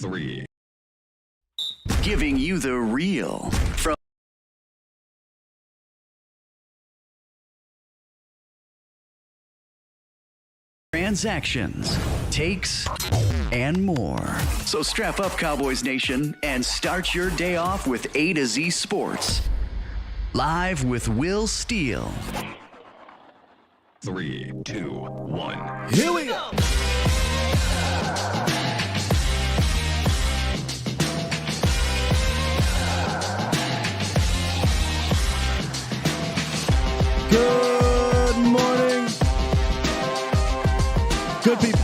3. Giving you the real from transactions, takes, and more. So strap up, Cowboys Nation, and start your day off with A to Z Sports. Live with Will Steele. 3, 2, 1. Here we go. Good morning. Good people.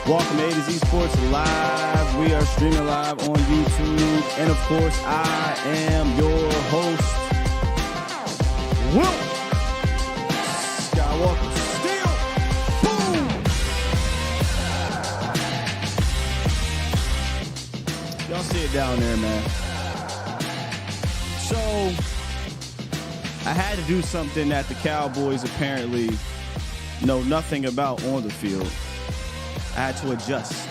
Welcome to A to Z Sports Live. We are streaming live on YouTube. And of course, I am your host, Will Skywalker Steele. Boom! Y'all see it down there, man. So, I had to do something that the Cowboys apparently know nothing about on the field. I had to adjust.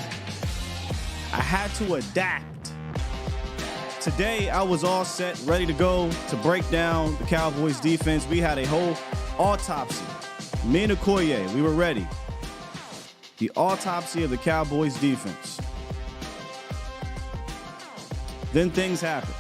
I had to adapt. Today, I was all set, ready to go to break down the Cowboys defense. We had a whole autopsy. Me and Okoye, we were ready. The autopsy of the Cowboys defense. Then things happened.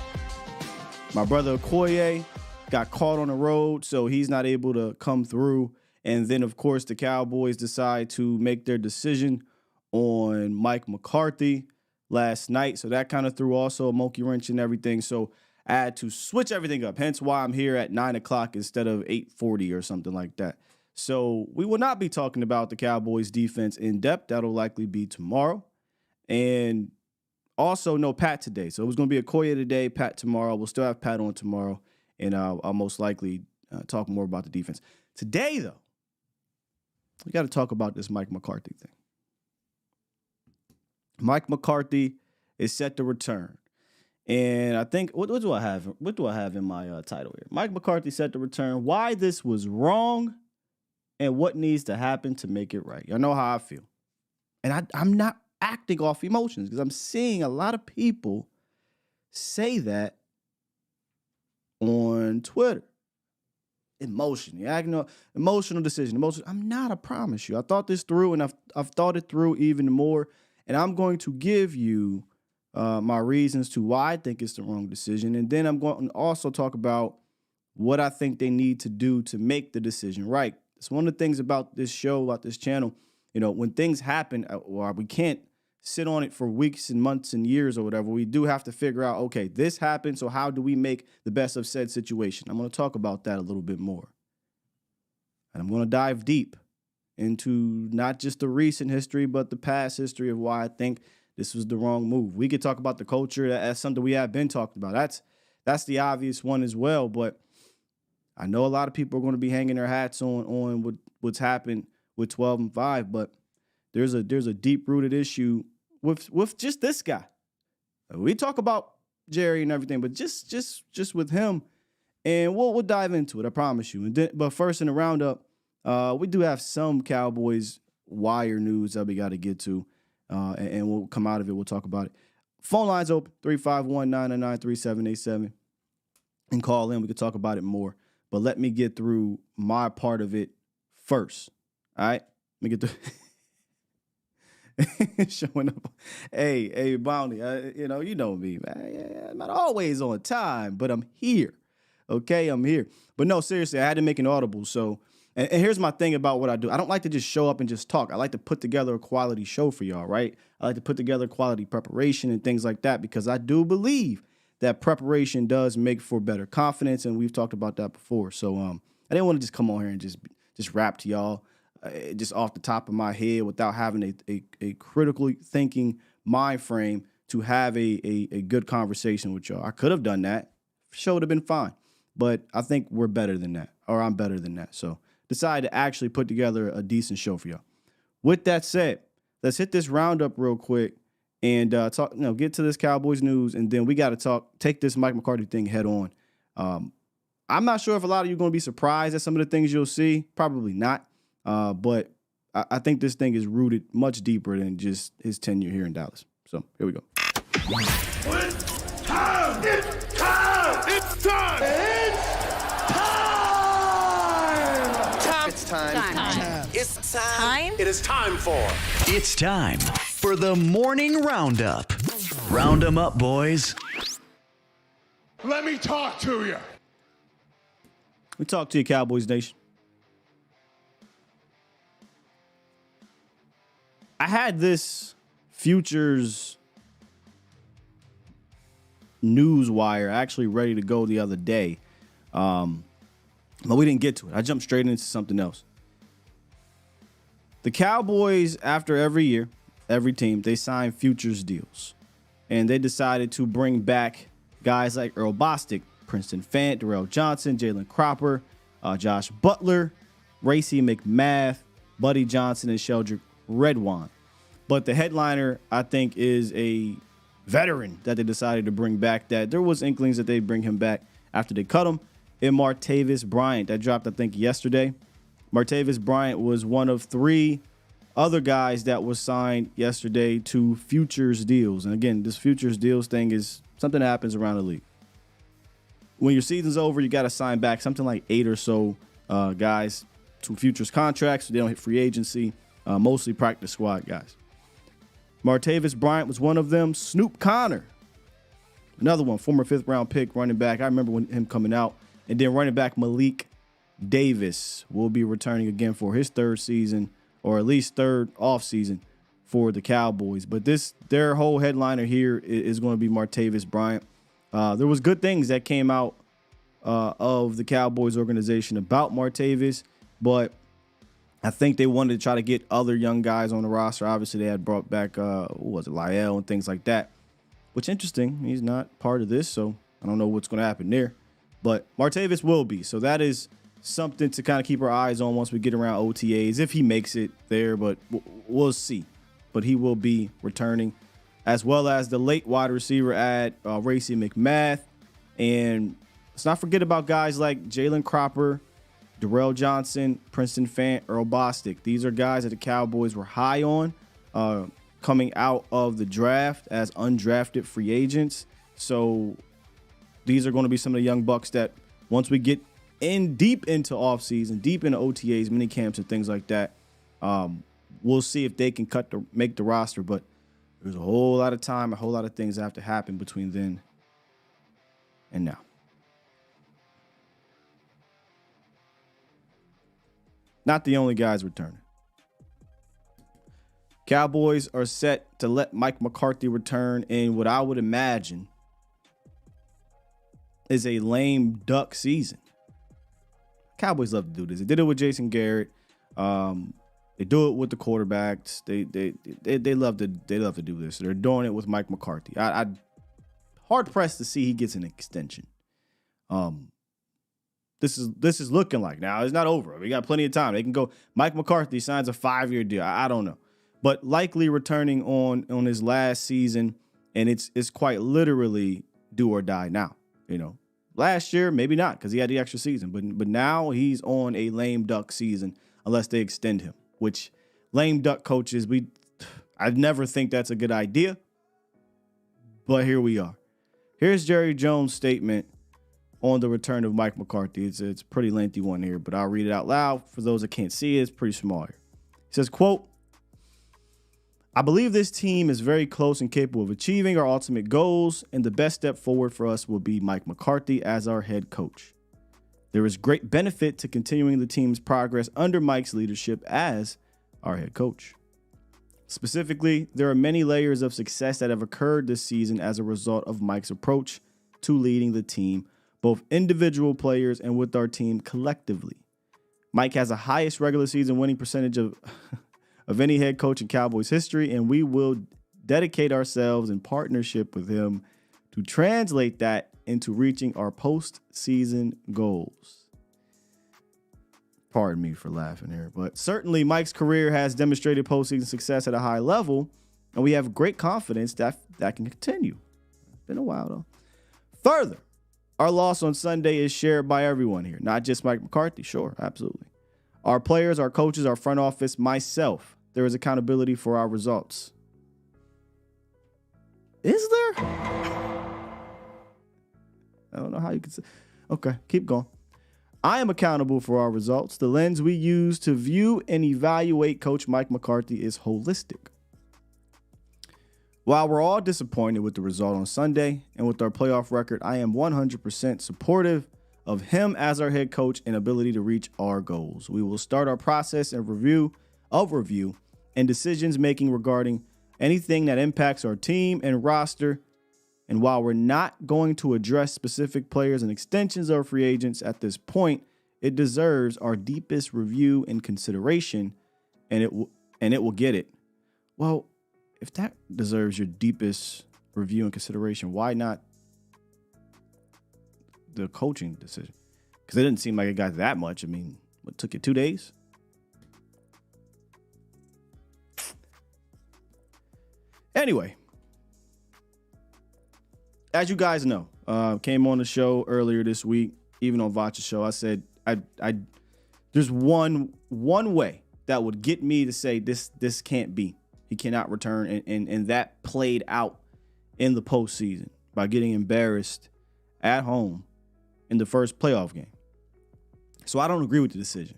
My brother Okoye got caught on the road, so he's not able to come through. And then, of course, the Cowboys decide to make their decision on Mike McCarthy last night. So that kind of threw also a monkey wrench and everything. So I had to switch everything up. Hence why I'm here at 9 o'clock instead of 8:40 or something like that. So we will not be talking about the Cowboys defense in depth. That'll likely be tomorrow. And also no Pat today. So it was going to be a Koya today, Pat tomorrow. We'll still have Pat on tomorrow. And I'll most likely talk more about the defense. Today, though, we got to talk about this Mike McCarthy thing. Mike McCarthy is set to return. And I think, what do I have? What do I have in my title here? Mike McCarthy set to return. Why this was wrong and what needs to happen to make it right. Y'all know how I feel. And I'm not acting off emotions because I'm seeing a lot of people say that on Twitter. Emotional decision. I'm not, I promise you. I thought this through and I've thought it through even more. And I'm going to give you my reasons to why I think it's the wrong decision. And then I'm going to also talk about what I think they need to do to make the decision right. It's one of the things about this show, about this channel, you know, when things happen, or we can't sit on it for weeks and months and years or whatever. We do have to figure out, okay, this happened, so how do we make the best of said situation? I'm going to talk about that a little bit more. And I'm going to dive deep into not just the recent history, but the past history of why I think this was the wrong move. We could talk about the culture. That's something we have been talking about. That's the obvious one as well, but I know a lot of people are going to be hanging their hats on what's happened with 12-5, but there's a deep-rooted issue with just this guy. We talk about Jerry and everything, but just with him, and we'll dive into it. I promise you. But first in the roundup, we do have some Cowboys wire news that we got to get to, and we'll come out of it. We'll talk about it. Phone lines open 351-999-3787, and call in. We can talk about it more. But let me get through my part of it first. All right, let me get through. Showing up. Hey, Bounty, you know me, man. I'm not always on time, but I'm here. Okay, I'm here. But no, seriously, I had to make an audible. So, and here's my thing about what I do. I don't like to just show up and just talk. I like to put together a quality show for y'all, right? I like to put together quality preparation and things like that because I do believe that preparation does make for better confidence, and we've talked about that before. So, I didn't want to just come on here and just rap to y'all. Just off the top of my head without having a critically thinking mind frame to have a good conversation with y'all. I could have done that. Show would have been fine. But I think we're better than that, or I'm better than that. So decided to actually put together a decent show for y'all. With that said, let's hit this roundup real quick and talk. Get to this Cowboys news, and then we got to take this Mike McCarthy thing head on. I'm not sure if a lot of you are going to be surprised at some of the things you'll see. Probably not. But I think this thing is rooted much deeper than just his tenure here in Dallas. So here we go. It's time! It's time! It's time! It's time. It's time. It is time for It's time for the morning roundup. Round 'em up, boys. Let me talk to you. We talk to you, Cowboys Nation. I had this futures news wire actually ready to go the other day, but we didn't get to it. I jumped straight into something else. The Cowboys, after every year, every team, they sign futures deals, and they decided to bring back guys like Earl Bostic, Princeton Fant, Darrell Johnson, Jalen Cropper, Josh Butler, Racy McMath, Buddy Johnson, and Sheldrick Redwine. But the headliner, I think, is a veteran that they decided to bring back, that there was inklings that they'd bring him back after they cut him, in Martavis Bryant. That dropped, I think, yesterday. Martavis Bryant was one of 3 other guys that was signed yesterday to futures deals. And again, this futures deals thing is something that happens around the league. When your season's over, you got to sign back something like 8 or so guys to futures contracts so they don't hit free agency, mostly practice squad guys. Martavis Bryant was one of them. Snoop Connor, another one, former 5th-round pick, running back. I remember him coming out. And then running back Malik Davis will be returning again for his 3rd season, or at least 3rd offseason for the Cowboys. But their whole headliner here is going to be Martavis Bryant. There was good things that came out of the Cowboys organization about Martavis, but I think they wanted to try to get other young guys on the roster. Obviously, they had brought back, Lyle and things like that, which interesting. He's not part of this, so I don't know what's going to happen there. But Martavis will be. So that is something to kind of keep our eyes on once we get around OTAs, if he makes it there, but we'll see. But he will be returning, as well as the late wide receiver at Racy McMath. And let's not forget about guys like Jalen Cropper, Darrell Johnson, Princeton Fant, Earl Bostic. These are guys that the Cowboys were high on coming out of the draft as undrafted free agents. So these are going to be some of the young bucks that once we get in deep into offseason, deep into OTAs, mini camps, and things like that, we'll see if they can make the roster. But there's a whole lot of time, a whole lot of things that have to happen between then and now. Not the only guys returning. Cowboys are set to let Mike McCarthy return in what I would imagine is a lame duck season. Cowboys love to do this. They did it with Jason Garrett. They do it with the quarterbacks. They love to do this. They're doing it with Mike McCarthy. I hard pressed to see he gets an extension. This is looking like, now it's not over. We got plenty of time. They can go. Mike McCarthy signs a 5-year deal. I don't know, but likely returning on his last season, and it's quite literally do or die now. You know, last year maybe not because he had the extra season, but now he's on a lame duck season unless they extend him. Which lame duck coaches, I'd never think that's a good idea, but here we are. Here's Jerry Jones' statement on the return of Mike McCarthy. It's a pretty lengthy one here, but I'll read it out loud for those that can't see it. It's pretty small here. He says, quote, "I believe this team is very close and capable of achieving our ultimate goals, and the best step forward for us will be Mike McCarthy as our head coach. There is great benefit to continuing the team's progress under Mike's leadership as our head coach. Specifically, there are many layers of success that have occurred this season as a result of Mike's approach to leading the team, both individual players and with our team collectively. Mike has the highest regular season winning percentage of any head coach in Cowboys history, and we will dedicate ourselves in partnership with him to translate that into reaching our postseason goals." Pardon me for laughing here, but certainly Mike's career has demonstrated postseason success at a high level, and we have great confidence that can continue. It's been a while, though. Further, our loss on Sunday is shared by everyone here, not just Mike McCarthy. Sure, absolutely. Our players, our coaches, our front office, myself. There is accountability for our results. Is there? I don't know how you could say. Okay, keep going. I am accountable for our results. The lens we use to view and evaluate Coach Mike McCarthy is holistic. While we're all disappointed with the result on Sunday and with our playoff record, I am 100% supportive of him as our head coach and ability to reach our goals. We will start our process of review and decisions making regarding anything that impacts our team and roster. And while we're not going to address specific players and extensions of free agents at this point, it deserves our deepest review and consideration, and it will get it. Well, if that deserves your deepest review and consideration, why not the coaching decision? Because it didn't seem like it got that much. I mean, what took you 2 days? Anyway, as you guys know, came on the show earlier this week, even on Vacha's show. I said there's one way that would get me to say this can't be. He cannot return, and that played out in the postseason by getting embarrassed at home in the first playoff game. So I don't agree with the decision.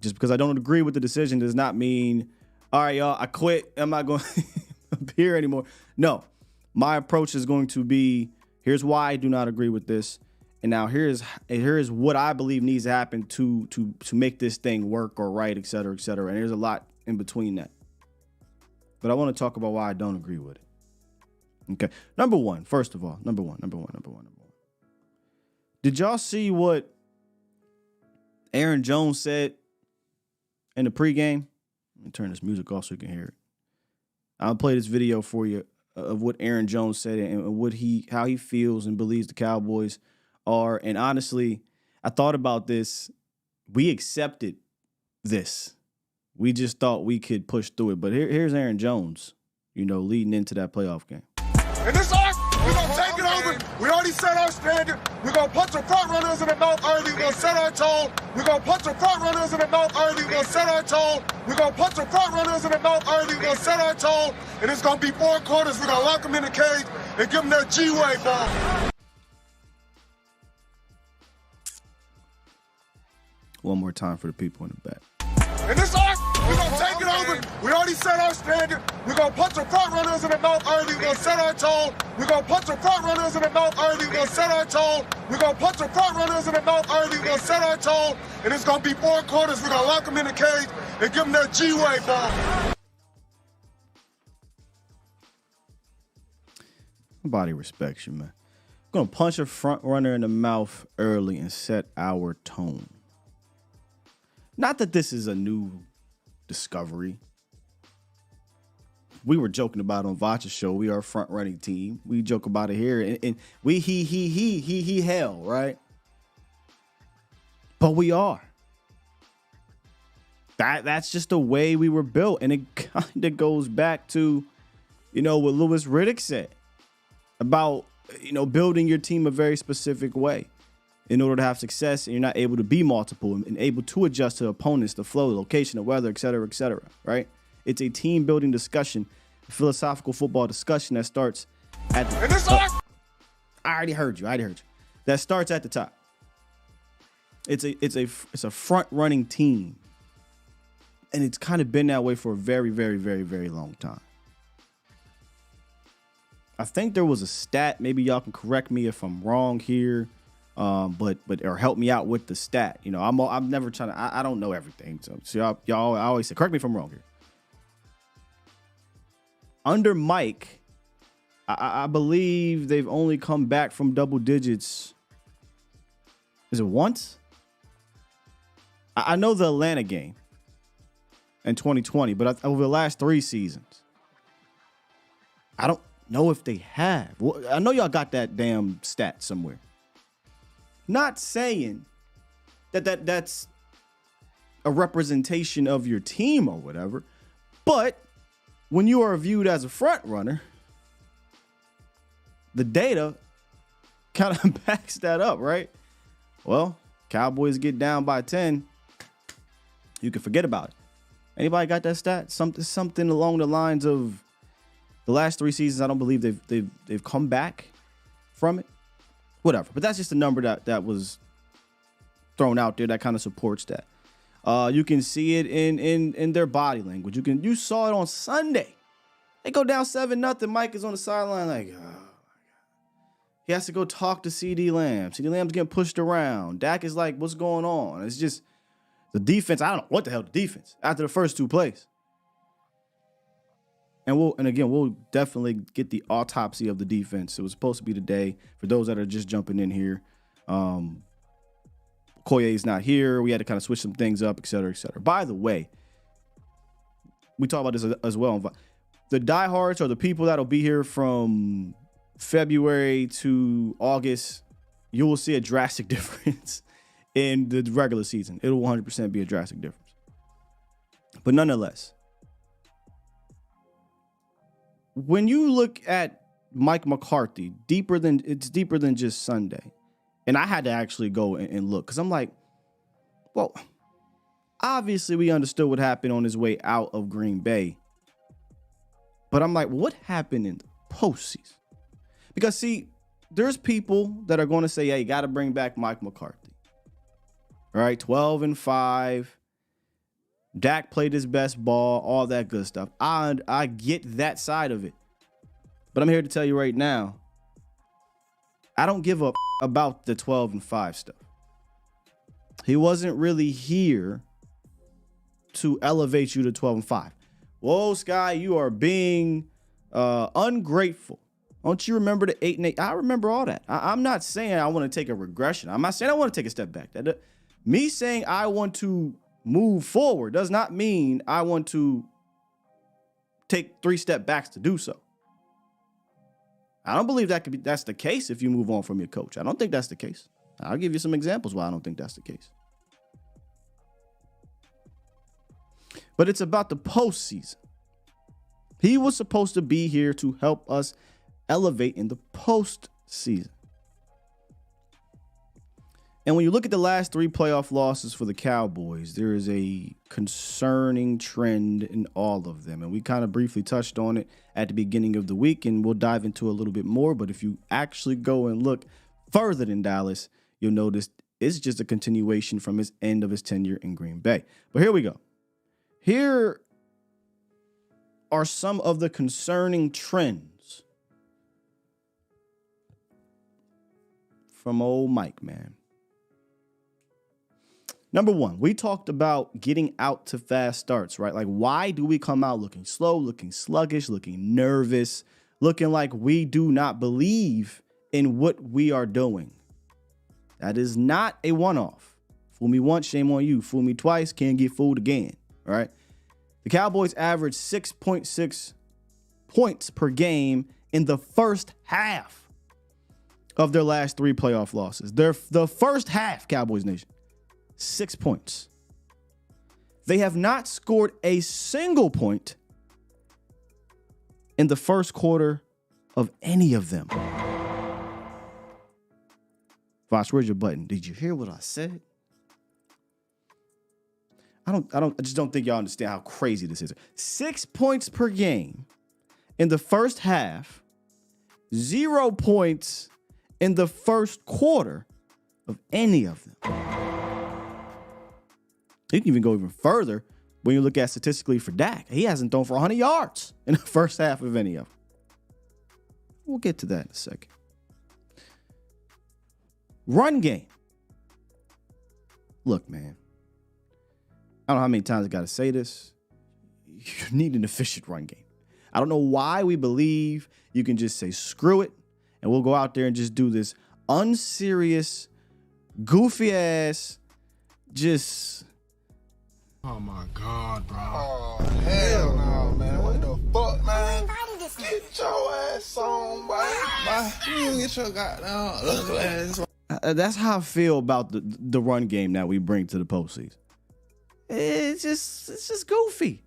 Just because I don't agree with the decision does not mean, all right, y'all, I quit. I'm not going to appear anymore. No, my approach is going to be, here's why I do not agree with this. And now here's what I believe needs to happen to make this thing work or right, et cetera, et cetera. And there's a lot in between that. But I want to talk about why I don't agree with it. Okay. Number one. Did y'all see what Aaron Jones said in the pregame? Let me turn this music off so you can hear it. I'll play this video for you of what Aaron Jones said and how he feels and believes the Cowboys are. And honestly, I thought about this. We accepted this. We just thought we could push through it. But here's Aaron Jones, leading into that playoff game. And this arc, we're going to take it over. We already set our standard. We're going to punch the front runners in the mouth early. We're going to set our tone. We're going to punch the front runners in the mouth early. We're going to set our tone. We're going to punch the front runners in the mouth early. We're going to set our tone. And it's going to be 4 quarters. We're going to lock them in the cage and give them their G-way ball. One more time for the people in the back. And this arc, we're going to take it over. We already set our standard. We're going to punch the front runners in the mouth early. We're going to set our tone. We're going to punch the front runners in the mouth early. We're going to set our tone. We're going to punch the front runners in the mouth early. We're going to set our tone. And it's going to be 4 quarters. We're going to lock them in the cage and give them their G-way ball. Nobody respects you, man. We're going to punch a front runner in the mouth early and set our tone. Not that this is a new discovery. We were joking about it on Vacha's show. We are a front running team. We joke about it here, and we he hell, right? But we are. That's just the way we were built, and it kind of goes back to, what Louis Riddick said about building your team a very specific way. In order to have success, and you're not able to be multiple and able to adjust to opponents, the flow, the location, the weather, et cetera, right? It's a team-building discussion, a philosophical football discussion that starts at the I already heard you. That starts at the top. It's a front-running team. And it's kind of been that way for a very, very, very, very long time. I think there was a stat, maybe y'all can correct me if I'm wrong here. But or help me out with the stat. I'm never trying to. I don't know everything. So y'all I always say, correct me if I'm wrong here. Under Mike, I believe they've only come back from double digits. Is it once? I know the Atlanta game in 2020, but over the last 3 seasons, I don't know if they have. Well, I know y'all got that damn stat somewhere. Not saying that's a representation of your team or whatever, but when you are viewed as a front runner, the data kind of backs that up, right? Well, Cowboys get down by 10, you can forget about it. Anybody got that stat? Something along the lines of The last 3 seasons, I don't believe they've come back from it. Whatever. But that's just a number that was thrown out there that kind of supports that. You can see it in their body language. You saw it on Sunday. They go down 7-0. Mike is on the sideline like, oh my God. He has to go talk to CD Lamb. CD Lamb's getting pushed around. Dak is like, what's going on? It's just the defense. I don't know what the hell the defense after the first 2 plays. And we'll definitely get the autopsy of the defense. It was supposed to be today. For those that are just jumping in here, Koye's not here. We had to kind of switch some things up, et cetera, et cetera. By the way, we talk about this as well. The diehards are the people that'll be here from February to August. You will see a drastic difference in the regular season. It'll 100% be a drastic difference. But nonetheless, when you look at Mike McCarthy, it's deeper than just Sunday. And I had to actually go and look because I'm like, well, obviously we understood what happened on his way out of Green Bay. But I'm like, what happened in the postseason? Because, see, there's people that are going to say, hey, you got to bring back Mike McCarthy. All right, 12-5. Dak played his best ball, all that good stuff. I get that side of it. But I'm here to tell you right now, I don't give a about the 12-5 stuff. He wasn't really here to elevate you to 12-5. Whoa, Sky, you are being ungrateful. Don't you remember the 8-8? I remember all that. I'm not saying I want to take a regression. I'm not saying I want to take a step back. Me saying I want to move forward does not mean I want to take 3 step backs to do so. I don't believe that's the case if you move on from your coach. I don't think that's the case. I'll give you some examples why I don't think that's the case. But it's about the postseason. He was supposed to be here to help us elevate in the postseason. And when you look at the last 3 playoff losses for the Cowboys, there is a concerning trend in all of them. And we kind of briefly touched on it at the beginning of the week, and we'll dive into a little bit more. But if you actually go and look further than Dallas, you'll notice it's just a continuation from his end of his tenure in Green Bay. But here we go. Here are some of the concerning trends from old Mike, man. Number 1, we talked about getting out to fast starts, right? Like, why do we come out looking slow, looking sluggish, looking nervous, looking like we do not believe in what we are doing? That is not a one-off. Fool me once, shame on you. Fool me twice, can't get fooled again, all right? The Cowboys averaged 6.6 points per game in the first half of their last 3 playoff losses. The first half, Cowboys Nation. 6 points. They have not scored a single point in the first quarter of any of them. Vosh, where's your button? Did you hear what I said? I just don't think y'all understand how crazy this is. 6 points per game in the first half, 0 points in the first quarter of any of them. You can even go even further when you look at statistically for Dak. He hasn't thrown for 100 yards in the first half of any of them. We'll get to that in a second. Run game. Look, man. I don't know how many times I got to say this. You need an efficient run game. I don't know why we believe you can just say screw it and we'll go out there and just do this unserious, goofy ass, just... Oh my God, bro. Oh, hell no, man. What the fuck, man? Get your ass on, boy. You get your goddamn ugly ass on. That's how I feel about the run game that we bring to the postseason. It's just goofy.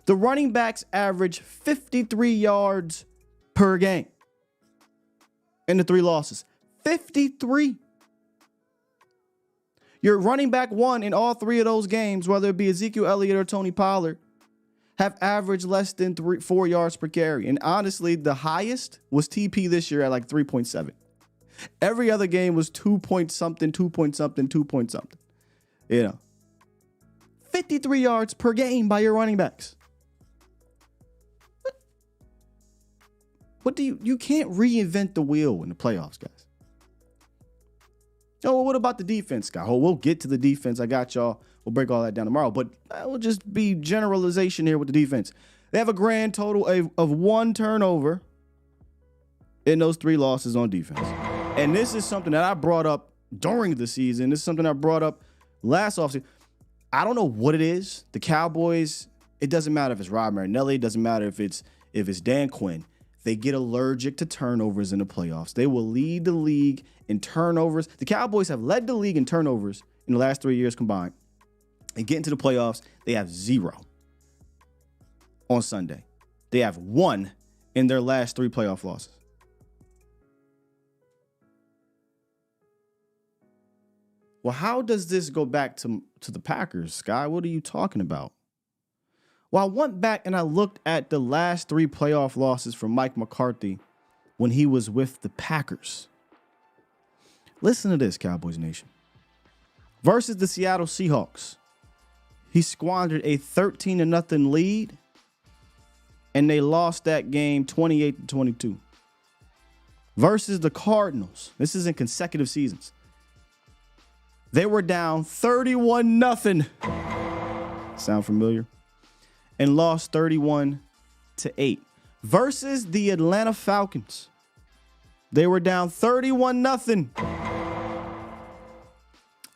The running backs average 53 yards per game in the 3 losses. 53. Your running back 1 in all 3 of those games, whether it be Ezekiel Elliott or Tony Pollard, have averaged less than 4 yards per carry. And honestly, the highest was TP this year at like 3.7. Every other game was 2 point something, 2 point something, 2 point something. 53 yards per game by your running backs. What do you can't reinvent the wheel in the playoffs, guys. Oh, well, what about the defense, guy? Oh, we'll get to the defense. I got y'all. We'll break all that down tomorrow. But that will just be generalization here with the defense. They have a grand total of 1 turnover in those 3 losses on defense. And this is something that I brought up during the season. This is something I brought up last offseason. I don't know what it is. The Cowboys, it doesn't matter if it's Rob Marinelli. It doesn't matter if it's Dan Quinn. They get allergic to turnovers in the playoffs. They will lead the league in turnovers. The Cowboys have led the league in turnovers in the last 3 years combined. And get into the playoffs, they have 0 on Sunday. They have 1 in their last 3 playoff losses. Well, how does this go back to the Packers, Sky? What are you talking about? Well, I went back and I looked at the last 3 playoff losses for Mike McCarthy when he was with the Packers. Listen to this, Cowboys Nation. Versus the Seattle Seahawks, he squandered a 13-0 lead, and they lost that game 28-22. Versus the Cardinals, this is in consecutive seasons. They were down 31-0. Sound familiar? And lost 31-8. Versus the Atlanta Falcons, they were down 31-0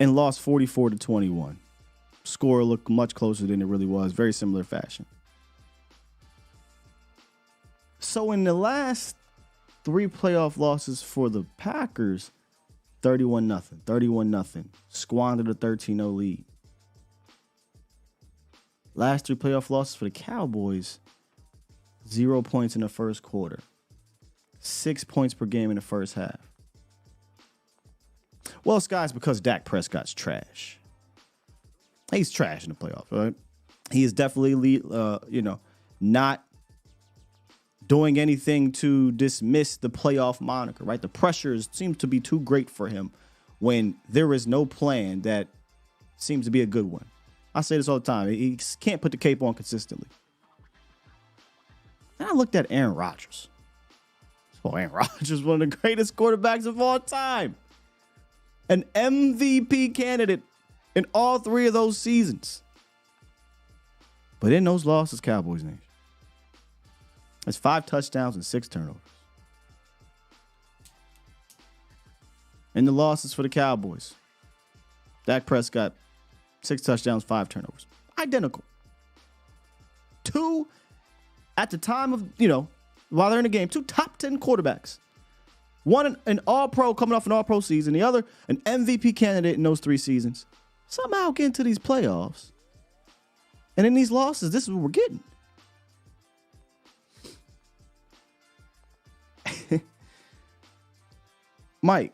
and lost 44-21. Score looked much closer than it really was. Very similar fashion. So in the last 3 playoff losses for the Packers, 31-0, 31-0. Squandered a 13-0 lead. Last 3 playoff losses for the Cowboys, 0 points in the first quarter. 6 points per game in the first half. Well, it's guys because Dak Prescott's trash. He's trash in the playoffs, right? He is definitely, not doing anything to dismiss the playoff moniker, right? The pressure seems to be too great for him when there is no plan that seems to be a good one. I say this all the time. He can't put the cape on consistently. And I looked at Aaron Rodgers. Oh, Aaron Rodgers, one of the greatest quarterbacks of all time. An MVP candidate in all 3 of those seasons. But in those losses, Cowboys Nation, it's 5 touchdowns and 6 turnovers. In the losses for the Cowboys, Dak Prescott, 6 touchdowns, 5 turnovers. Identical. 2 at the time of, while they're in the game, 2 top 10 quarterbacks. One an all-pro coming off an all-pro season. The other an MVP candidate in those 3 seasons. Somehow get into these playoffs. And in these losses, this is what we're getting. Mike,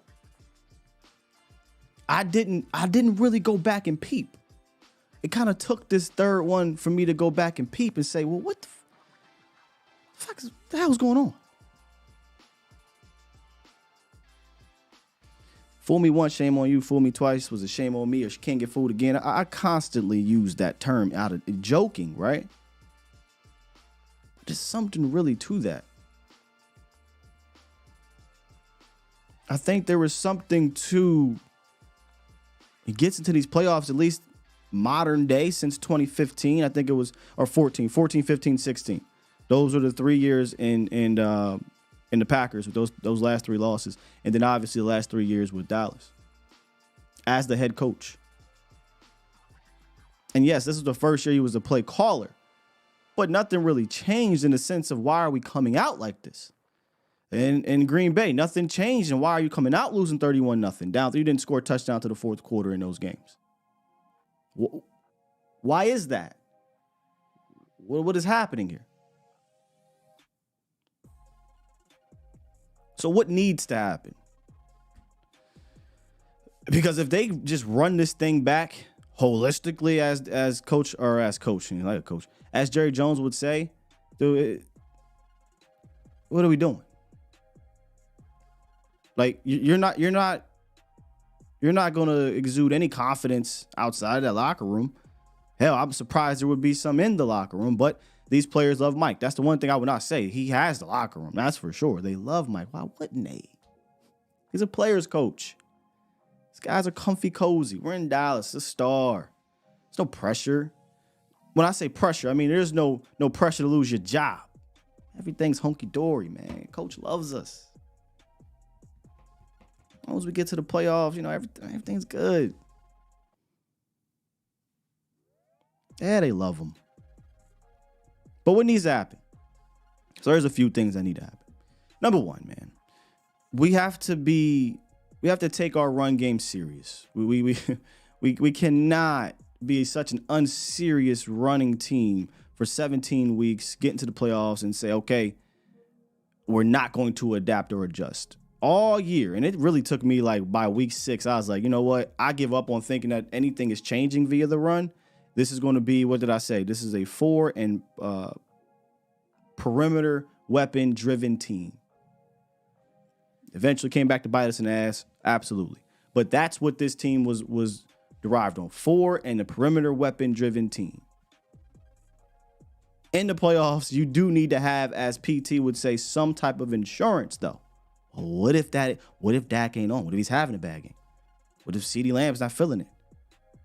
I didn't really go back and peep. It kind of took this third one for me to go back and peep and say, well, what the hell's going on? Fool me once, shame on you. Fool me twice, was a shame on me, or she can't get fooled again. I constantly use that term out of joking, right? There's something really to that. I think there was something to, it gets into these playoffs, at least modern day, since 2015. I think it was, or 14, 15, 16. Those were the 3 years in the Packers with those last 3 losses. And then obviously the last 3 years with Dallas as the head coach. And yes, this was the first year he was a play caller, but nothing really changed in the sense of why are we coming out like this? In Green Bay, nothing changed. And why are you coming out losing 31-0 down? You didn't score a touchdown to the 4th quarter in those games. Why is that? What is happening here? So what needs to happen? Because if they just run this thing back, holistically, as Jerry Jones would say, dude, what are we doing? Like, you're not going to exude any confidence outside of that locker room. Hell, I'm surprised there would be some in the locker room, but these players love Mike. That's the one thing I would not say. He has the locker room. That's for sure. They love Mike. Why wouldn't they? He's a player's coach. These guys are comfy cozy. We're in Dallas, a star. There's no pressure. When I say pressure, I mean there's no pressure to lose your job. Everything's hunky-dory, man. Coach loves us. As long as we get to the playoffs, everything's good. Yeah, they love him. But what needs to happen? So there's a few things that need to happen. Number one, man, we have to take our run game serious. We cannot be such an unserious running team for 17 weeks, get into the playoffs and say, okay, we're not going to adapt or adjust all year. And it really took me like by week 6, I was like, you know what? I give up on thinking that anything is changing via the run. This is going to be, what did I say? This is a 4 and perimeter weapon driven team. Eventually came back to bite us in the ass. Absolutely. But that's what this team was derived on. 4 and a perimeter weapon driven team. In the playoffs, you do need to have, as PT would say, some type of insurance, though. What if Dak ain't on? What if he's having a bad game? What if CeeDee Lamb's not feeling it?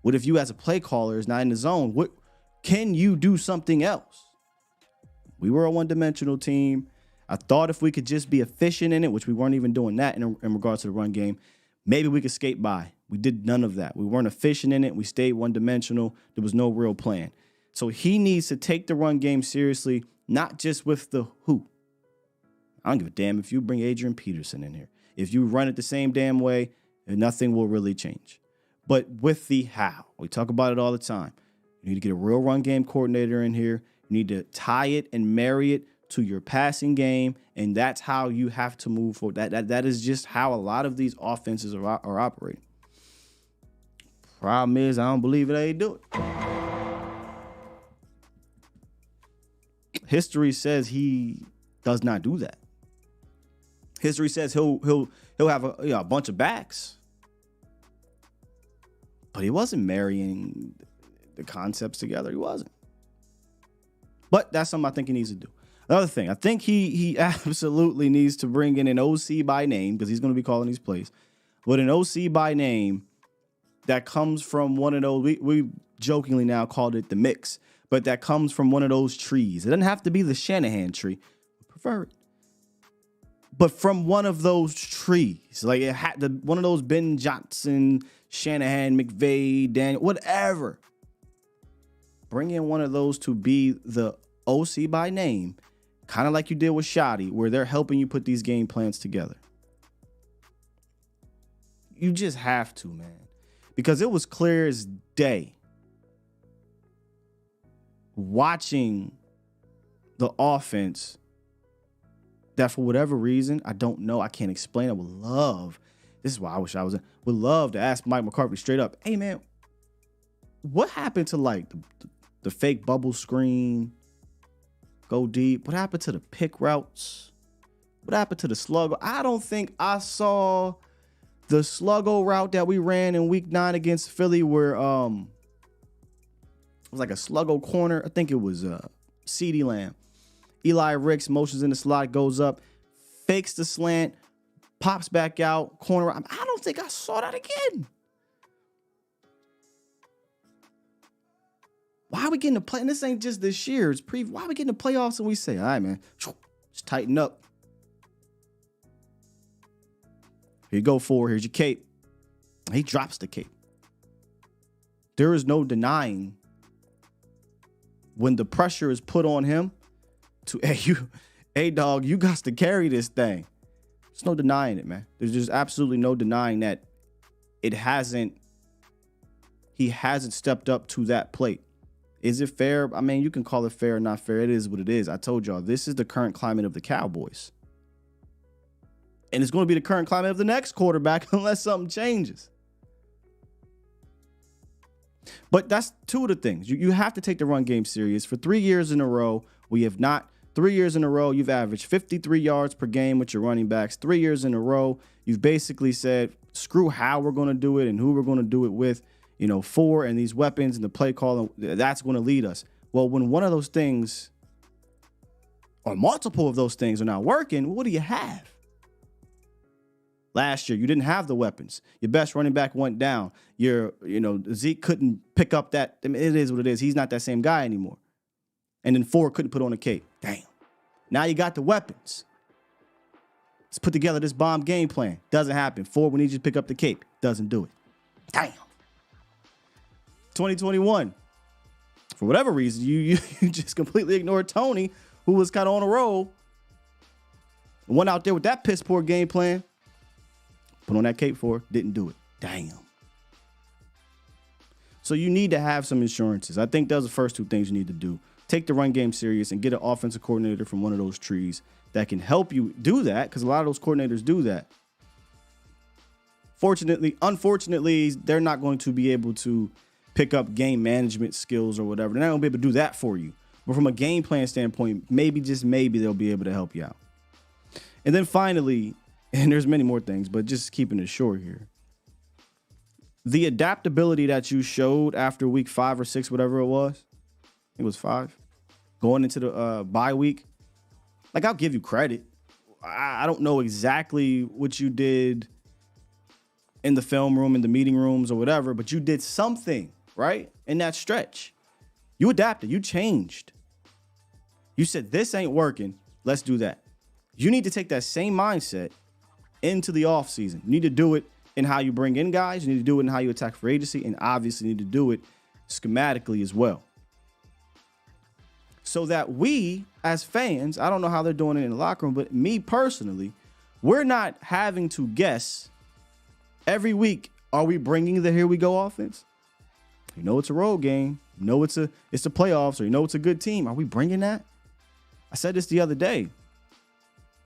What if you as a play caller is not in the zone? What can you do something else? We were a one-dimensional team. I thought if we could just be efficient in it, which we weren't even doing that in regards to the run game, maybe we could skate by. We did none of that. We weren't efficient in it. We stayed one-dimensional. There was no real plan. So he needs to take the run game seriously, not just with the who. I don't give a damn if you bring Adrian Peterson in here. If you run it the same damn way, nothing will really change. But with the how, we talk about it all the time. You need to get a real run game coordinator in here. You need to tie it and marry it to your passing game, and that's how you have to move forward. That is just how a lot of these offenses are operating. Problem is, I don't believe it ain't do it. History says he does not do that. History says he'll have a bunch of backs. But he wasn't marrying the concepts together. He wasn't. But that's something I think he needs to do. Another thing, I think he absolutely needs to bring in an OC by name, because he's going to be calling these plays. But an OC by name that comes from one of those, we jokingly now called it the mix, but that comes from one of those trees. It doesn't have to be the Shanahan tree. I prefer it. But from one of those trees, like it had one of those Ben Johnson, Shanahan, McVay, Daniel, whatever. Bring in one of those to be the OC by name, kind of like you did with Shoddy, where they're helping you put these game plans together. You just have to, man. Because it was clear as day watching the offense that for whatever reason, I don't know, I can't explain. I would love, this is why I wish I was in, would love to ask Mike McCarthy straight up, hey man, what happened to like the fake bubble screen, go deep? What happened to the pick routes? What happened to the sluggo? I don't think I saw the sluggo route that we ran in week 9 against Philly where it was like a sluggo corner. I think it was CeeDee Lamb. Eli Ricks motions in the slot, goes up, fakes the slant, pops back out, corner. I don't think I saw that again. Why are we getting to play? And this ain't just this year. It's why are we getting to playoffs and we say, all right, man, just tighten up. Here you go, Ford. Here's your cape. He drops the cape. There is no denying when the pressure is put on him to, hey, dog, you got to carry this thing. There's no denying it, man. There's just absolutely no denying that he hasn't stepped up to that plate. Is it fair? I mean, you can call it fair or not fair. It is what it is. I told y'all, this is the current climate of the Cowboys. And it's going to be the current climate of the next quarterback unless something changes. But that's two of the things. You have to take the run game serious. For 3 years in a row, we have not. 3 years in a row, you've averaged 53 yards per game with your running backs. 3 years in a row, you've basically said, screw how we're going to do it and who we're going to do it with. For and these weapons and the play call, that's going to lead us. Well, when one of those things or multiple of those things are not working, what do you have? Last year, you didn't have the weapons. Your best running back went down. Zeke couldn't pick up that. I mean, it is what it is. He's not that same guy anymore. And then Ford couldn't put on a cape. Damn. Now you got the weapons. Let's put together this bomb game plan. Doesn't happen. Ford, we need you to pick up the cape. Doesn't do it. Damn. 2021. For whatever reason, you just completely ignored Tony, who was kind of on a roll. Went out there with that piss poor game plan. Put on that cape for, didn't do it. Damn. So you need to have some insurances. I think those are the first two things you need to do. Take the run game serious and get an offensive coordinator from one of those trees that can help you do that, because a lot of those coordinators do that. Unfortunately, they're not going to be able to pick up game management skills or whatever. They're not going to be able to do that for you. But from a game plan standpoint, maybe, just maybe, they'll be able to help you out. And then finally, and there's many more things, but just keeping it short here, the adaptability that you showed after week 5 or 6, whatever it was, it was 5, going into the bye week, like, I'll give you credit. I don't know exactly what you did in the film room, in the meeting rooms or whatever, but you did something, right? In that stretch. You adapted. You changed. You said, this ain't working. Let's do that. You need to take that same mindset into the offseason. You need to do it in how you bring in guys. You need to do it in how you attack free agency, and obviously need to do it schematically as well. So that we, as fans, I don't know how they're doing it in the locker room, but me personally, we're not having to guess every week, are we bringing the here we go offense? You know it's a road game. You know it's the playoffs, or you know it's a good team. Are we bringing that? I said this the other day.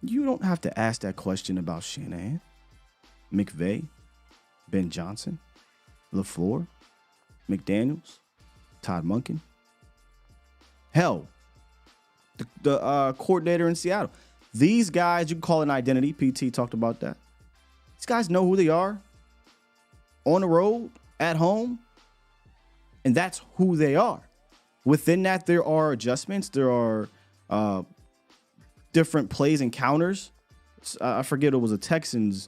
You don't have to ask that question about Shanahan, McVay, Ben Johnson, LaFleur, McDaniels, Todd Monken. Hell, the coordinator in Seattle. These guys, you can call it an identity. PT talked about that. These guys know who they are on the road, at home, and that's who they are. Within that, there are adjustments. There are different plays and counters. I forget, it was a Texans,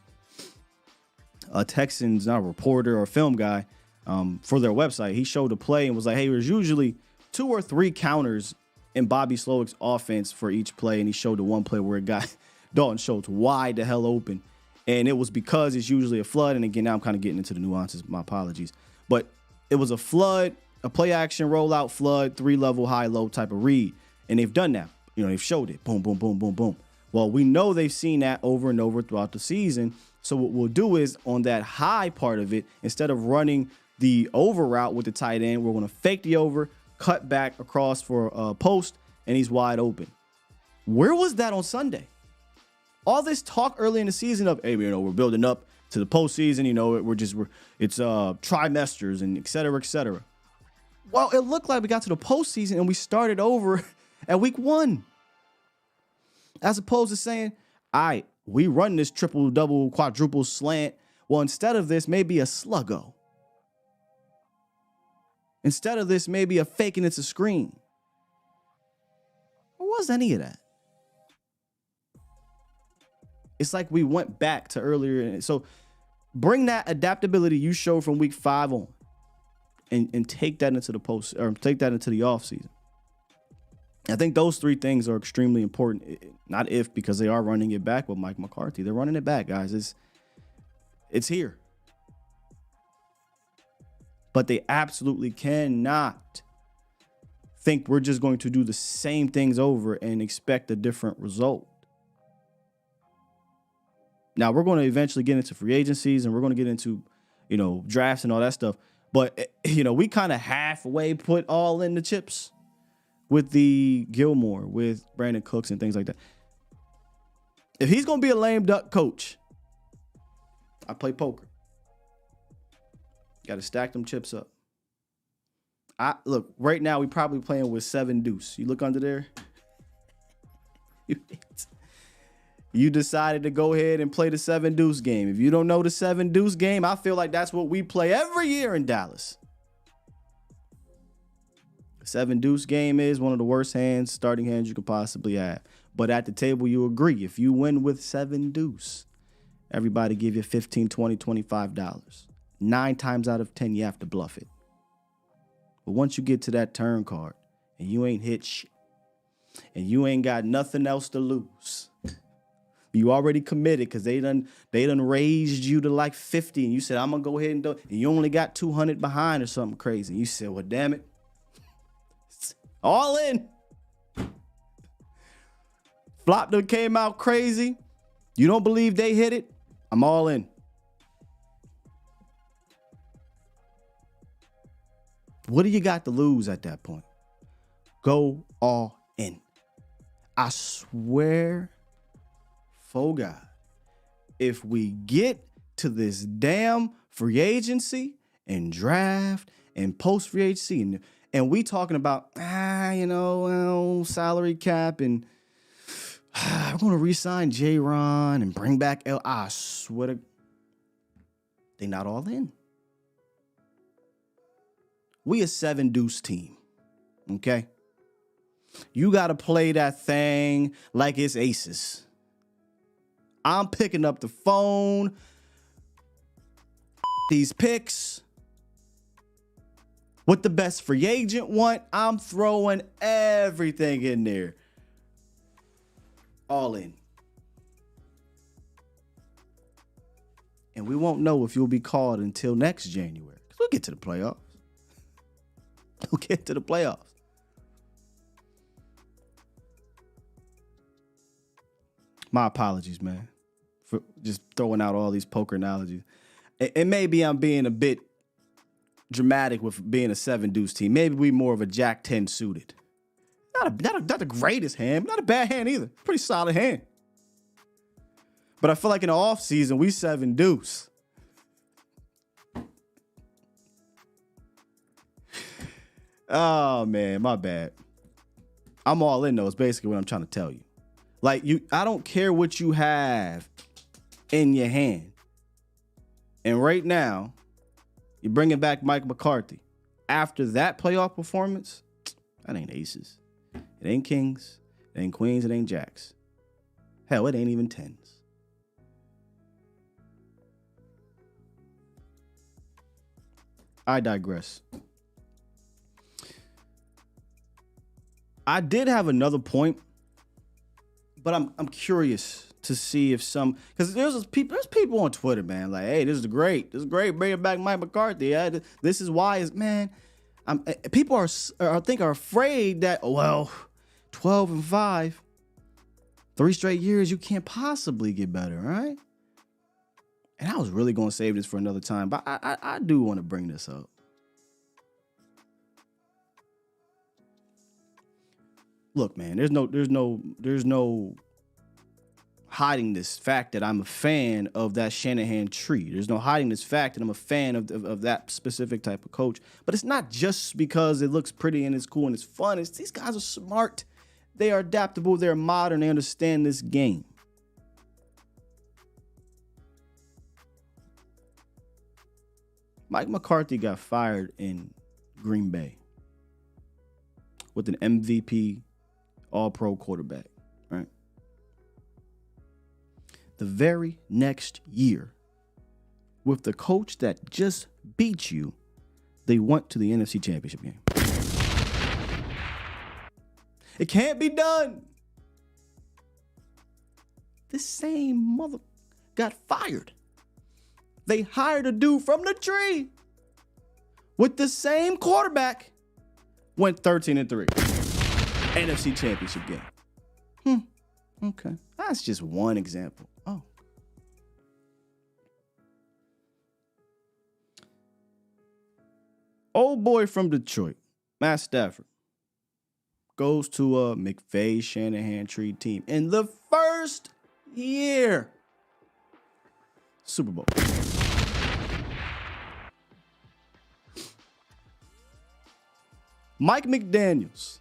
not a reporter or a film guy, for their website. He showed a play and was like, hey, there's usually 2 or 3 counters in Bobby Slowick's offense for each play. And he showed the one play where it got Dalton Schultz wide the hell open. And it was because it's usually a flood. And again, now I'm kind of getting into the nuances. My apologies. But it was a flood, a play action rollout flood, 3-level high low type of read. And they've done that. They've showed it. Boom, boom, boom, boom, boom. Well, we know they've seen that over and over throughout the season. So what we'll do is, on that high part of it, instead of running the over route with the tight end, we're going to fake the over, cut back across for a post, and he's wide open. Where was that on Sunday? All this talk early in the season of, hey, we're building up to the postseason. It's trimesters and et cetera, et cetera. Well, it looked like we got to the postseason and we started over at week 1. As opposed to saying, all right, we run this triple, double, quadruple slant. Well, instead of this, maybe a sluggo. Instead of this, maybe a fake and it's a screen. Where was any of that? It's like we went back to earlier. So bring that adaptability you showed from week 5 on and take that into the post, or take that into the offseason. I think those 3 things are extremely important. Not if, because they are running it back with Mike McCarthy. They're running it back, guys. It's here. But they absolutely cannot think we're just going to do the same things over and expect a different result. Now, we're going to eventually get into free agencies and we're going to get into, drafts and all that stuff. But, we kind of halfway put all in the chips with the Gilmore, with Brandon Cooks and things like that. If he's going to be a lame duck coach, I play poker. Got to stack them chips up. Look, right now we probably playing with 7 deuce. You look under there. You decided to go ahead and play the 7 deuce game. If you don't know the 7 deuce game, I feel like that's what we play every year in Dallas. The 7 deuce game is one of the worst starting hands you could possibly have. But at the table, you agree. If you win with 7 deuce, everybody give you $15, $20, $25. 9 times out of 10, you have to bluff it. But once you get to that turn card and you ain't hit shit and you ain't got nothing else to lose, you already committed because they done raised you to like 50 and you said, I'm going to go ahead and do it. And you only got 200 behind or something crazy. And you said, well, damn it. All in. Flop that came out crazy. You don't believe they hit it? I'm all in. What do you got to lose at that point? Go all in. I swear, for God, if we get to this damn free agency and draft and post free agency and we talking about, salary cap and we're going to re-sign J-Ron and bring back I swear to, they not all in. We a 7 deuce team, okay? You got to play that thing like it's aces. I'm picking up the phone. These picks. What the best free agent want, I'm throwing everything in there. All in. And we won't know if you'll be called until next January. Because we'll get to the playoffs. We'll get to the playoffs. My apologies, man, for just throwing out all these poker analogies. And maybe I'm being a bit dramatic with being a 7 deuce team. Maybe we more of a Jack 10 suited. Not the greatest hand, not a bad hand either. Pretty solid hand. But I feel like in the offseason, we 7 deuce. Oh, man, my bad. I'm all in, though, is basically what I'm trying to tell you. Like, I don't care what you have in your hand. And right now, you're bringing back Mike McCarthy. After that playoff performance, that ain't aces. It ain't kings. It ain't queens. It ain't jacks. Hell, it ain't even 10s. I digress. I did have another point, but I'm curious to see if because there's people on Twitter, man, like, hey, this is great, bringing back Mike McCarthy. This is why people are afraid that 12-5, 3 straight years, you can't possibly get better, right? And I was really going to save this for another time, but I do want to bring this up. Look, man, there's no hiding this fact that I'm a fan of that Shanahan tree. There's no hiding this fact that I'm a fan of that specific type of coach. But it's not just because it looks pretty and it's cool and it's fun. These guys are smart. They are adaptable. They're modern. They understand this game. Mike McCarthy got fired in Green Bay with an MVP All-Pro quarterback, right? The very next year, with the coach that just beat you, they went to the NFC Championship game. It can't be done. This same mother got fired. They hired a dude from the tree with the same quarterback, went 13-3. NFC Championship game. Okay. That's just one example. Oh. Old boy from Detroit, Matt Stafford, goes to a McVay Shanahan tree team in the first year. Super Bowl. Mike McDaniels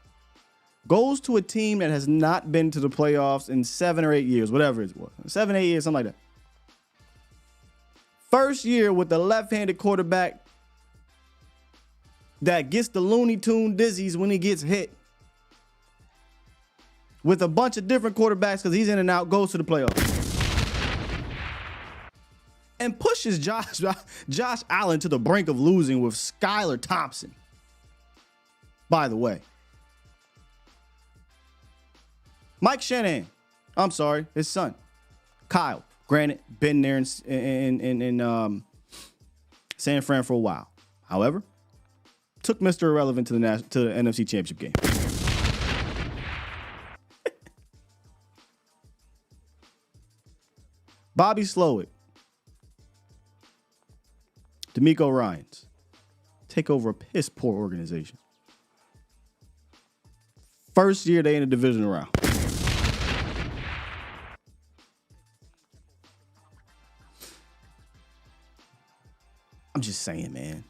goes to a team that has not been to the playoffs in 7 or 8 years, whatever it was. 7, 8 years, something like that. First year with the left-handed quarterback that gets the Looney Tune dizzies when he gets hit. With a bunch of different quarterbacks because he's in and out, goes to the playoffs. And pushes Josh Allen to the brink of losing with Skylar Thompson. By the way. Mike Shanahan. I'm sorry, his son. Kyle. Granted, been there in San Fran for a while. However, took Mr. Irrelevant to the NFC Championship game. Bobby Slowick. D'Amico Ryans. Take over a piss poor organization. First year they in the divisional round. I'm just saying, man.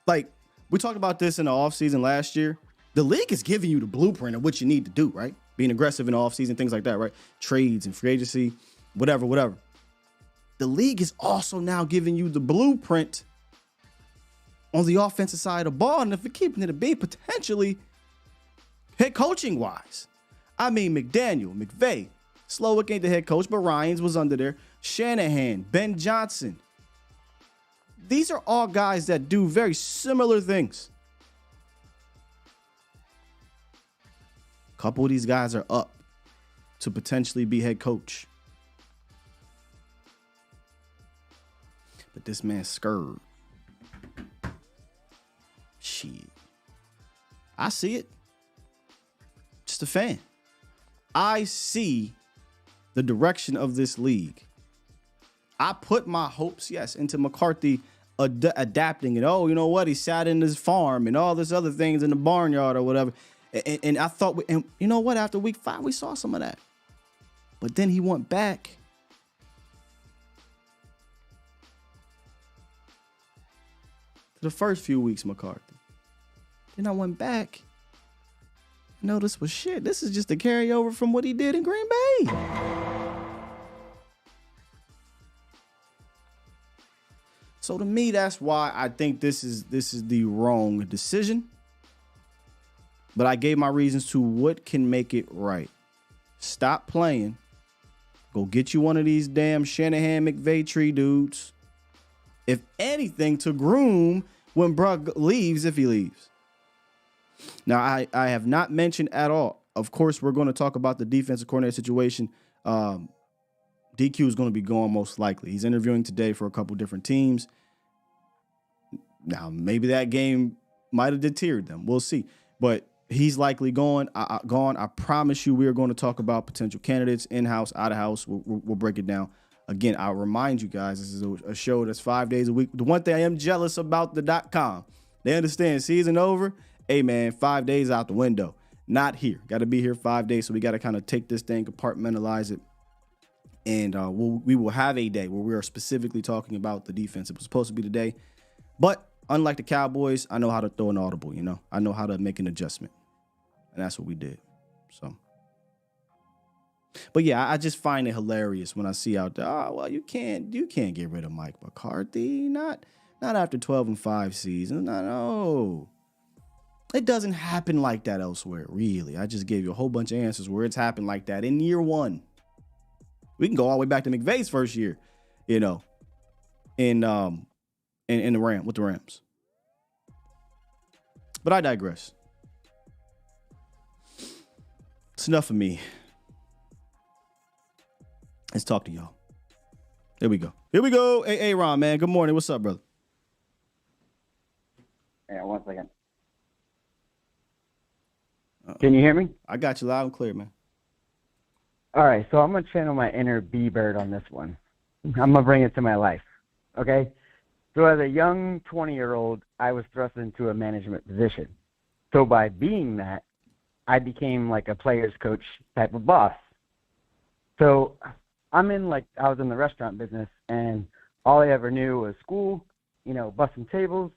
Like, we talked about this in the offseason last year. The league is giving you the blueprint of what you need to do, right? Being aggressive in the offseason, things like that, right? Trades and free agency, whatever. The league is also now giving you the blueprint on the offensive side of the ball. And if we're keeping it a B, potentially head coaching wise. I mean, McDaniel, McVay, Slowick ain't the head coach, but Ryans was under there. Shanahan, Ben Johnson. These are all guys that do very similar things. A couple of these guys are up to potentially be head coach. But this man's scared. Shit. I see it. Just a fan. I see the direction of this league. I put my hopes, yes, into McCarthy adapting it. Oh, you know what? He sat in his farm and all this other things in the barnyard or whatever. And I thought, and you know what? After week 5, we saw some of that. But then he went back. To the first few weeks, McCarthy. Then I went back. I know this was shit. This is just a carryover from what he did in Green Bay. So to me, that's why I think this is the wrong decision. But I gave my reasons to what can make it right. Stop playing. Go get you one of these damn Shanahan McVay tree dudes. If anything, to groom when Brugg leaves, if he leaves. Now, I have not mentioned at all. Of course, we're going to talk about the defensive coordinator situation. DQ is going to be gone most likely. He's interviewing today for a couple different teams. Now, maybe that game might have deterred them. We'll see. But he's likely gone. I promise you we are going to talk about potential candidates, in-house, out-of-house. We'll break it down. Again, I'll remind you guys, this is a show that's 5 days a week. The one thing I am jealous about the .com, they understand season over. Hey, man, 5 days out the window. Not here. Got to be here 5 days, so we got to kind of take this thing, compartmentalize it. And we will have a day where we are specifically talking about the defense. It was supposed to be today. But unlike the Cowboys, I know how to throw an audible, you know. I know how to make an adjustment. And that's what we did. So. But yeah, I just find it hilarious when I see out there, oh, well, you can't get rid of Mike McCarthy. Not after 12-5 seasons. No. It doesn't happen like that elsewhere, really. I just gave you a whole bunch of answers where it's happened like that in year one. We can go all the way back to McVay's first year, you know, in the with the Rams. But I digress. It's enough of me. Let's talk to y'all. Here we go. Hey, Ron, man. Good morning. What's up, brother? Yeah, 1 second. Can you hear me? I got you loud and clear, man. All right, so I'm going to channel my inner B-bird on this one. I'm going to bring it to my life, okay? So as a young 20-year-old, I was thrust into a management position. So by being that, I became like a player's coach type of boss. So I was in the restaurant business, and all I ever knew was school, you know, busting tables,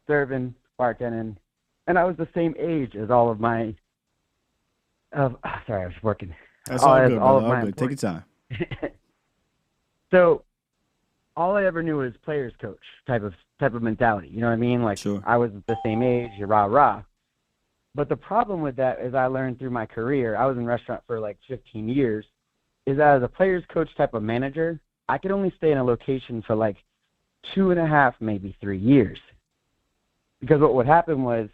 serving, bartending, and I was the same age as all of my. Sorry, I was working. That's all good, as brother. all of All my good. Take your time. So, all I ever knew was players coach type of mentality. You know what I mean? Like, Sure. I was the same age, rah rah. But the problem with that is I learned through my career. I was in restaurant for like 15 years. Is that as a players coach type of manager, I could only stay in a location for like 2.5, maybe 3 years. Because what would happen was,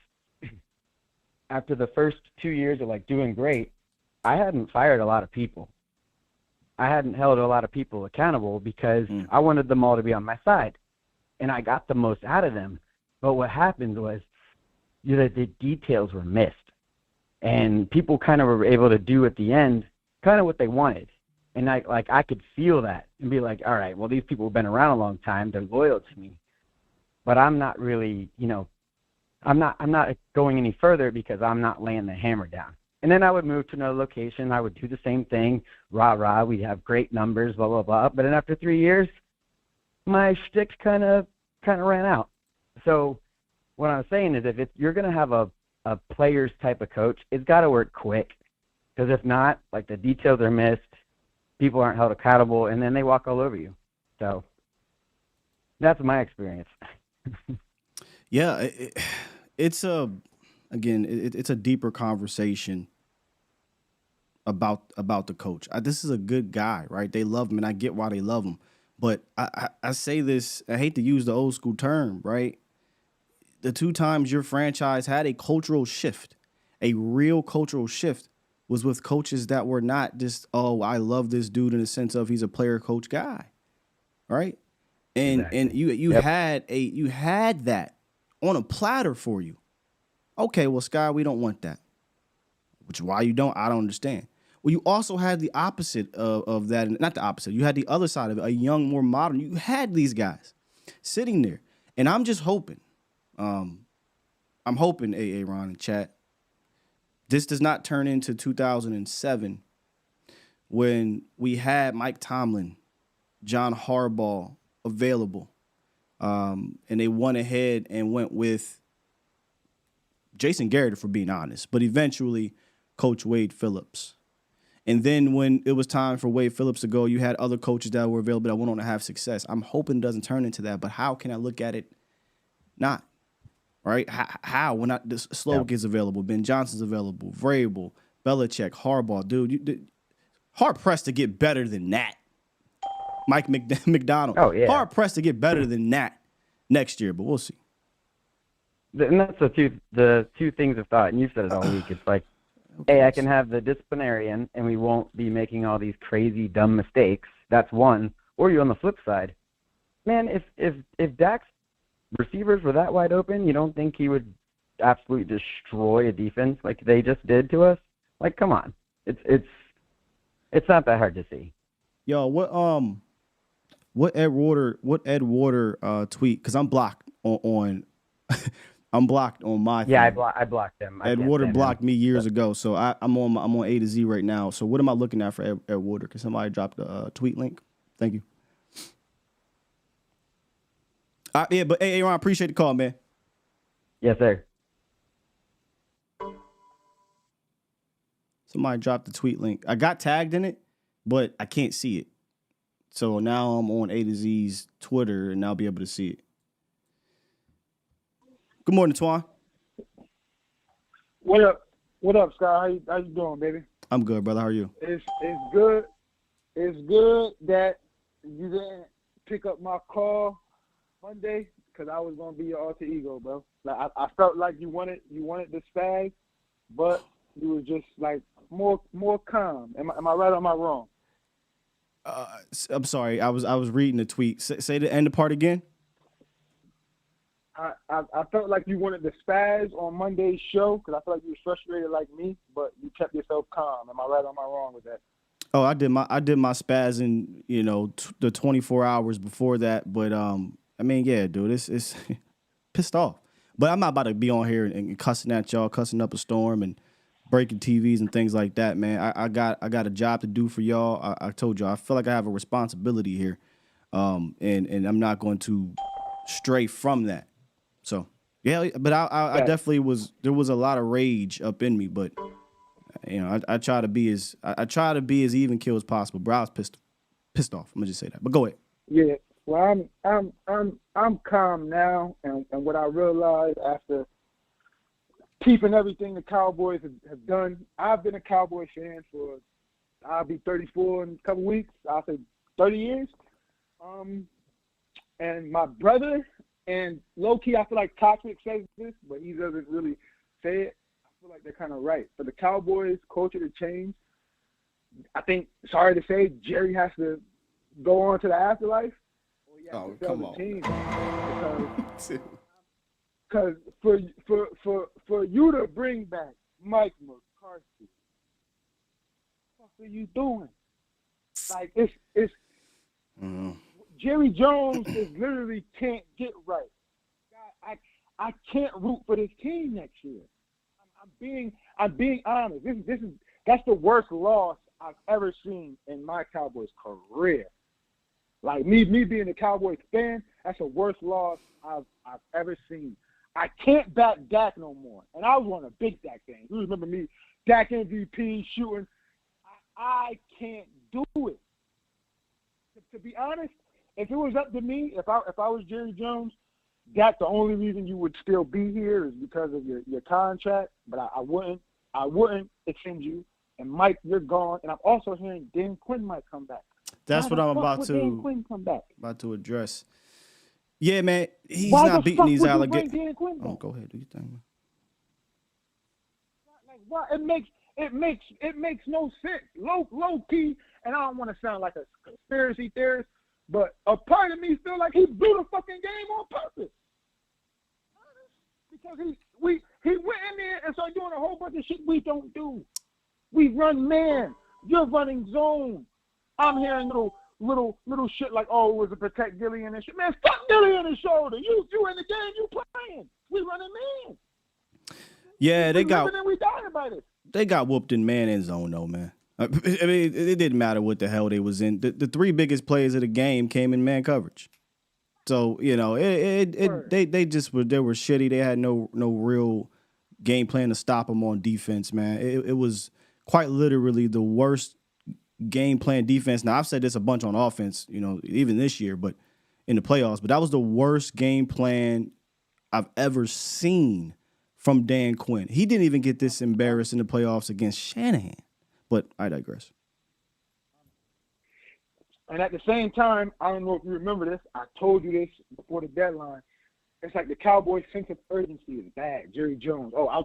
after the first 2 years of like doing great, I hadn't fired a lot of people. I hadn't held a lot of people accountable because I wanted them all to be on my side, and I got the most out of them. But what happened was, the details were missed, and people kind of were able to do at the end kind of what they wanted. And I could feel that and be like, all right, well, these people have been around a long time. They're loyal to me, but I'm not really, I'm not going any further because I'm not laying the hammer down. And then I would move to another location. I would do the same thing, rah, rah. We'd have great numbers, blah, blah, blah. But then after 3 years, my shtick kind of ran out. So what I'm saying is if you're going to have a players type of coach, it's got to work quick. Because if not, like, the details are missed, people aren't held accountable, and then they walk all over you. So that's my experience. Yeah, it's a deeper conversation about the coach. This is a good guy, right? They love him, and I get why they love him. But I say this, I hate to use the old school term, right? The 2 times your franchise had a cultural shift, a real cultural shift, was with coaches that were not just, oh, I love this dude in the sense of he's a player coach guy, right? And Exactly. and you had that on a platter for you. Okay, well, Sky, we don't want that. Which why you don't, I don't understand. Well, you also had the opposite of that, and not the opposite. You had the other side of it, a young, more modern. You had these guys sitting there, and I'm just hoping. I'm hoping, Ron and chat, this does not turn into 2007 when we had Mike Tomlin, John Harbaugh available, and they went ahead and went with Jason Garrett, for being honest, but eventually Coach Wade Phillips. And then when it was time for Wade Phillips to go, you had other coaches that were available that went on to have success. I'm hoping it doesn't turn into that, but how can I look at it not? Right? How? When Slovic is available, Ben Johnson's available, Vrabel, Belichick, Harbaugh. Dude, hard-pressed to get better than that. Mike McDonald. Oh, yeah. Hard-pressed to get better than that next year, but we'll see. And that's the two things of thought, and you've said it all week. It's like, hey, I can have the disciplinarian, and we won't be making all these crazy, dumb mistakes. That's one. Or you're on the flip side. Man, if Dak's receivers were that wide open, you don't think he would absolutely destroy a defense like they just did to us? Like, come on. It's not that hard to see. Yo, what Ed Water tweet? Because I'm blocked on I'm blocked on my Yeah, thing. I blocked him. Ed Water blocked me years ago, so I'm on A to Z right now. So what am I looking at for Ed Water? Can somebody drop the tweet link? Thank you. Yeah, but hey, Ron, appreciate the call, man. Yes, sir. Somebody dropped the tweet link. I got tagged in it, but I can't see it. So now I'm on A to Z's Twitter, and I'll be able to see it. Good morning, Twan. What up? What up, Sky? How you doing, baby? I'm good, brother. How are you? It's good. It's good that you didn't pick up my call Monday because I was gonna be your alter ego, bro. Like I felt like you wanted the spaz, but you were just like more calm. Am I right or am I wrong? I'm sorry. I was reading the tweet. Say the end part again. I felt like you wanted the spaz on Monday's show because I felt like you were frustrated like me, but you kept yourself calm. Am I right or am I wrong with that? Oh, I did my spazzing, the 24 hours before that. But I mean, yeah, dude, it's pissed off. But I'm not about to be on here and cussing at y'all, cussing up a storm and breaking TVs and things like that, man. I got a job to do for y'all. I told y'all I feel like I have a responsibility here, and I'm not going to stray from that. So Yeah, but I definitely was. There was a lot of rage up in me, but I try to be as even keel as possible. Bro, I was pissed off. I'm gonna just say that. But go ahead. Yeah. Well, I'm calm now, and what I realized after keeping everything the Cowboys have done, I've been a Cowboy fan for, I'll be 34 in a couple weeks. I'll say 30 years. And my brother, and low-key, I feel like Toxic says this, but he doesn't really say it. I feel like they're kind of right. For the Cowboys culture to change, I think, sorry to say, Jerry has to go on to the afterlife. Or he has to sell the team. Because for you to bring back Mike McCarthy, what the fuck are you doing? Like, it's Jerry Jones is literally can't get right. I can't root for this team next year. I'm being honest. That's the worst loss I've ever seen in my Cowboys career. Like me being a Cowboys fan, that's the worst loss I've ever seen. I can't back Dak no more. And I was one of the big Dak fans. You remember me, Dak MVP, shooting. I can't do it. To be honest, if it was up to me, if I was Jerry Jones, Dak, the only reason you would still be here is because of your contract. But I wouldn't extend you. And Mike, you're gone. And I'm also hearing Dan Quinn might come back. That's what I'm about to address. Yeah, man, he's not beating these alligators. Oh, go ahead, do your thing, man. Like, why? It makes no sense. Low key, and I don't want to sound like a conspiracy theorist, but a part of me feel like he blew the fucking game on purpose. Because he went in there and started doing a whole bunch of shit we don't do. We run man. You're running zone. I'm hearing little shit like, oh, it was to protect Gillian and shit. Man, fuck Gillian his shoulder. You in the game, you playing. We running man. Yeah, we dying by this. They got whooped in man and zone though, man. I mean, it didn't matter what the hell they was in. The three biggest plays of the game came in man coverage. So, they just were shitty. They had no real game plan to stop them on defense, man. It was quite literally the worst game plan defense. Now, I've said this a bunch on offense, even this year, but in the playoffs. But that was the worst game plan I've ever seen from Dan Quinn. He didn't even get this embarrassed in the playoffs against Shanahan. But I digress. And at the same time, I don't know if you remember this. I told you this before the deadline. It's like the Cowboys' sense of urgency is bad. Jerry Jones. Oh,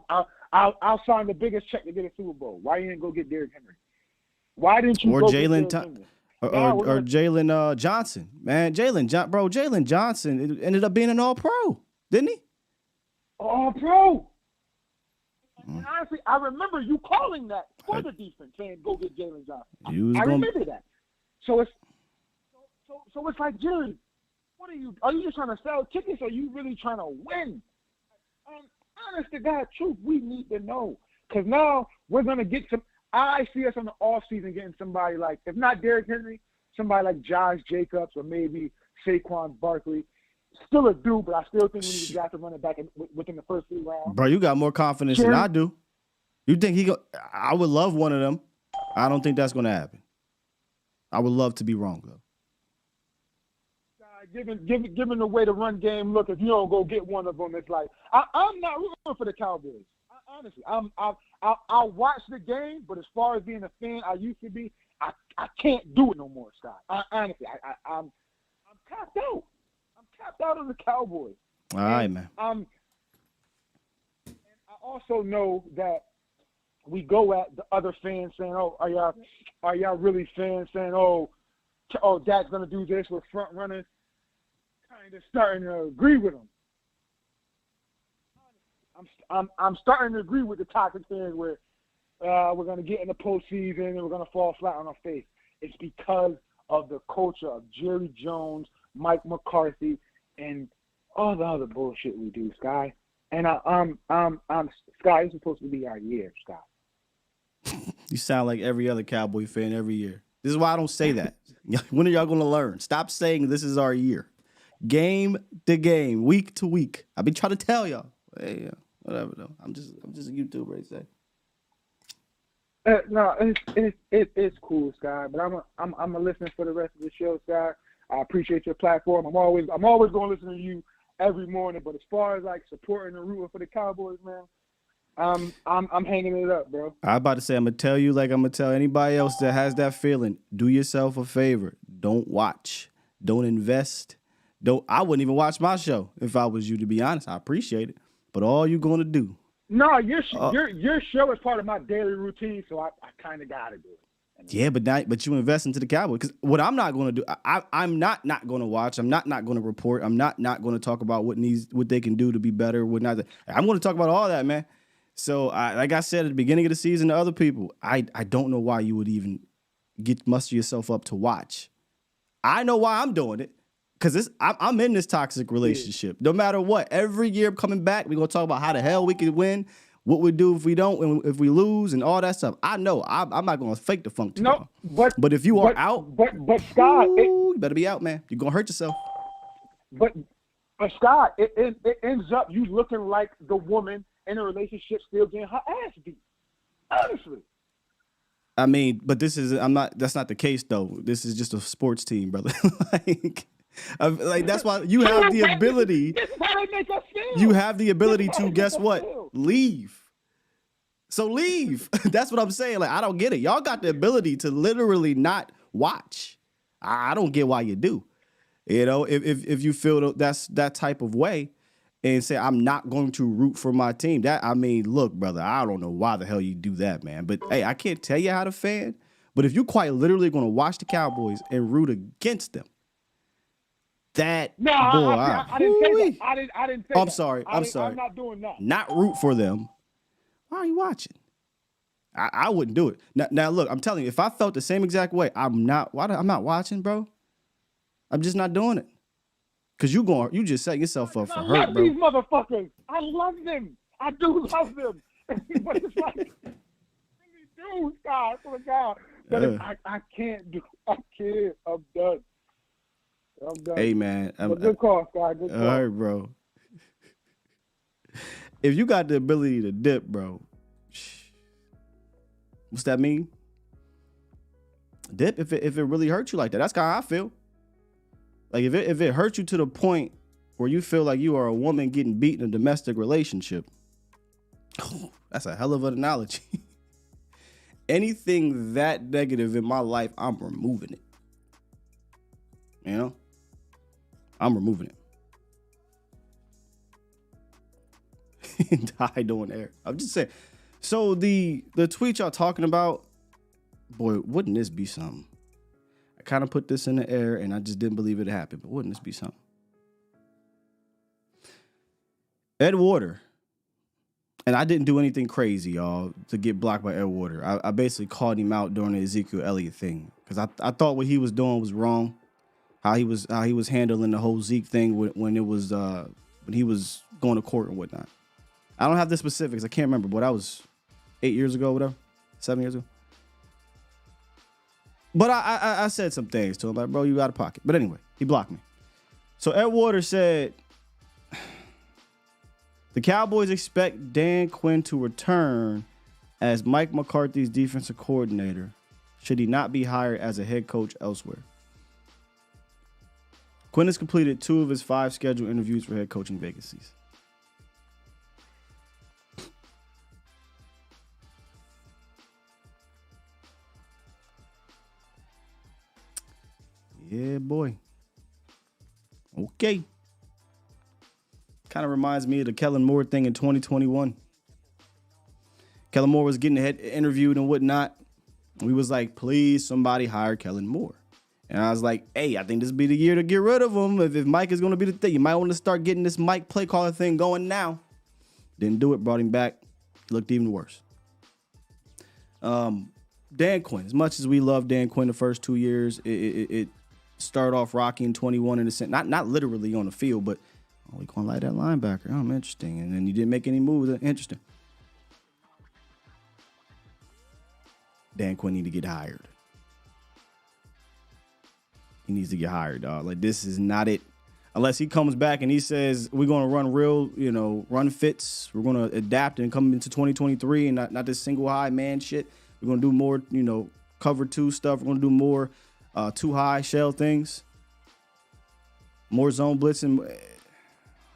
I'll sign the biggest check to get a Super Bowl. Why you didn't go get Derrick Henry? Why didn't you go get Derrick Henry? Or Jalen Johnson, man. Jalen Johnson ended up being an All-Pro, didn't he? All-Pro. And honestly, I remember you calling that for the defense, saying go get Jalen Johnson. I remember that. So it's like, Jerry, what are you just trying to sell tickets, or are you really trying to win? Honest to God, truth, we need to know. Because now we're going to get some – I see us on the offseason getting somebody like, if not Derrick Henry, somebody like Josh Jacobs or maybe Saquon Barkley. Still a dude, but I still think we need to draft a running back within the first 3 rounds. Bro, you got more confidence than I do. You think I would love one of them. I don't think that's going to happen. I would love to be wrong, though. Given the way the run game look, if you don't go get one of them, it's like I'm not rooting for the Cowboys. Honestly, I'll watch the game, but as far as being a fan I used to be, I can't do it no more, Scott. Honestly, I'm tapped out. I'm tapped out on the Cowboys. All right, man. And I also know that we go at the other fans saying, "Oh, are y'all really fans saying, oh, Dak's gonna do this with front runners?" Kind of starting to agree with them. I'm starting to agree with the toxic fans where we're gonna get in the postseason and we're gonna fall flat on our face. It's because of the culture of Jerry Jones, Mike McCarthy, and all the other bullshit we do, Sky. And I'm Sky. This is supposed to be our year, Sky. You sound like every other Cowboy fan every year. This is why I don't say that. When are y'all going to learn? Stop saying this is our year. game to game, week to week. I be trying to tell y'all. Hey, whatever though. I'm just a YouTuber, they say. No, it's cool, Sky. But I'm a listener for the rest of the show, Sky. I appreciate your platform. I'm always going to listen to you every morning. But as far as like supporting and rooting for the Cowboys, man, I'm hanging it up, bro. I'm about to say, I'm gonna tell you like I'm gonna tell anybody else that has that feeling. Do yourself a favor. Don't watch. Don't invest. I wouldn't even watch my show if I was you, to be honest. I appreciate it. But all you gonna do. No, your show is part of my daily routine, so I kind of gotta do it. Yeah, but you invest into the Cowboys, because what I'm not going to do, I'm not going to watch. I'm not going to report. I'm not going to talk about what they can do to be better. What not. I'm going to talk about all that, man. So, like I said at the beginning of the season to other people, I don't know why you would even muster yourself up to watch. I know why I'm doing it, because I'm in this toxic relationship. No matter what, every year coming back, we're going to talk about how the hell we can win, what we do if we don't, and if we lose, and all that stuff. I know I'm not going to fake the funk too long. But if you are out, but Scott, you better be out, man. You're going to hurt yourself. But Scott, it ends up you looking like the woman in a relationship still getting her ass beat. Honestly. I mean, but that's not the case though. This is just a sports team, brother. like that's why you have the ability. This is how they make us feel. You have the ability to, guess what? Leave. So leave. That's what I'm saying. Like, I don't get it. Y'all got the ability to literally not watch. I don't get why you do. You know, if you feel that's that type of way, and say, I'm not going to root for my team. Look, brother, I don't know why the hell you do that, man. But, hey, I can't tell you how to fan. But if you quite literally going to watch the Cowboys and root against them, I didn't say that. I didn't say that. I'm sorry. I'm not doing that. Not root for them. Why are you watching? I wouldn't do it. Now, look, I'm telling you, if I felt the same exact way, I'm not watching, bro. I'm just not doing it. Because you just set yourself up for hurt, bro. I love these motherfuckers. I love them. I do love them. But it's like, do, God, for God. But I can't do. I can't. I'm done. Hey, man. Good call, Scott. Good call. All right, bro. If you got the ability to dip, bro, what's that mean? Dip if it really hurts you like that. That's kind of how I feel. Like if it hurts you to the point where you feel like you are a woman getting beat in a domestic relationship, that's a hell of an analogy. Anything that negative in my life, I'm removing it. You know? I'm removing it. Die doing air. I'm just saying. So the tweet y'all talking about, boy, wouldn't this be something? I kind of put this in the air and I just didn't believe it happened, but wouldn't this be something? Ed Water. And I didn't do anything crazy, y'all, to get blocked by Ed Water. I basically called him out during the Ezekiel Elliott thing because I thought what he was doing was wrong. How he was handling the whole Zeke thing when he was going to court and whatnot. I don't have the specifics. I can't remember, but that was 8 years ago, whatever, 7 years ago. But I said some things to him, like, bro, you out of pocket. But anyway, he blocked me. So Ed Water said, the Cowboys expect Dan Quinn to return as Mike McCarthy's defensive coordinator should he not be hired as a head coach elsewhere. Quinn has completed 2 of his 5 scheduled interviews for head coaching vacancies. Yeah, boy. Okay. Kind of reminds me of the Kellen Moore thing in 2021. Kellen Moore was getting interviewed and whatnot. We was like, please, somebody hire Kellen Moore. And I was like, hey, I think this would be the year to get rid of him. If Mike is going to be the thing, you might want to start getting this Mike play caller thing going now. Didn't do it, brought him back. He looked even worse. Dan Quinn, as much as we love Dan Quinn the first 2 years, it started off rocky in 21 in a sense, not literally on the field, but we going to light that linebacker. Oh, interesting. And then you didn't make any moves. Interesting. Dan Quinn need to get hired. He needs to get hired, dog. Like, this is not it. Unless he comes back and he says we're going to run real, run fits. We're going to adapt and come into 2023 and not this single high man shit. We're going to do more, cover 2 stuff. We're going to do more 2 high shell things. More zone blitzing.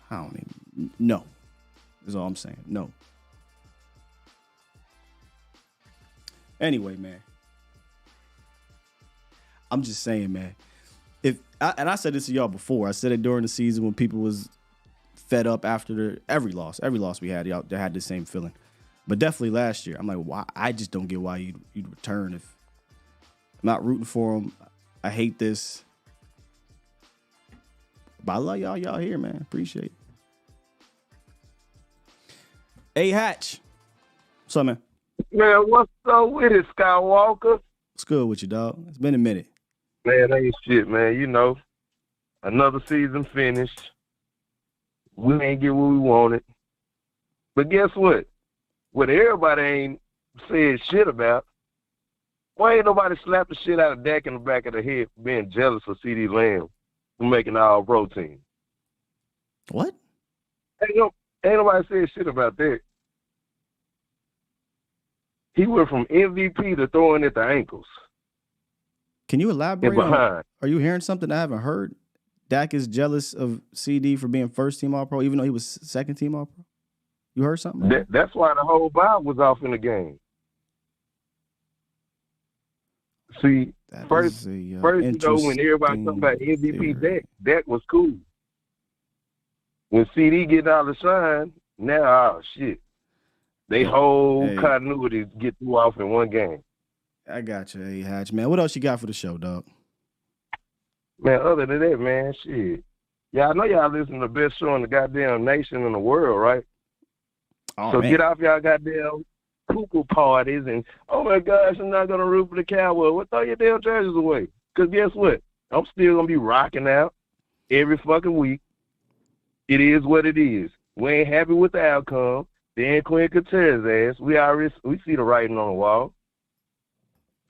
I don't even no. That's all I'm saying. No. Anyway, man. I'm just saying, man. I said this to y'all before. I said it during the season when people was fed up after every loss we had. Y'all they had the same feeling. But definitely last year, I'm like, why? I just don't get why you'd return if I'm not rooting for them. I hate this. But I love y'all here, man. Appreciate it. Hey, Hatch. What's up, man? Man, what's up with it, Skywalker? What's good with you, dog? It's been a minute. Man, ain't shit, man. Another season finished. We ain't get what we wanted. But guess what? What everybody ain't said shit about, why ain't nobody slapped the shit out of Dak in the back of the head for being jealous of CD Lamb for making all pro team? What? Ain't nobody said shit about that. He went from MVP to throwing at the ankles. Can you elaborate? Are you hearing something I haven't heard? Dak is jealous of CD for being first team All Pro, even though he was second team All Pro. You heard something? That's why the whole vibe was off in the game. See, first when everybody talking about MVP Dak was cool. When CD getting out of the shine, now, oh, shit. They whole continuity get threw off in one game. I got you, hey, Hatch. Man, what else you got for the show, dog? Man, other than that, man, shit. Yeah, I know y'all listen to the best show in the goddamn nation in the world, right? Oh, so man. Get off y'all goddamn cuckoo parties and, oh my gosh, I'm not going to root for the Cowboys. Well, throw your damn jerseys away. Because guess what? I'm still going to be rocking out every fucking week. It is what it is. We ain't happy with the outcome. Dan Quinn could tear his ass. We see the writing on the wall.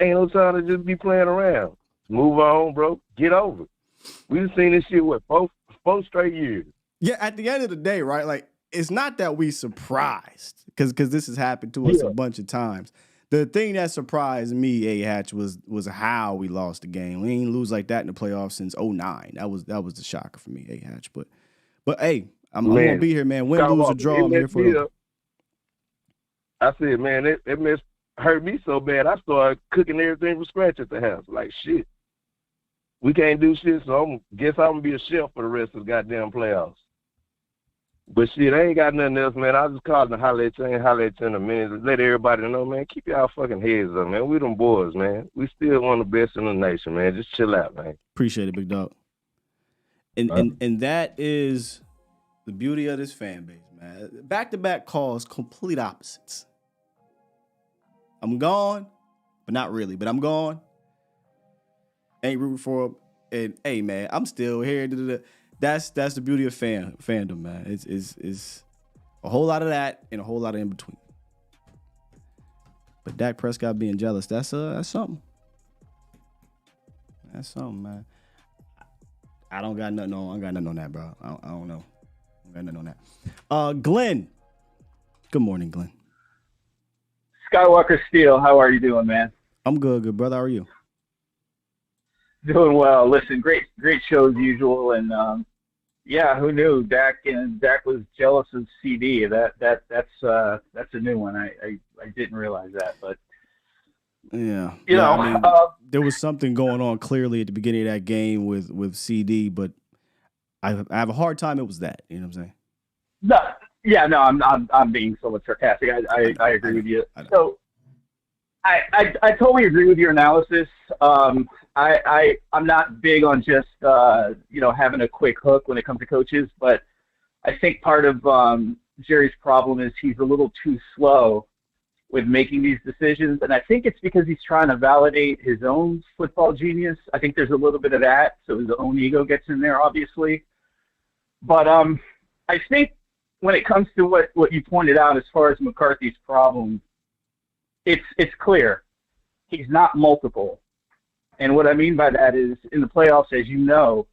Ain't no time to just be playing around. Move on, bro. Get over it. We've seen this shit, four straight years. Yeah, at the end of the day, right, like, it's not that we surprised, because this has happened to us a bunch of times. The thing that surprised me, A-Hatch, was how we lost the game. We ain't lose like that in the playoffs since 2009. That was the shocker for me, A-Hatch. But hey, I'm going to be here, man. Win, lose, or draw, I'm here for it. I said, man, it hurt me so bad, I started cooking everything from scratch at the house. Like, shit. We can't do shit, so I'm going to be a chef for the rest of the goddamn playoffs. But shit, I ain't got nothing else, man. I just called and holler at you in a minute. Let everybody know, man, keep y'all fucking heads up, man. We them boys, man. We still one of the best in the nation, man. Just chill out, man. Appreciate it, big dog. And that is the beauty of this fan base, man. Back-to-back calls, complete opposites. I'm gone, but not really. But I'm gone. Ain't rooting for him. And hey, man, I'm still here. That's the beauty of fandom, man. It's a whole lot of that and a whole lot of in between. But Dak Prescott being jealous, that's something. That's something, man. I don't got nothing on that, bro. I don't know. I got nothing on that. Glenn. Good morning, Glenn. Skywalker Steel, how are you doing, man? I'm good, brother. How are you? Doing well. Listen, great show as usual, and yeah, who knew Dak was jealous of CD? That's a new one. I didn't realize that, but yeah, I mean, there was something going on clearly at the beginning of that game with CD, but I have a hard time. It was that, you know what I'm saying? I'm being somewhat sarcastic. I agree with you. So I totally agree with your analysis. I'm not big on just having a quick hook when it comes to coaches, but I think part of Jerry's problem is he's a little too slow with making these decisions, and I think it's because he's trying to validate his own football genius. I think there's a little bit of that, so his own ego gets in there, obviously. But I think when it comes to what you pointed out as far as McCarthy's problem, it's clear he's not multiple. And what I mean by that is in the playoffs, as you know,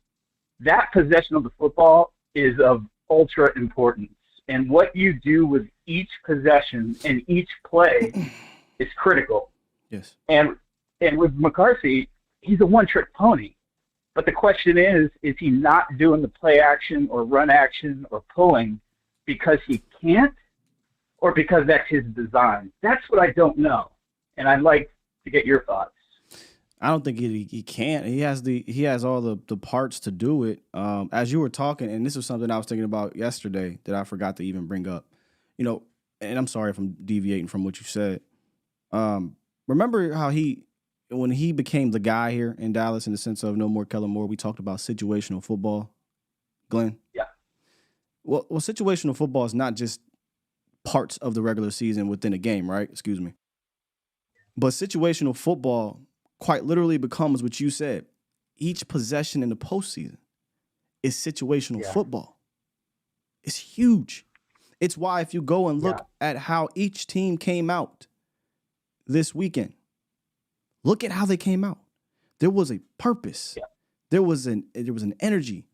that possession of the football is of ultra importance. And what you do with each possession and each play is critical. Yes. And with McCarthy, he's a one-trick pony. But the question is he not doing the play action or run action or pulling because he can't or because that's his design? That's what I don't know. And I'd like to get your thoughts. I don't think he can't. He has all the parts to do it. As you were talking, and this was something I was thinking about yesterday that I forgot to even bring up. You know, and I'm sorry if I'm deviating from what you said. Remember how when he became the guy here in Dallas in the sense of no more Kellen Moore, we talked about situational football, Glenn? Yeah. Well, situational football is not just parts of the regular season within a game, right? Excuse me. But situational football quite literally becomes what you said. Each possession in the postseason is situational football. It's huge. It's why if you go and look at how each team came out this weekend, look at how they came out. There was a purpose. Yeah. There was an energy.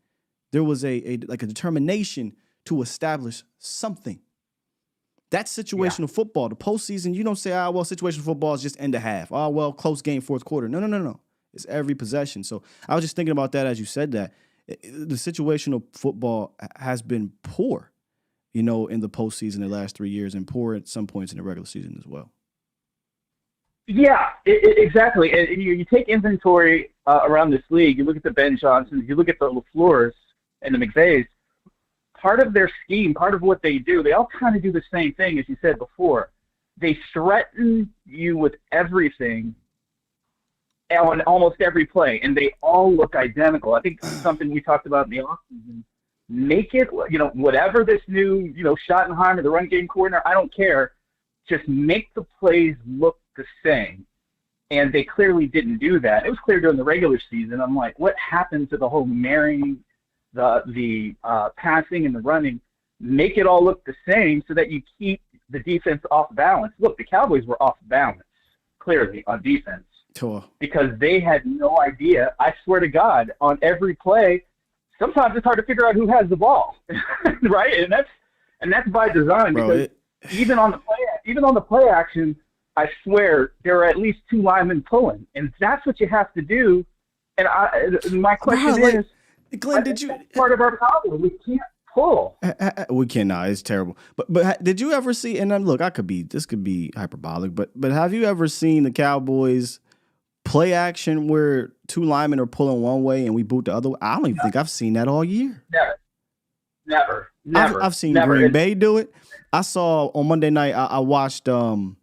There was a determination to establish something. That's situational football. The postseason, you don't say, situational football is just end of half. Close game, fourth quarter. No. It's every possession. So I was just thinking about that as you said that. The situational football has been poor, in the postseason the last 3 years and poor at some points in the regular season as well. Yeah, exactly. And you take inventory around this league. You look at the Ben Johnsons, you look at the LaFleurs and the McVays. Part of their scheme, part of what they do, they all kind of do the same thing, as you said before. They threaten you with everything on almost every play, and they all look identical. I think this is something we talked about in the offseason. Make it, whatever this new, Schottenheimer, the run game coordinator, I don't care. Just make the plays look the same. And they clearly didn't do that. It was clear during the regular season. I'm like, what happened to the whole marrying the passing and the running? Make it all look the same so that you keep the defense off balance. Look, the Cowboys were off balance, clearly, on defense. Sure. Because they had no idea. I swear to God, on every play, sometimes it's hard to figure out who has the ball, right? And that's by design. Because even on the play action, I swear there are at least two linemen pulling, and that's what you have to do. And my question is, Glenn, did you? That's part of our problem. We can't pull. We cannot. It's terrible. But did you ever see? And look, this could be hyperbolic, but have you ever seen the Cowboys play action where two linemen are pulling one way and we boot the other way? I don't even think I've seen that all year. Never. I've seen Green Bay do it. I saw on Monday night. I watched the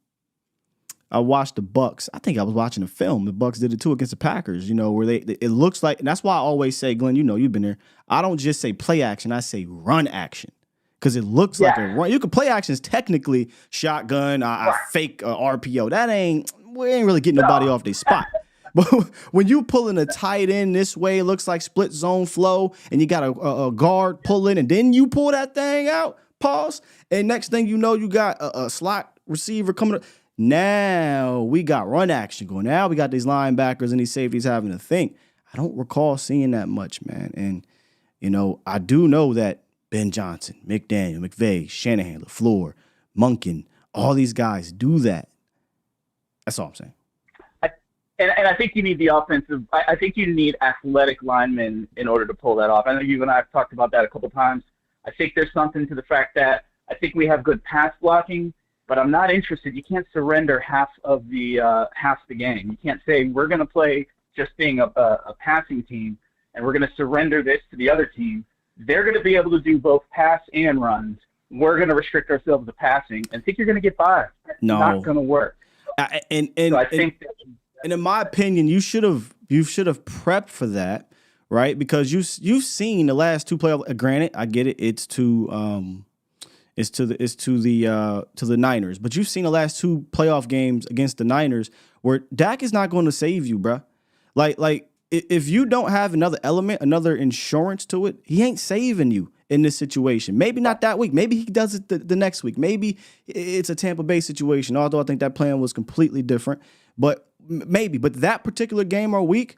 Bucks. I think I was watching a film. The Bucks did it too against the Packers. Where it looks like, and that's why I always say, Glenn, you've been there. I don't just say play action. I say run action because it looks like a run. You can play actions technically, shotgun, fake RPO. We ain't really getting nobody off their spot. But when you pulling a tight end this way, it looks like split zone flow, and you got a guard pulling, and then you pull that thing out, pause, and next thing you know, you got a slot receiver coming up. Now we got run action going. Now we got these linebackers and these safeties having to think. I don't recall seeing that much, man. And, I do know that Ben Johnson, McDaniel, McVay, Shanahan, LaFleur, Monken, all these guys do that. That's all I'm saying. And I think you need the offensive. I think you need athletic linemen in order to pull that off. I know you and I have talked about that a couple times. I think there's something to the fact that I think we have good pass blocking, but I'm not interested. You can't surrender half the game. You can't say we're going to play just being a passing team and we're going to surrender this to the other team. They're going to be able to do both pass and runs. We're going to restrict ourselves to passing and think you're going to get by. It's not going to work. So I think and in my opinion, you should have prepped for that, right? Because you've seen the last two playoffs. Granted, I get it. It's to the Niners, but you've seen the last two playoff games against the Niners where Dak is not going to save you, bruh. Like if you don't have another element, another insurance to it, he ain't saving you in this situation. Maybe not that week. Maybe he does it the next week. Maybe it's a Tampa Bay situation, although I think that plan was completely different. But maybe. But that particular game or week,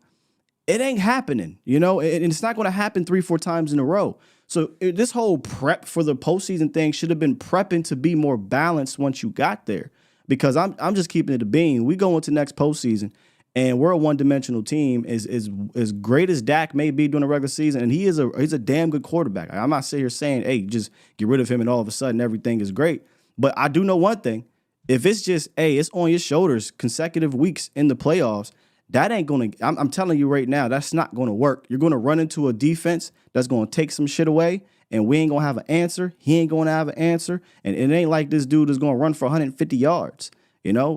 It ain't happening, and it's not going to happen 3-4 times in a row. So this whole prep for the postseason thing should have been prepping to be more balanced once you got there. Because I'm just keeping it a bean. We go into next postseason, and we're a one-dimensional team. As great as Dak may be during the regular season, and he's a damn good quarterback. I'm not sitting here saying, hey, just get rid of him and all of a sudden everything is great. But I do know one thing. If it's just, hey, it's on your shoulders consecutive weeks in the playoffs, that ain't going to – I'm telling you right now, that's not going to work. You're going to run into a defense that's going to take some shit away, and we ain't going to have an answer. He ain't going to have an answer. And it ain't like this dude is going to run for 150 yards,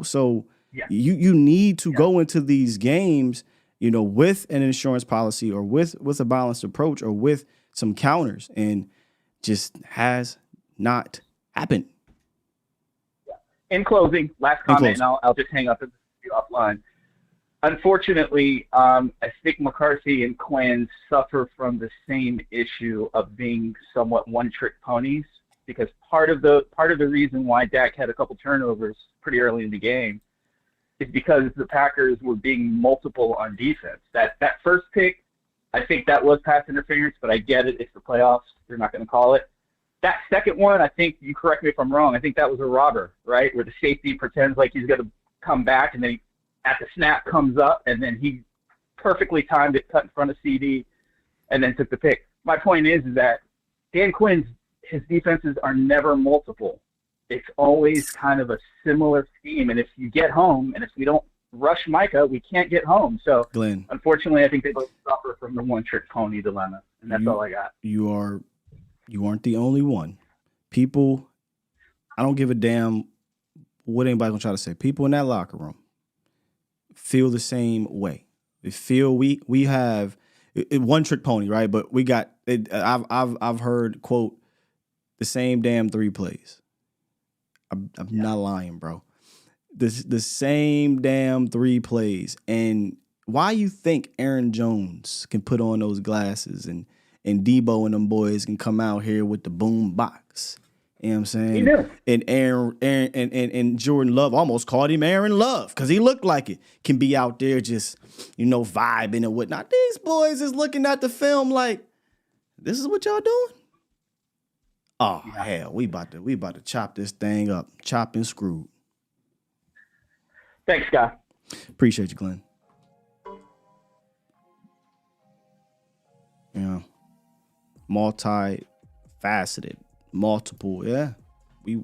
So you need to go into these games, with an insurance policy or with a balanced approach or with some counters, and just has not happened. In closing, last comment, and I'll just hang up and be offline. Unfortunately, I think McCarthy and Quinn suffer from the same issue of being somewhat one-trick ponies, because part of the reason why Dak had a couple turnovers pretty early in the game is because the Packers were being multiple on defense. That first pick, I think that was pass interference, but I get it. It's the playoffs. They're not going to call it. That second one, I think, you correct me if I'm wrong, I think that was a robber, right, where the safety pretends like he's going to come back, and then he, at the snap, comes up, and then he perfectly timed it, cut in front of CD, and then took the pick. My point is that Dan Quinn's, his defenses are never multiple. It's always kind of a similar scheme, and if you get home, and if we don't rush Micah, we can't get home. So, Glenn, unfortunately, I think they both suffer from the one-trick pony dilemma, and that's all I got. You aren't the only one. People, I don't give a damn what anybody's going to try to say. People in that locker room feel the same way. They feel we have one trick pony, right? But we got it. I've heard, quote, the same damn 3 plays. I'm not lying, bro. The same damn 3 plays. And why you think Aaron Jones can put on those glasses and Debo and them boys can come out here with the boom box? You know what I'm saying? And Aaron and Jordan Love, almost called him Aaron Love because he looked like it, can be out there just, vibing and whatnot. These boys is looking at the film like, this is what y'all doing? Oh, hell, we about to chop this thing up, chop and screw. Thanks, Scott. Appreciate you, Glenn. Yeah. Multi-faceted. Multiple, yeah. We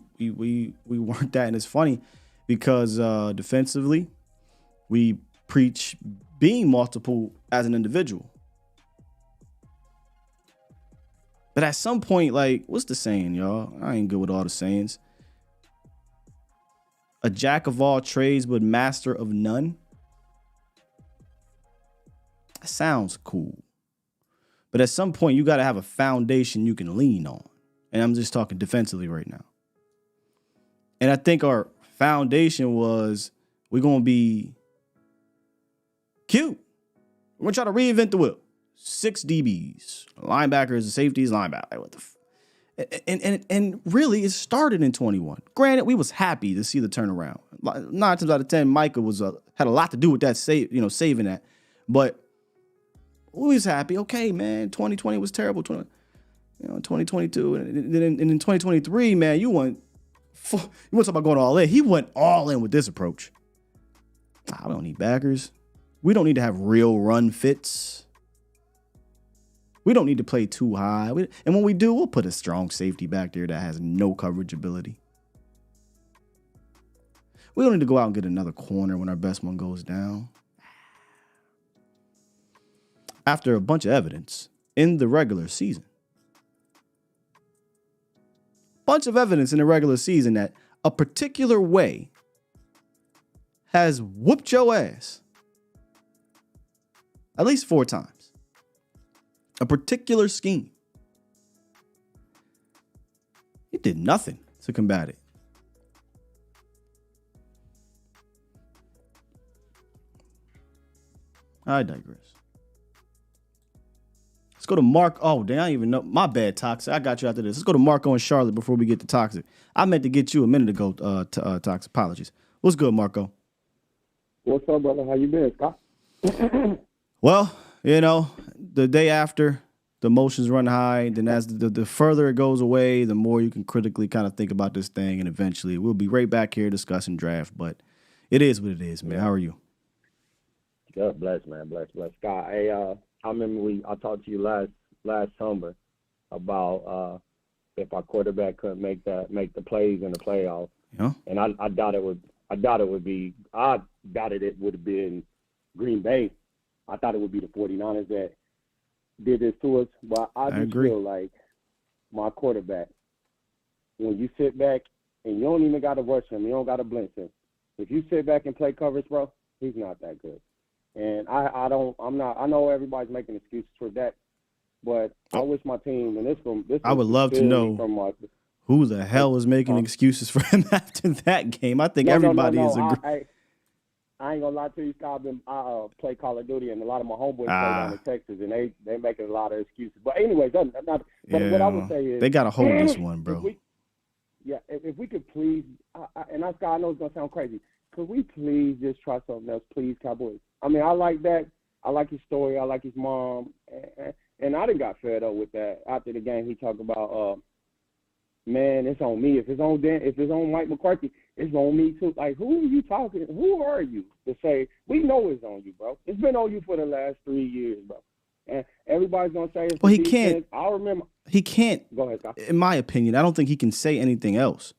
weren't that, and it's funny because defensively, we preach being multiple as an individual. But at some point, like, what's the saying, y'all? I ain't good with all the sayings. A jack of all trades, but master of none. That sounds cool. But at some point, you got to have a foundation you can lean on. And I'm just talking defensively right now. And I think our foundation was we're going to be cute. We're going to try to reinvent the wheel. 6 DBs, linebackers, safeties, linebackers. What the and really, it started in 21. Granted, we was happy to see the turnaround. 9 times out of 10, Micah had a lot to do with that, saving that. But we was happy. Okay, man, 2020 was terrible. 2022, and then in 2023, man, you want to talk about going all in. He went all in with this approach. I don't need backers. We don't need to have real run fits. We don't need to play too high. And when we do, we'll put a strong safety back there that has no coverage ability. We don't need to go out and get another corner when our best one goes down. After a bunch of evidence in the regular season. Bunch of evidence in the regular season that a particular way has whooped your ass at least 4 times. A particular scheme. It did nothing to combat it. I digress. Let's go to Mark. Oh, damn, I didn't even know. My bad, Toxic. I got you after this. Let's go to Marco and Charlotte before we get to Toxic. I meant to get you a minute ago, Toxic. Apologies. What's good, Marco? What's up, brother? How you been, Scott? Well, you know, the day after, the emotions run high. Then as the further it goes away, the more you can critically kind of think about this thing. And eventually we'll be right back here discussing draft. But it is what it is, man. How are you? God bless, man. Bless. Scott, hey, I remember I talked to you last summer about if our quarterback couldn't make the plays in the playoffs. Yeah. And I doubt it would have been Green Bay. I thought it would be the 49ers that did this to us. But I just agree. feel like my quarterback, when you sit back and you don't even got to rush him, you don't got to blitz him. If you sit back and play coverage, bro, he's not that good. And I know everybody's making excuses for that, but I wish my team, and I would love to know who the hell is making excuses for him after that game. I think everybody is agreeing. I ain't gonna lie to you, Scott. I play Call of Duty, and a lot of my homeboys play down in Texas, and they making a lot of excuses. But anyways, what I would say is they gotta hold this one, bro. If we could please, and Scott, I know it's gonna sound crazy. Could we please just try something else, please, Cowboys? I mean, I like that. I like his story. I like his mom, and I done got fed up with that after the game. He talked about, man, it's on me. If it's on Mike McCarthy, it's on me too. Like, who are you talking? Who are you to say we know it's on you, bro? It's been on you for the last 3 years, bro. And everybody's gonna say it's well, he can't. I remember he can't. Go ahead, Scott. In my opinion, I don't think he can say anything else.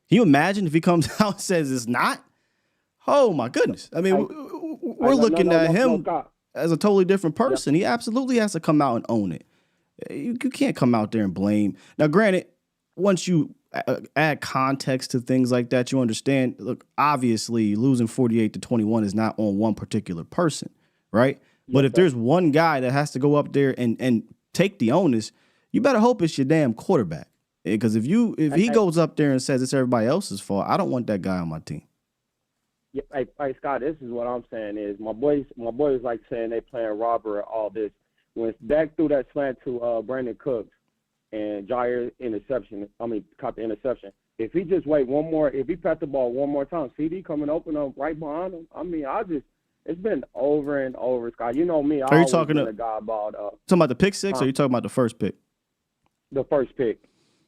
Can you imagine if he comes out and says it's not? Oh my goodness! I mean, we're looking at him as a totally different person. He absolutely has to come out and own it. You can't come out there and blame. Now, granted, once you add context to things like that, you understand. Look, obviously, losing 48-21 is not on one particular person, right? But if there's one guy that has to go up there and take the onus, you better hope it's your damn quarterback. Because if he goes up there and says it's everybody else's fault, I don't want that guy on my team. Yeah, hey, Scott, this is what I'm saying is my boys like saying they playing robber all this. When Dak threw that slant to Brandon Cooks and Jair caught the interception. If he just if he pat the ball one more time, CD coming open up right behind him. I mean, it's been over and over, Scott. You know me. Are you talking to the guy about talking about the pick six, or are you talking about the first pick? The first pick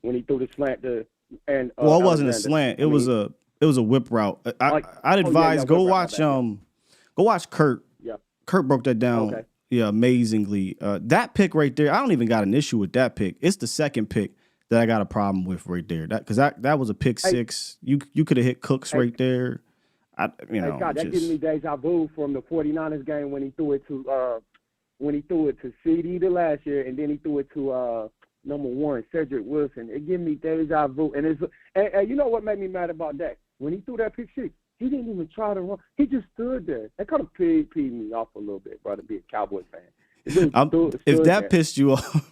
when he threw the slant to and well, it wasn't a slant. It was a whip route. I'd advise go watch Kurt. Yeah. Kurt broke that down. Okay. Yeah, amazingly. That pick right there, I don't even got an issue with that pick. It's the second pick that I got a problem with right there. Because that was a pick six. You could have hit Cooks right there. God, that gives me deja vu from the 49ers game when he threw it to CD the last year, and then he threw it to number 1 Cedric Wilson. It gives me deja vu, and you know what made me mad about that? When he threw that pick six, he didn't even try to run. He just stood there. That kind of peed me off a little bit, bro, to be a Cowboys fan. If that pissed you off,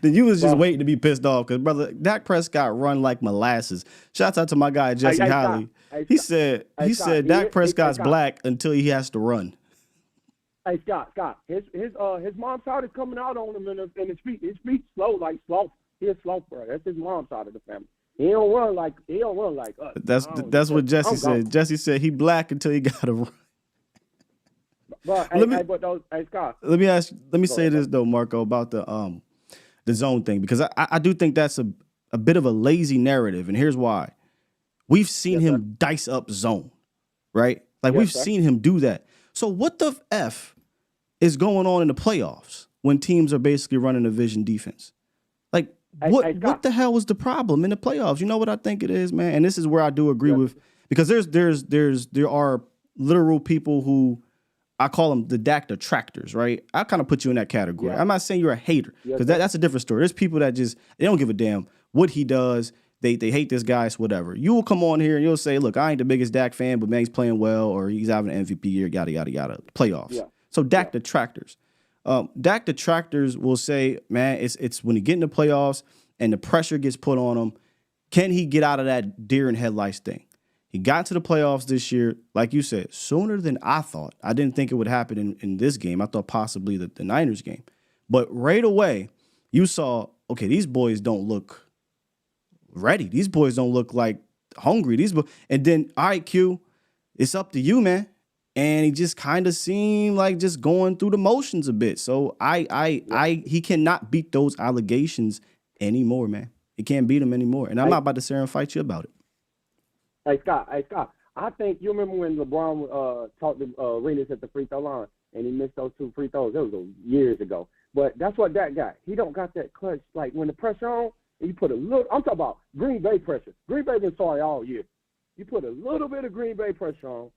then you was just waiting to be pissed off. Because, brother, Dak Prescott run like molasses. Shouts out to my guy, Jesse Holly. He said Dak Prescott's black until he has to run. Hey, Scott, his mom's side is coming out on him in his feet. His feet slow. He's slow, bro. That's his mom's side of the family. He don't run like us. That's what Jesse said. Jesse said he black until he got to run. But Scott. Let me say this though, Marco, about the zone thing, because I do think that's a bit of a lazy narrative, and here's why. We've seen him dice up zone, right? Like we've seen him do that. So what the F is going on in the playoffs when teams are basically running a vision defense? Like what the hell was the problem in the playoffs? You know what I think it is, man? And this is where I do agree with, because there are literal people who I call them the Dak detractors, right? I kind of put you in that category. I'm not saying you're a hater, because that's a different story. There's people that they don't give a damn what he does. They hate this guy, so whatever. You will come on here and you'll say, look, I ain't the biggest Dak fan, but man, he's playing well, or he's having an MVP year, yada, yada, yada. Playoffs. Yeah. So Dak detractors. Dak detractors will say, man, it's when he get in the playoffs and the pressure gets put on him, can he get out of that deer in headlights thing? He got to the playoffs this year, like you said, sooner than I thought. I didn't think it would happen in this game. I thought possibly the Niners game. But right away, you saw, okay, these boys don't look ready. These boys don't look like hungry. And then, all right, Q, it's up to you, man. and he just kind of seemed like just going through the motions a bit. So he cannot beat those allegations anymore, man. He can't beat them anymore. And I'm not about to sit here and fight you about it. Hey, Scott. I think you remember when LeBron talked to Arenas at the free throw line and he missed those 2 free throws. That was years ago. But that's what that got. He don't got that clutch. Like when the pressure on, you put a little. I'm talking about Green Bay pressure. Green Bay been sorry all year. You put a little bit of Green Bay pressure on,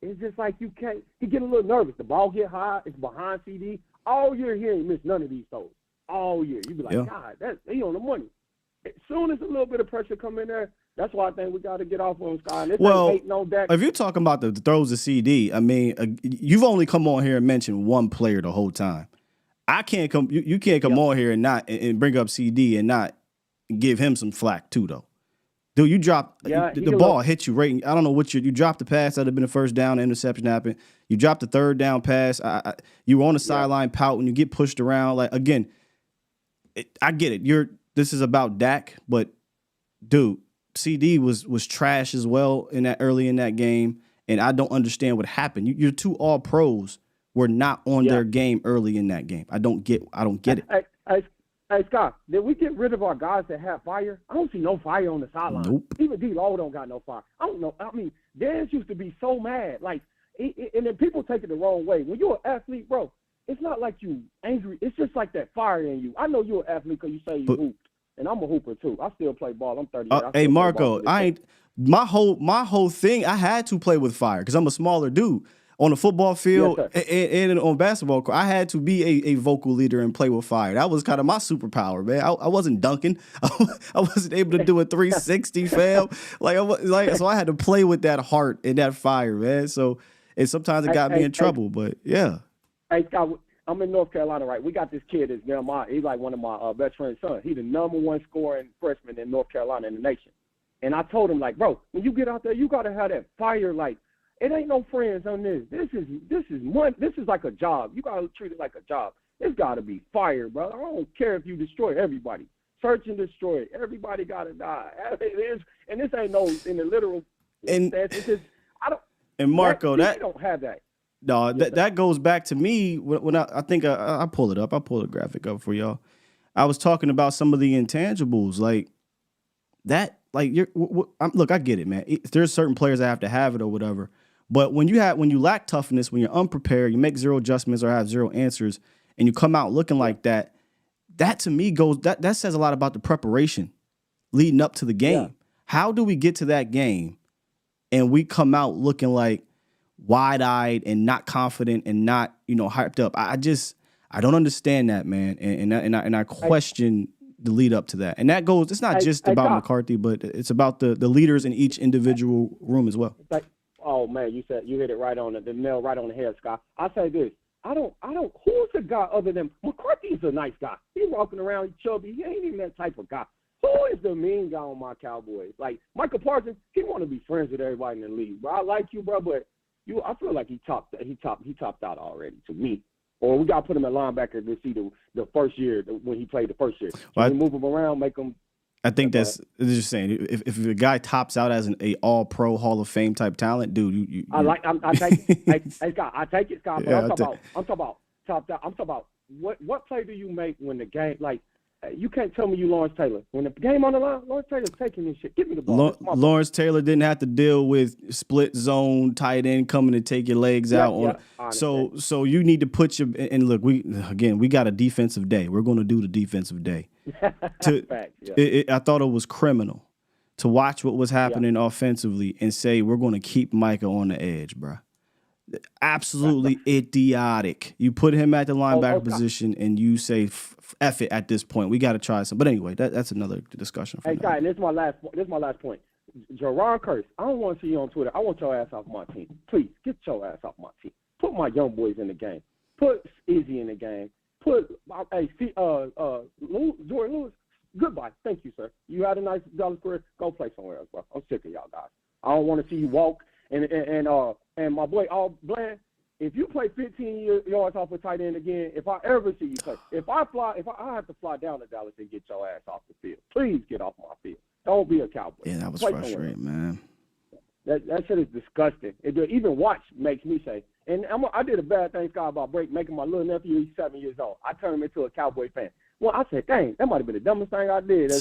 it's just like you can't. He get a little nervous. The ball get high. It's behind CD. All year he ain't missed none of these throws. All year. You be like, God, he on the money. As soon as a little bit of pressure come in there, that's why I think we got to get off on Scott. If you're talking about the throws to CD, I mean, you've only come on here and mentioned one player the whole time. I can't come. You can't come on here and not and bring up CD and not give him some flack too, though. Dude, you dropped the ball hit you right. I don't know what you dropped the pass that'd have been the first down. The interception happened. You dropped the third down pass. You were on the sideline pouting. You get pushed around. Like again, I get it. This is about Dak, but dude, CD was trash as well early in that game, and I don't understand what happened. Your 2 all pros were not on their game early in that game. I don't get it. Hey, Scott, did we get rid of our guys that have fire? I don't see no fire on the sideline. Nope. Even D-Law don't got no fire. I don't know. I mean, Dance used to be so mad. Like, and then people take it the wrong way. When you're an athlete, bro, it's not like you angry. It's just like that fire in you. I know you're an athlete because you say you hooped, and I'm a hooper too. I still play ball. I'm 30 years. Hey, Marco, my whole thing. I had to play with fire because I'm a smaller dude. On the football field and on basketball court, I had to be a vocal leader and play with fire. That was kind of my superpower, man. I wasn't dunking. I wasn't able to do a 360, fam. So I had to play with that heart and that fire, man. So and sometimes it got me in trouble, but yeah. Hey, Scott, I'm in North Carolina, right? We got this kid that's he's like one of my best friend's sons. He's the #1 scoring freshman in North Carolina in the nation. And I told him, like, bro, when you get out there, you gotta have that fire, like. It ain't no friends on this. This is like a job. You gotta treat it like a job. It's gotta be fire, bro. I don't care if you destroy everybody. Search and destroy. Everybody gotta die. It is, and this ain't no in the literal sense. It's just I don't. And Marco, you don't have that. No, that goes back to me when I think I pull it up. I pull the graphic up for y'all. I was talking about some of the intangibles like that. Like look, I get it, man. There's certain players that have to have it or whatever. But when you lack toughness, when you're unprepared, you make 0 adjustments or have 0 answers, and you come out looking like that, that to me that says a lot about the preparation leading up to the game. Yeah. How do we get to that game and we come out looking like wide-eyed and not confident and not, hyped up? I don't understand that, man. And I question the lead up to that. And that goes, it's not just about McCarthy, but it's about the leaders in each individual room as well. Oh man, you hit it right on the nail right on the head, Scott. I say this. I don't who's the guy other than McCarthy's a nice guy. He's walking around, he's chubby, he ain't even that type of guy. Who is the mean guy on my Cowboys? Like Michael Parsons, he wanna be friends with everybody in the league. Bro, I like you, bro, but I feel like he topped out already to me. Or we gotta put him at linebacker to see the first year when he played the first year. We move him around, make him I think that's just saying. If a guy tops out as an All-Pro Hall of Fame type talent, dude, I take it. Scott, I take it, Scott. But I'm talking about topped out. I'm talking about what play do you make when the game like you can't tell me you Lawrence Taylor when the game on the line. Lawrence Taylor's taking this shit. Give me the ball. Lawrence Taylor didn't have to deal with split zone tight end coming to take your legs out. So you need to put your and look. We got a defensive day. We're going to do the defensive day. I thought it was criminal to watch what was happening offensively and say we're going to keep Micah on the edge, bro. Absolutely idiotic. You put him at the linebacker position and you say F it at this point. We got to try something. But anyway, that's another discussion. Hey, guy, this is my last point. Jerron Curse, I don't want to see you on Twitter. I want your ass off my team. Please, get your ass off my team. Put my young boys in the game. Put Izzy in the game. Jordan Lewis, goodbye. Thank you, sir. You had a nice career. Go play somewhere else, bro. I'm sick of y'all guys. I don't want to see you walk. And my boy, All Bland, if you play 15 yards off a tight end again, if I ever see you play, if I have to fly down to Dallas and get your ass off the field, please get off my field. Don't be a Cowboy. Yeah, that was frustrating, man. That shit is disgusting. Even watch makes me say. And I did a bad thing, Scott, about making my little nephew, he's 7 years old. I turned him into a Cowboy fan. Well, I said, dang, that might have been the dumbest thing I did.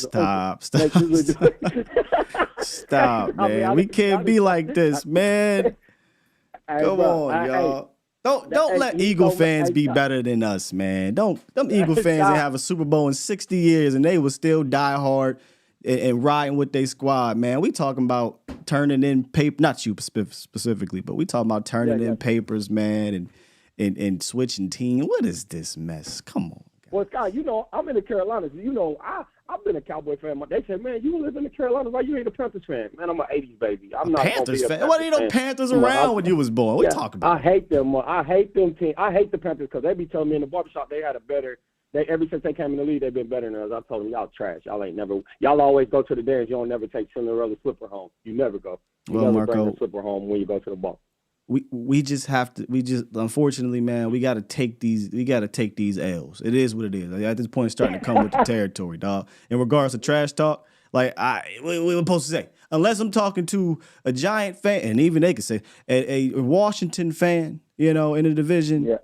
Stop, man. We can't be like this, man. Come on, y'all. Don't let Eagle fans be better than us, man. Them Eagle fans that have a Super Bowl in 60 years and they will still die hard and riding with their squad, man. We talking about turning in paper, not you specifically, but we talking about turning in papers, man, and switching team. What is this mess? Come on. Well, Scott, I'm in the Carolinas. I've been a Cowboy fan. They said, man, you live in the Carolinas, why you ain't a Panthers fan? Man, I'm an 80s baby. I'm not Panthers fan. What ain't no Panthers around when you was born? What you talking about? I hate them. I hate them teams. I hate the Panthers because they be telling me in the barbershop they had a better. Ever since they came in the league, they've been better than us. I told them, y'all trash. Y'all always go to the dance. You don't never take Cinderella slipper home. You never go. You never Marco, bring the slipper home when you go to the bar. We just have to. Unfortunately, man, we got to take these. We got to take these L's. It is what it is. Like, at this point, it's starting to come with the territory, dog. In regards to trash talk, what we supposed to say? Unless I'm talking to a Giant fan, and even they could say a Washington fan, in the division. Yeah.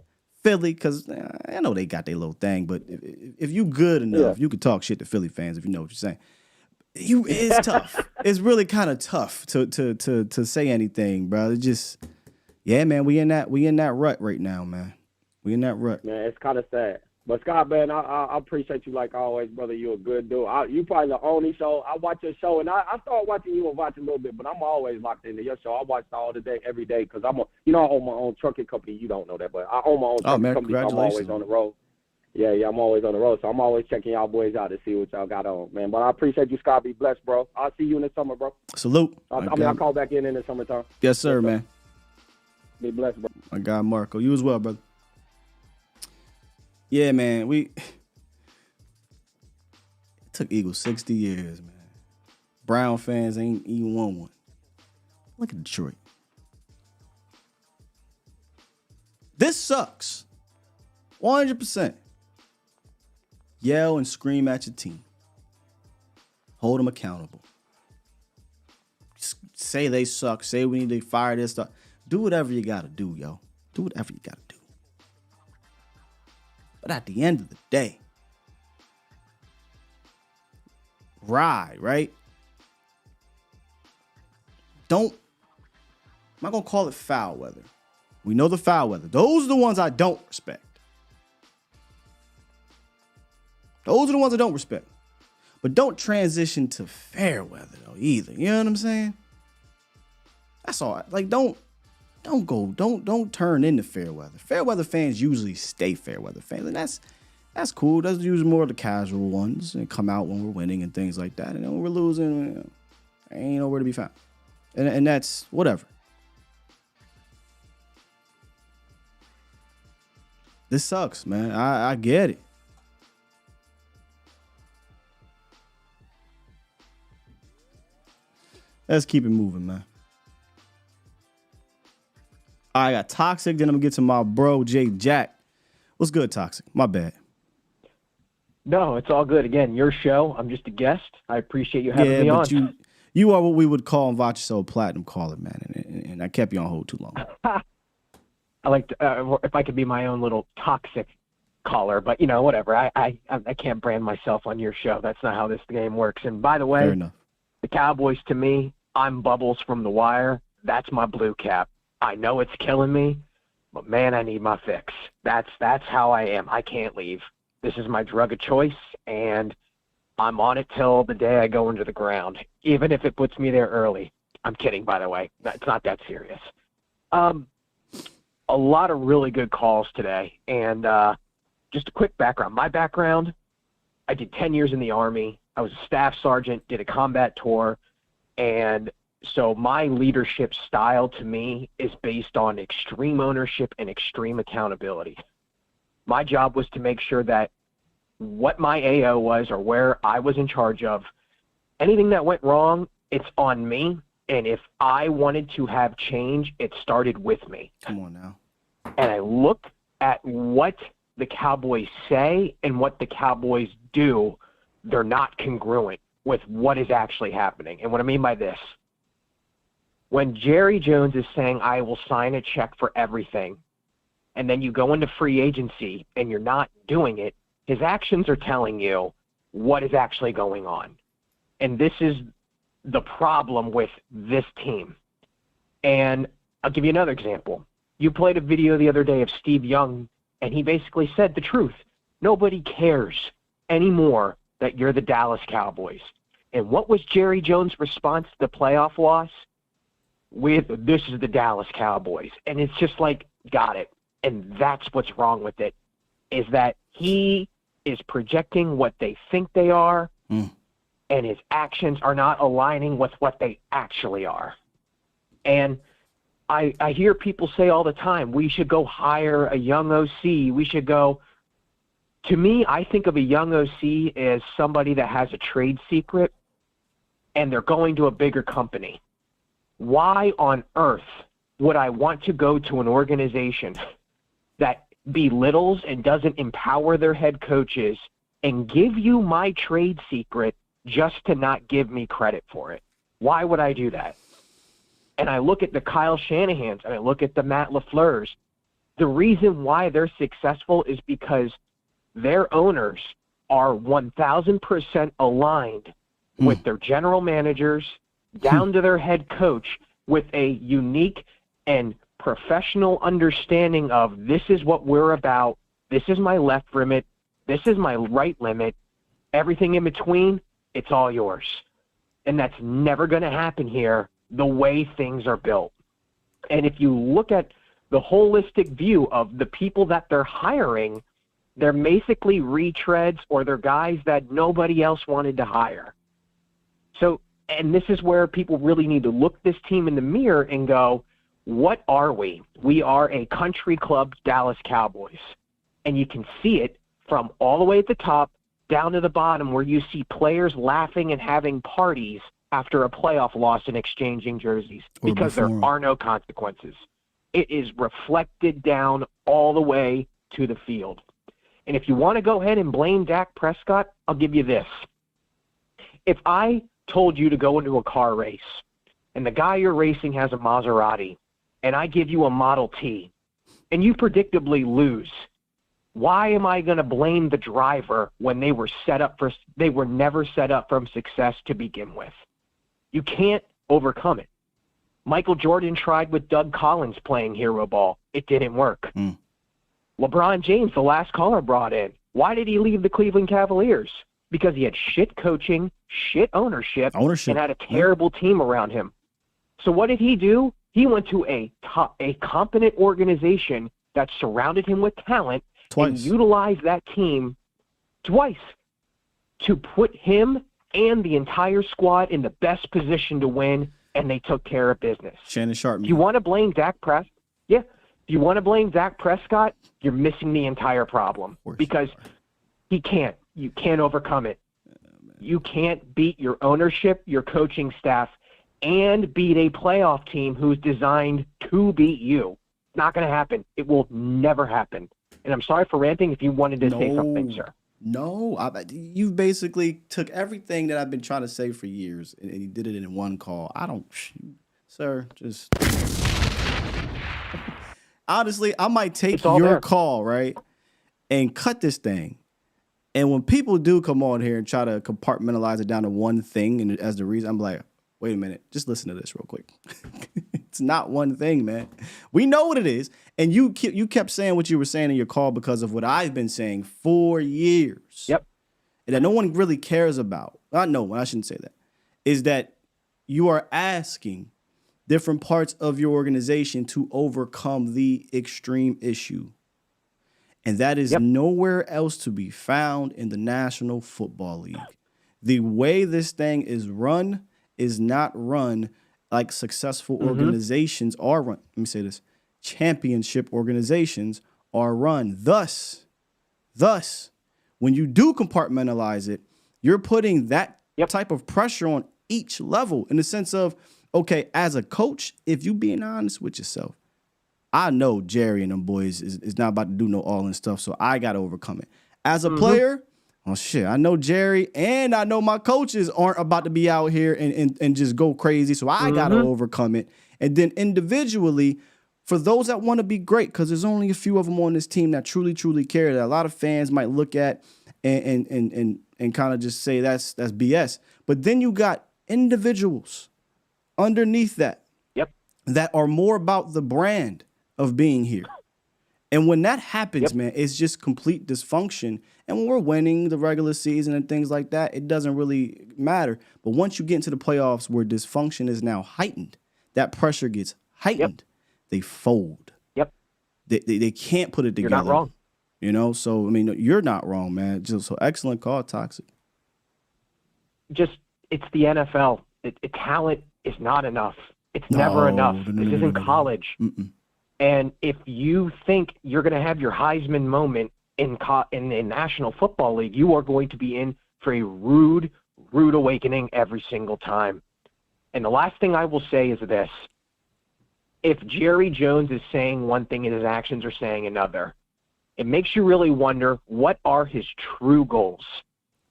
Philly, because I know they got their little thing, but if you good enough, you can talk shit to Philly fans if you know what you're saying. It's tough. It's really kind of tough to say anything, bro. It's just, man, we in that rut right now, man. We in that rut. Man, it's kind of sad. But Scott, man, I appreciate you like always, brother. You're a good dude. You probably the only show. I watch your show, and I started watching you and watch a little bit, but I'm always locked into your show. I watch all the day, every day, because I own my own trucking company. You don't know that, but I own my own trucking company. So I'm always on the road. Yeah, I'm always on the road, so I'm always checking y'all boys out to see what y'all got on, man. But I appreciate you, Scott. Be blessed, bro. I'll see you in the summer, bro. Salute. I'll call back in the summertime. Yes, sir, man. Be blessed, bro. My guy, Marco. You as well, brother. Yeah, man, it took Eagles 60 years, man. Brown fans ain't even won one. Look at Detroit. This sucks. 100%. Yell and scream at your team. Hold them accountable. Say they suck. Say we need to fire this stuff. Do whatever you got to do, yo. Do whatever you got to do. But at the end of the day, ride, right? I'm not going to call it foul weather. We know the foul weather. Those are the ones I don't respect. Those are the ones I don't respect. But don't transition to fair weather, though, either. You know what I'm saying? That's all. Like, don't turn into fair weather. Fair weather fans usually stay fair weather fans, and that's cool. That's usually more of the casual ones and come out when we're winning and things like that. And then when we're losing, ain't nowhere to be found. And that's whatever. This sucks, man. I get it. Let's keep it moving, man. I got Toxic, then I'm going to get to my bro, Jay Jack. What's good, Toxic? My bad. No, it's all good. Again, your show. I'm just a guest. I appreciate you having me on. You are what we would call in Vachiso platinum caller, man, and I kept you on hold too long. I like to, if I could be my own little toxic caller, but whatever. I can't brand myself on your show. That's not how this game works. And by the way, fair enough. The Cowboys, to me, I'm Bubbles from The Wire. That's my blue cap. I know it's killing me, but man, I need my fix. That's how I am. I can't leave. This is my drug of choice, and I'm on it till the day I go into the ground, even if it puts me there early. I'm kidding, by the way. It's not that serious. A lot of really good calls today, and just a quick background. My background, I did 10 years in the Army. I was a staff sergeant, did a combat tour, and so my leadership style to me is based on extreme ownership and extreme accountability. My job was to make sure that what my AO was or where I was in charge of, anything that went wrong, it's on me. And if I wanted to have change, it started with me. Come on now. And I look at what the Cowboys say and what the Cowboys do. They're not congruent with what is actually happening. And what I mean by this, when Jerry Jones is saying, I will sign a check for everything, and then you go into free agency and you're not doing it, his actions are telling you what is actually going on. And this is the problem with this team. And I'll give you another example. You played a video the other day of Steve Young, and he basically said the truth. Nobody cares anymore that you're the Dallas Cowboys. And what was Jerry Jones' response to the playoff loss? This is the Dallas Cowboys. And it's just like, got it. And that's what's wrong with it, is that he is projecting what they think they are, and his actions are not aligning with what they actually are. And I hear people say all the time, we should go hire a young OC. We should go. To me, I think of a young OC as somebody that has a trade secret and they're going to a bigger company. Why on earth would I want to go to an organization that belittles and doesn't empower their head coaches and give you my trade secret just to not give me credit for it? Why would I do that? And I look at the Kyle Shanahans and I look at the Matt LaFleurs. The reason why they're successful is because their owners are 1,000% aligned with their general managers down to their head coach with a unique and professional understanding of this is what we're about. This is my left limit. This is my right limit. Everything in between, it's all yours. And that's never going to happen here the way things are built. And if you look at the holistic view of the people that they're hiring, they're basically retreads or they're guys that nobody else wanted to hire. So, and this is where people really need to look this team in the mirror and go, what are we? We are a country club Dallas Cowboys. And you can see it from all the way at the top down to the bottom where you see players laughing and having parties after a playoff loss and exchanging jerseys because there are no consequences. It is reflected down all the way to the field. And if you want to go ahead and blame Dak Prescott, I'll give you this. If I told you to go into a car race and the guy you're racing has a Maserati and I give you a Model T and you predictably lose, why am I going to blame the driver when they were never set up for success to begin with? You can't overcome it. Michael Jordan tried with Doug Collins playing hero ball. It didn't work. LeBron James, the last caller brought in. Why did he leave the Cleveland Cavaliers? Because he had shit coaching, shit ownership. And had a terrible team around him. So what did he do? He went to a competent organization that surrounded him with talent and utilized that team twice to put him and the entire squad in the best position to win, and they took care of business. Shannon Sharp. If you want to blame Dak Prescott, if you want to blame Dak Prescott, you're missing the entire problem because you can't overcome it. You can't beat your ownership, your coaching staff, and beat a playoff team who's designed to beat you. It's not going to happen. It will never happen. And I'm sorry for ranting if you wanted to say something, sir. No, you basically took everything that I've been trying to say for years, and you did it in one call. Sir, just honestly, I might take your call, right, and cut this thing. And when people do come on here and try to compartmentalize it down to one thing and as the reason, I'm like, wait a minute, just listen to this real quick. It's not one thing, man. We know what it is. And you kept saying what you were saying in your call because of what I've been saying for years. Yep. And that no one really cares about. Not no one, I shouldn't say that. Is that you are asking different parts of your organization to overcome the extreme issue. And that is nowhere else to be found in the National Football League. The way this thing is run is not run like successful organizations are run. Let me say this. Championship organizations are run. Thus, when you do compartmentalize it, you're putting that type of pressure on each level in the sense of, okay, as a coach, if you being honest with yourself, I know Jerry and them boys is not about to do no all-in stuff, so I got to overcome it. As a player, oh, shit, I know Jerry and I know my coaches aren't about to be out here and just go crazy, so I got to overcome it. And then individually, for those that want to be great, because there's only a few of them on this team that truly, truly care, that a lot of fans might look at and kind of just say that's BS. But then you got individuals underneath that that are more about the brand of being here. And when that happens, man, it's just complete dysfunction. And when we're winning the regular season and things like that, it doesn't really matter. But once you get into the playoffs where dysfunction is now heightened, that pressure gets heightened, they fold. They can't put it together. You're not wrong. You know, so, I mean, you're not wrong, man. Just so excellent call, Toxic. Just, it's the NFL. Talent is not enough. It's never enough. This isn't college. And if you think you're going to have your Heisman moment in the National Football League, you are going to be in for a rude awakening every single time. And the last thing I will say is this. If Jerry Jones is saying one thing and his actions are saying another, it makes you really wonder, what are his true goals?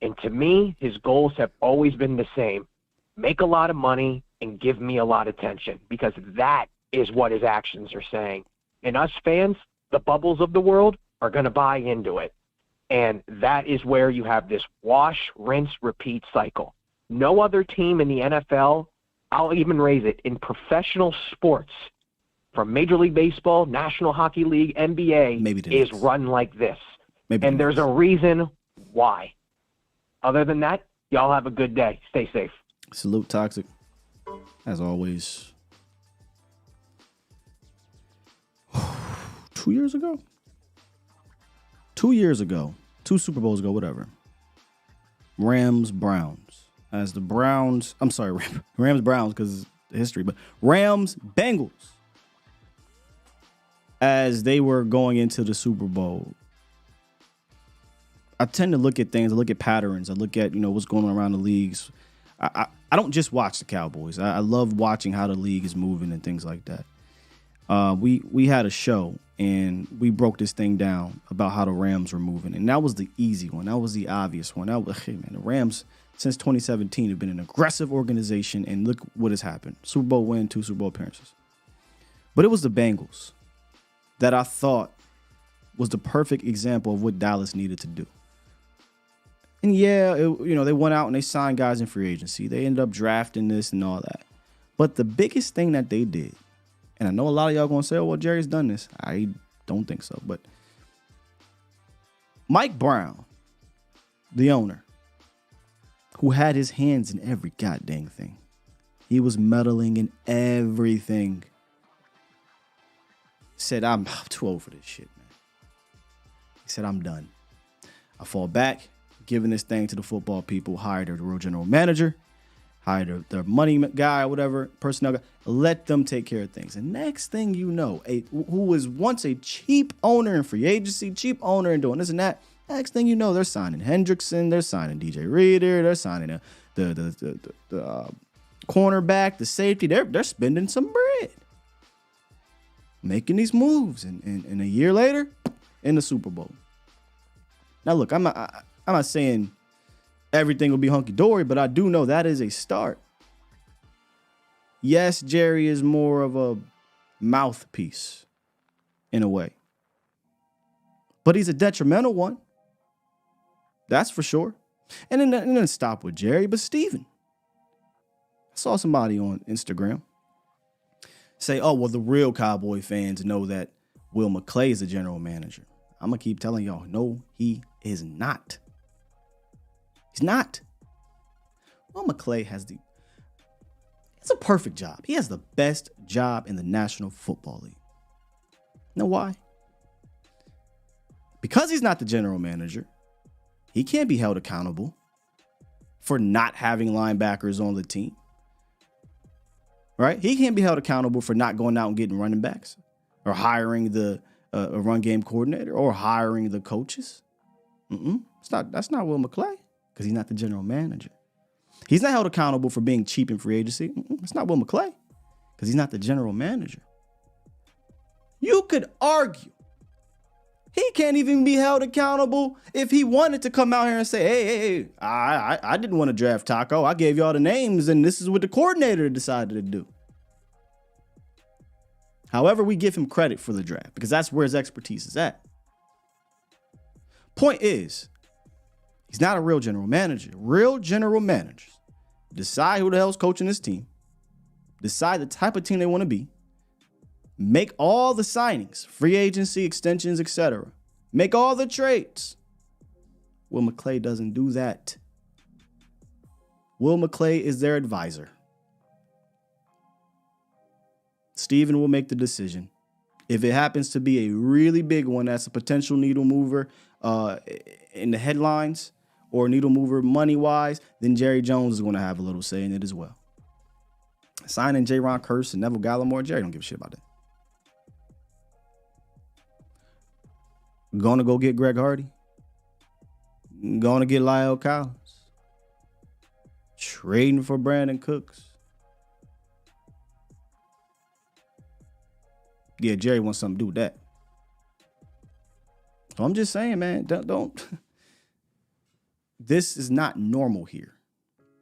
And to me, his goals have always been the same. Make a lot of money and give me a lot of attention, because that is what his actions are saying. And us fans, the bubbles of the world, are going to buy into it. And that is where you have this wash, rinse, repeat cycle. No other team in the NFL, I'll even raise it, in professional sports, from Major League Baseball, National Hockey League, NBA, is run like this. And there's a reason why. Other than that, y'all have a good day. Stay safe. Salute, Toxic. As always. 2 years ago? 2 years ago. 2 Super Bowls ago, whatever. Rams-Browns. As the Browns, I'm sorry, Rams-Browns because history, but Rams-Bengals. As they were going into the Super Bowl, I tend to look at things, I look at patterns, I look at, what's going on around the leagues. I don't just watch the Cowboys. I love watching how the league is moving and things like that. We had a show and we broke this thing down about how the Rams were moving, and that was the easy one. That was the obvious one. The Rams since 2017 have been an aggressive organization, and look what has happened: Super Bowl win, 2 Super Bowl appearances. But it was the Bengals that I thought was the perfect example of what Dallas needed to do. And yeah, they went out and they signed guys in free agency. They ended up drafting this and all that. But the biggest thing that they did, and I know a lot of y'all going to say, oh, well, Jerry's done this. I don't think so. But Mike Brown, the owner, who had his hands in every goddamn thing. He was meddling in everything. Said, I'm too old for this shit, man. He said, I'm done. I fall back, giving this thing to the football people, hired the real general manager, hired the money guy or whatever, personnel guy, let them take care of things. And next thing you know, who was once a cheap owner in free agency, cheap owner and doing this and that, next thing you know, they're signing Hendrickson, they're signing DJ Reader, they're signing the cornerback, the safety. They're spending some bread, making these moves, and a year later, in the Super Bowl. Now, look, I'm not saying everything will be hunky-dory, but I do know that is a start. Yes, Jerry is more of a mouthpiece in a way, but he's a detrimental one. That's for sure. And then stop with Jerry, but Steven. I saw somebody on Instagram say, oh, well, the real Cowboy fans know that Will McClay is the general manager. I'm going to keep telling y'all, no, he is not. He's not. Will McClay it's a perfect job. He has the best job in the National Football League. You know why? Because he's not the general manager, he can't be held accountable for not having linebackers on the team. Right? He can't be held accountable for not going out and getting running backs or hiring a run game coordinator or hiring the coaches. That's not Will McClay, because he's not the general manager. He's not held accountable for being cheap in free agency. That's not Will McClay, because he's not the general manager. You could argue he can't even be held accountable if he wanted to come out here and say, hey, I didn't want to draft Taco. I gave y'all the names, and this is what the coordinator decided to do. However, we give him credit for the draft because that's where his expertise is at. Point is, he's not a real general manager. Real general managers decide who the hell's coaching this team, decide the type of team they want to be, make all the signings, free agency, extensions, etc. Make all the trades. Will McClay doesn't do that. Will McClay is their advisor. Steven will make the decision. If it happens to be a really big one that's a potential needle mover in the headlines or needle mover money-wise, then Jerry Jones is going to have a little say in it as well. Signing J-Ron Curse and Neville Gallimore, Jerry don't give a shit about that. Going to go get Greg Hardy. Going to get Lyle Collins. Trading for Brandon Cooks. Yeah, Jerry wants something to do with that. So I'm just saying, man, don't. This is not normal here.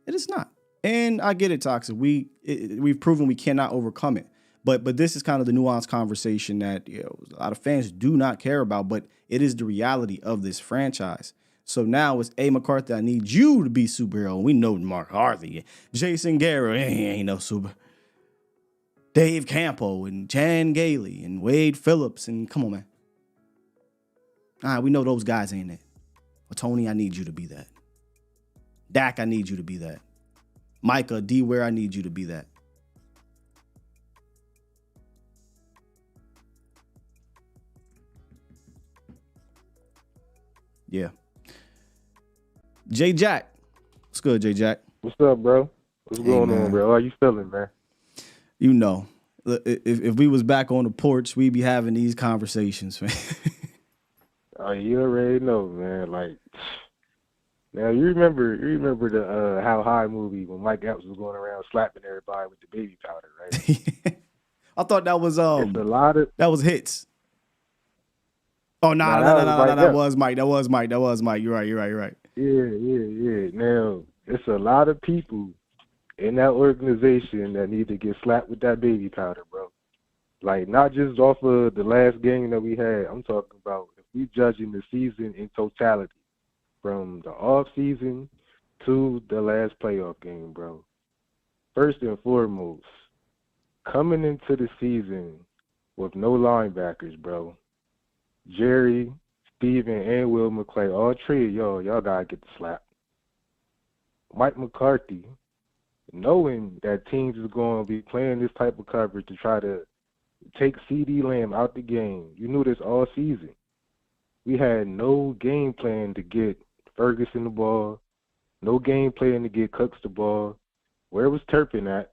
It is not. And I get it, Toxic. We've proven we cannot overcome it. But this is kind of the nuanced conversation that a lot of fans do not care about, but it is the reality of this franchise. So now it's, McCarthy, I need you to be superhero. We know McCarthy, Jason Garrett, he ain't no super. Dave Campo and Chan Gailey and Wade Phillips and come on, man. All right, we know those guys ain't it. But Tony, I need you to be that. Dak, I need you to be that. Micah, D-Ware, I need you to be that. Yeah. J Jack. What's good, J Jack? What's up, bro? What's going on, bro? How you feeling, man? You know, if we was back on the porch, we'd be having these conversations, man. Oh, you already know, man. Like, now you remember the How High movie when Mike Epps was going around slapping everybody with the baby powder, right? I thought that was It's a lot of that was hits. Oh no, that was Mike. You're right. Yeah. Now it's a lot of people in that organization that need to get slapped with that baby powder, bro. Like, not just off of the last game that we had. I'm talking about if we judging the season in totality, from the off season to the last playoff game, bro. First and foremost, coming into the season with no linebackers, bro. Jerry, Steven, and Will McClay, all three of y'all gotta get the slap. Mike McCarthy, knowing that teams is going to be playing this type of coverage to try to take CD Lamb out the game. You knew this all season. We had no game plan to get Ferguson the ball, no game plan to get Cooks the ball. Where was Turpin at?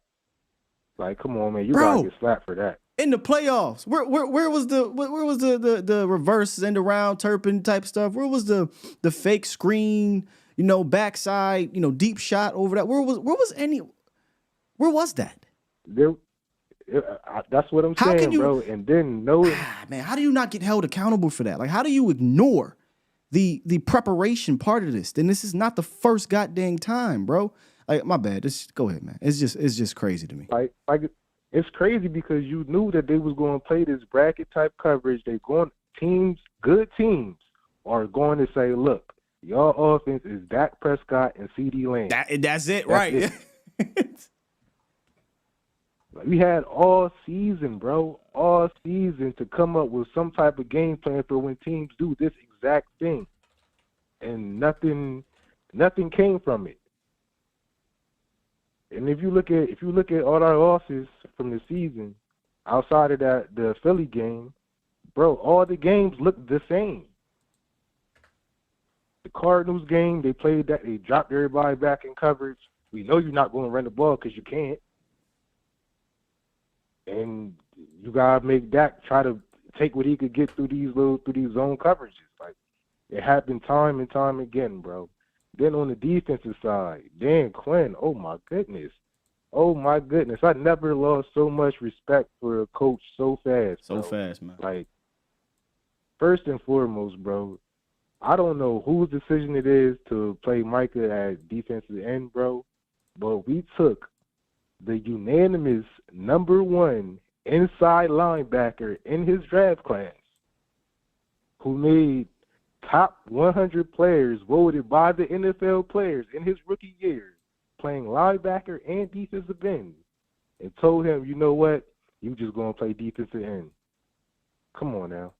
Like, come on, man, you gotta get slapped for that. In the playoffs, where was the reverse end around Turpin type stuff? Where was the fake screen, backside, deep shot over that? Where was that? That's what I'm saying, bro. And then man, how do you not get held accountable for that? Like, how do you ignore the preparation part of this? Then this is not the first goddamn time, bro. Like, my bad. Just go ahead, man. It's just crazy to me. Like it's crazy because you knew that they was going to play this bracket type coverage. Good teams are going to say, look, your offense is Dak Prescott and CD Lamb. That's it, right? It. We had all season, bro, all season to come up with some type of game plan for when teams do this exact thing, and nothing came from it. And if you look at all our losses from the season, outside of the Philly game, bro, all the games look the same. The Cardinals game, they played that, they dropped everybody back in coverage. We know you're not going to run the ball because you can't. And you gotta make Dak try to take what he could get through these zone coverages. Like, it happened time and time again, bro. Then on the defensive side, Dan Quinn, oh my goodness. I never lost so much respect for a coach so fast. So fast, man. Like, first and foremost, bro, I don't know whose decision it is to play Micah at defensive end, bro, but we took the unanimous number 1 inside linebacker in his draft class who made top 100 players voted by the NFL players in his rookie year, playing linebacker and defensive end, and told him, you know what, you just going to play defensive end. Come on now.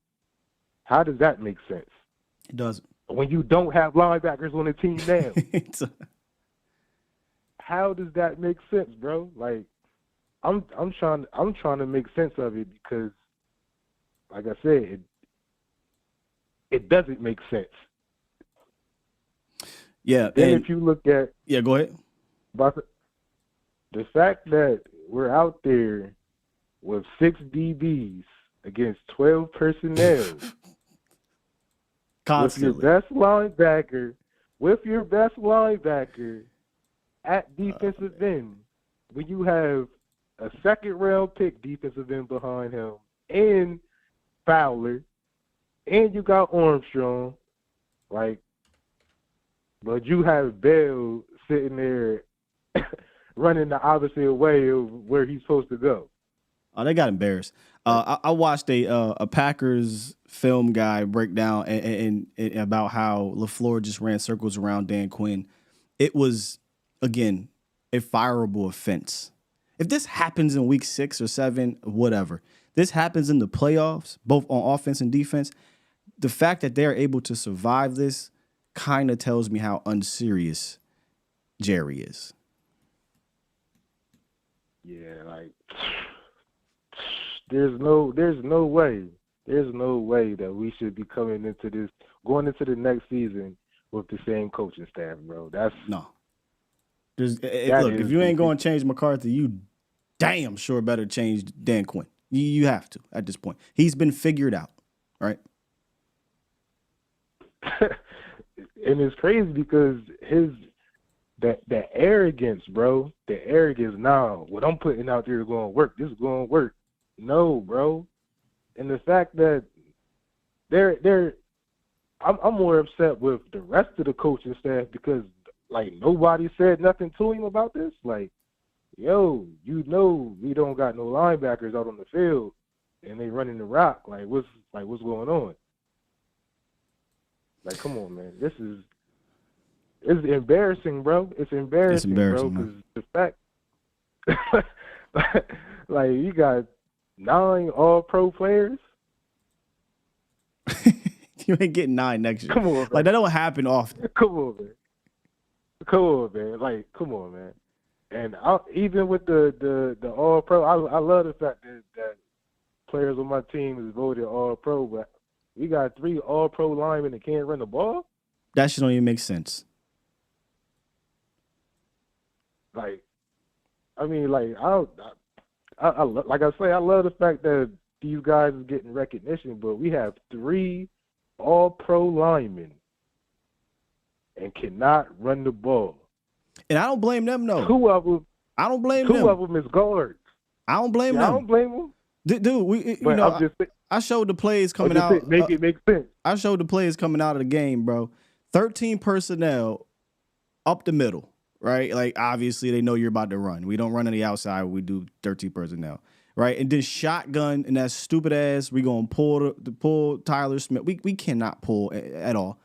How does that make sense? It doesn't. When you don't have linebackers on the team now. How does that make sense, bro? Like, I'm trying to make sense of it because, like I said, it doesn't make sense. Yeah. Then if you look at go ahead. But the fact that we're out there with 6 DBs against 12 personnel constantly with your best linebacker at defensive end, when you have a second-round pick defensive end behind him, and Fowler, and you got Armstrong, like, but you have Bell sitting there running the opposite way of where he's supposed to go. Oh, they got embarrassed. I watched a Packers film guy break down and about how LaFleur just ran circles around Dan Quinn. It was, again, a fireable offense. If this happens in week 6 or 7, whatever, this happens in the playoffs, both on offense and defense, the fact that they're able to survive this kind of tells me how unserious Jerry is. Yeah, like there's no way that we should be going into the next season with the same coaching staff, bro. That's no. Look, if you ain't going to change McCarthy, you damn sure better change Dan Quinn. You have to at this point. He's been figured out, right? And it's crazy because that arrogance, bro, the arrogance, what I'm putting out there is going to work. This is going to work. No, bro. And the fact that I'm more upset with the rest of the coaching staff because, like, nobody said nothing to him about this. Like, yo, we don't got no linebackers out on the field, and they running the rock. What's going on? Like, come on, man. It's embarrassing, bro. It's embarrassing, bro. Because the fact, like, you got 9 All-Pro players. You ain't getting 9 next year. Come on, man. Like, that don't happen often. Come on, man. Like, come on, man. And even with the All-Pro, I love the fact that players on my team is voted All-Pro, but we got 3 All-Pro linemen that can't run the ball? That shit don't even make sense. Like, I mean, like, I like I say, I love the fact that these guys are getting recognition, but we have 3 All-Pro linemen and cannot run the ball. And I don't blame them, no. 2 of them. I don't blame them. 2 of them is guards. I don't blame them. I don't blame them. Dude, I showed the plays coming out. Make it make sense. I showed the plays coming out of the game, bro. 13 personnel up the middle, right? Like, obviously, they know you're about to run. We don't run on the outside. We do 13 personnel, right? And then shotgun and that stupid ass, we going to pull Tyler Smith. We cannot pull at all.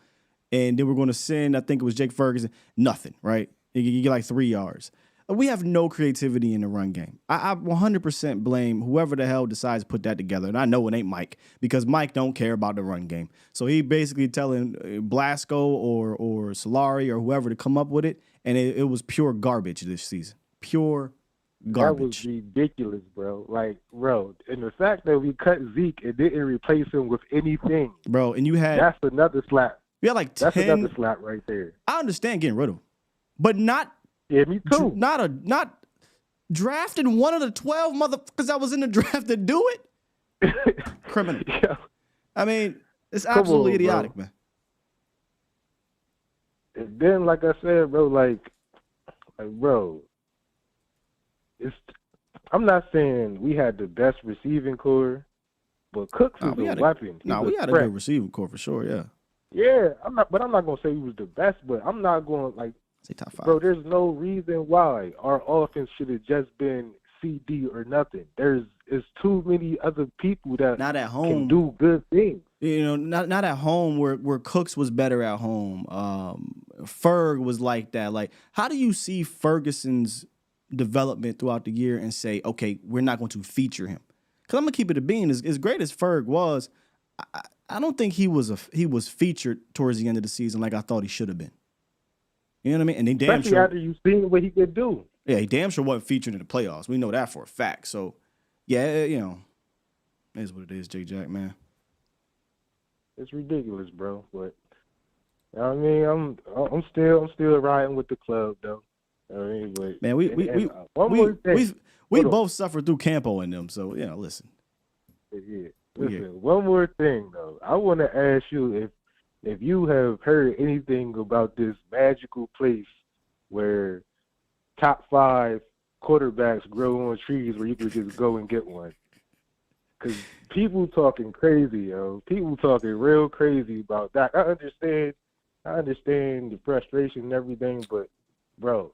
And then we're going to send, I think it was Jake Ferguson, nothing, right? You get like 3 yards. We have no creativity in the run game. I 100% blame whoever the hell decides to put that together. And I know it ain't Mike because Mike don't care about the run game. So he basically telling Blasco or Solari or whoever to come up with it. And it was pure garbage this season. Pure garbage. That was ridiculous, bro. Like, bro, and the fact that we cut Zeke and didn't replace him with anything. Bro, and you had... That's another slap. You had like 10... That's another slap right there. I understand getting rid of him. But not... Yeah, me too. Not drafting one of the 12 motherfuckers that was in the draft to do it. Criminal. Yeah. I mean, it's absolutely idiotic, man. And then, like I said, bro, like, bro, I'm not saying we had the best receiving core, but Cooks is a weapon. We had a good receiving core for sure, yeah. Yeah, I'm not gonna say he was the best, but I'm not going like. Say top 5. Bro, there's no reason why our offense should have just been CD or nothing. There's it's too many other people that not at home can do good things. You know, not at home where Cooks was better at home. Ferg was like that. Like, how do you see Ferguson's development throughout the year and say, okay, we're not going to feature him? Because I'm gonna keep it a bean. As great as Ferg was, I don't think he was featured towards the end of the season like I thought he should have been. You know what I mean? And they damn Especially sure after you seen what he could do. Yeah, he damn sure wasn't featured in the playoffs. We know that for a fact. So, yeah, you know, it is what it is, J. Jack, man. It's ridiculous, bro. But I mean, I'm still riding with the club though. I mean, but man, we both suffered through Campo and them. So you know, listen. Yeah. Listen, one more thing though. I want to ask you if you have heard anything about this magical place where top 5 quarterbacks grow on trees where you can just go and get one. Because people talking crazy, yo. People talking real crazy about that. I understand the frustration and everything, but, bro,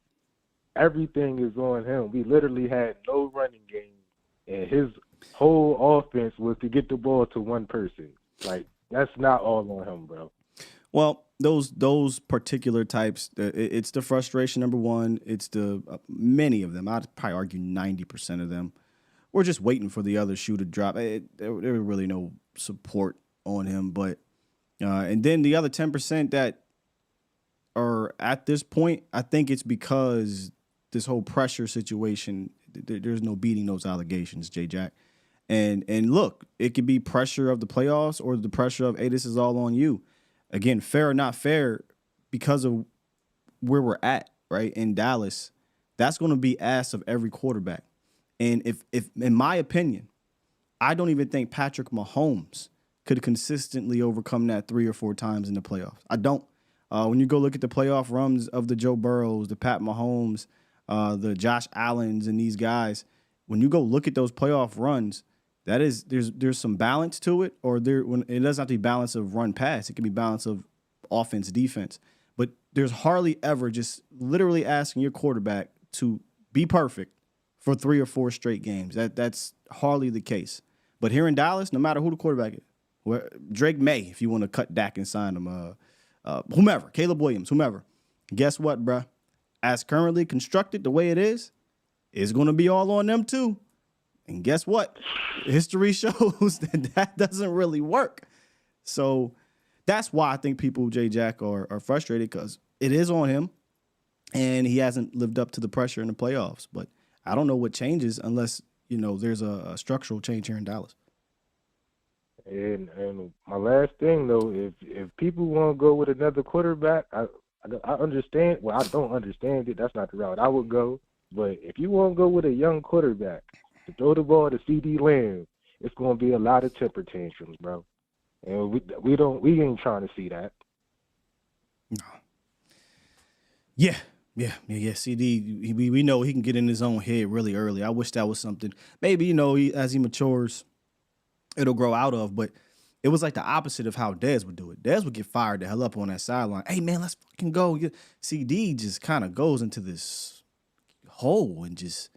everything is on him. We literally had no running game, and his whole offense was to get the ball to one person. Like, that's not all on him, bro. Well, those particular types, it's the frustration, number one. It's the many of them. I'd probably argue 90% of them. We're just waiting for the other shoe to drop. There was really no support on him. But and then the other 10% that are at this point, I think it's because this whole pressure situation, there's no beating those allegations, J. Jack. And look, it could be pressure of the playoffs or the pressure of, hey, this is all on you. Again, fair or not fair, because of where we're at, right, in Dallas, that's going to be asked of every quarterback. And if in my opinion, I don't even think Patrick Mahomes could consistently overcome that 3 or 4 times in the playoffs. I don't. When you go look at the playoff runs of the Joe Burrows, the Pat Mahomes, the Josh Allens, and these guys, when you go look at those playoff runs, that is there's some balance to it, or when it doesn't have to be balance of run pass. It can be balance of offense defense. But there's hardly ever just literally asking your quarterback to be perfect for 3 or 4 straight games. That's hardly the case. But here in Dallas, no matter who the quarterback is, Drake May, if you want to cut Dak and sign him, whomever, Caleb Williams, whomever. Guess what, bruh? As currently constructed, the way it is, it's going to be all on them too. And guess what? History shows that doesn't really work. So that's why I think people, J. Jack, are frustrated, because it is on him, and he hasn't lived up to the pressure in the playoffs. But I don't know what changes unless, there's a structural change here in Dallas. And my last thing, though, if people want to go with another quarterback, I understand. Well, I don't understand it. That's not the route I would go. But if you want to go with a young quarterback to throw the ball to CD Lamb, it's going to be a lot of temper tantrums, bro. And we ain't trying to see that. No. Yeah. CD, we know he can get in his own head really early. I wish that was something maybe, as he matures, it'll grow out of. But it was like the opposite of how Dez would do it. Dez would get fired the hell up on that sideline. Hey, man, let's fucking go. CD just kind of goes into this hole and just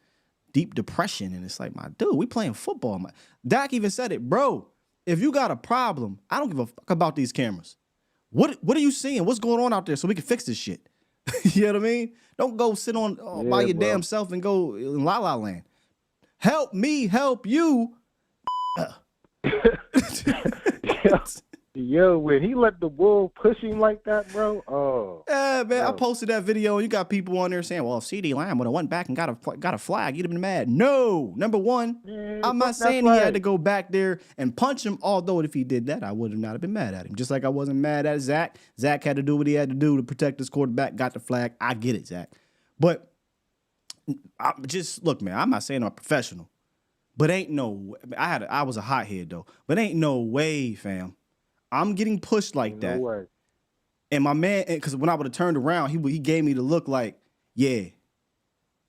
deep depression. And it's like, my dude, we playing football. Dak even said it, bro. If you got a problem, I don't give a fuck about these cameras. What are you seeing? What's going on out there so we can fix this shit? You know what I mean? Don't go sit by your damn self and go in La La Land. Help me help you. Yo, when he let the bull push him like that, bro. Oh. Yeah, man. I posted that video. You got people on there saying, well, if CD Lamb would have went back and got a flag, you'd have been mad. No. Number one, I'm not saying he had to go back there and punch him, although if he did that, I would not have been mad at him. Just like I wasn't mad at Zach. Zach had to do what he had to do to protect his quarterback, got the flag. I get it, Zach. But look, man, I'm not saying I'm a professional, but ain't no – I was a hothead, though. But ain't no way, fam. I'm getting pushed like that. No way. And my man, because when I would have turned around, he gave me the look like, yeah,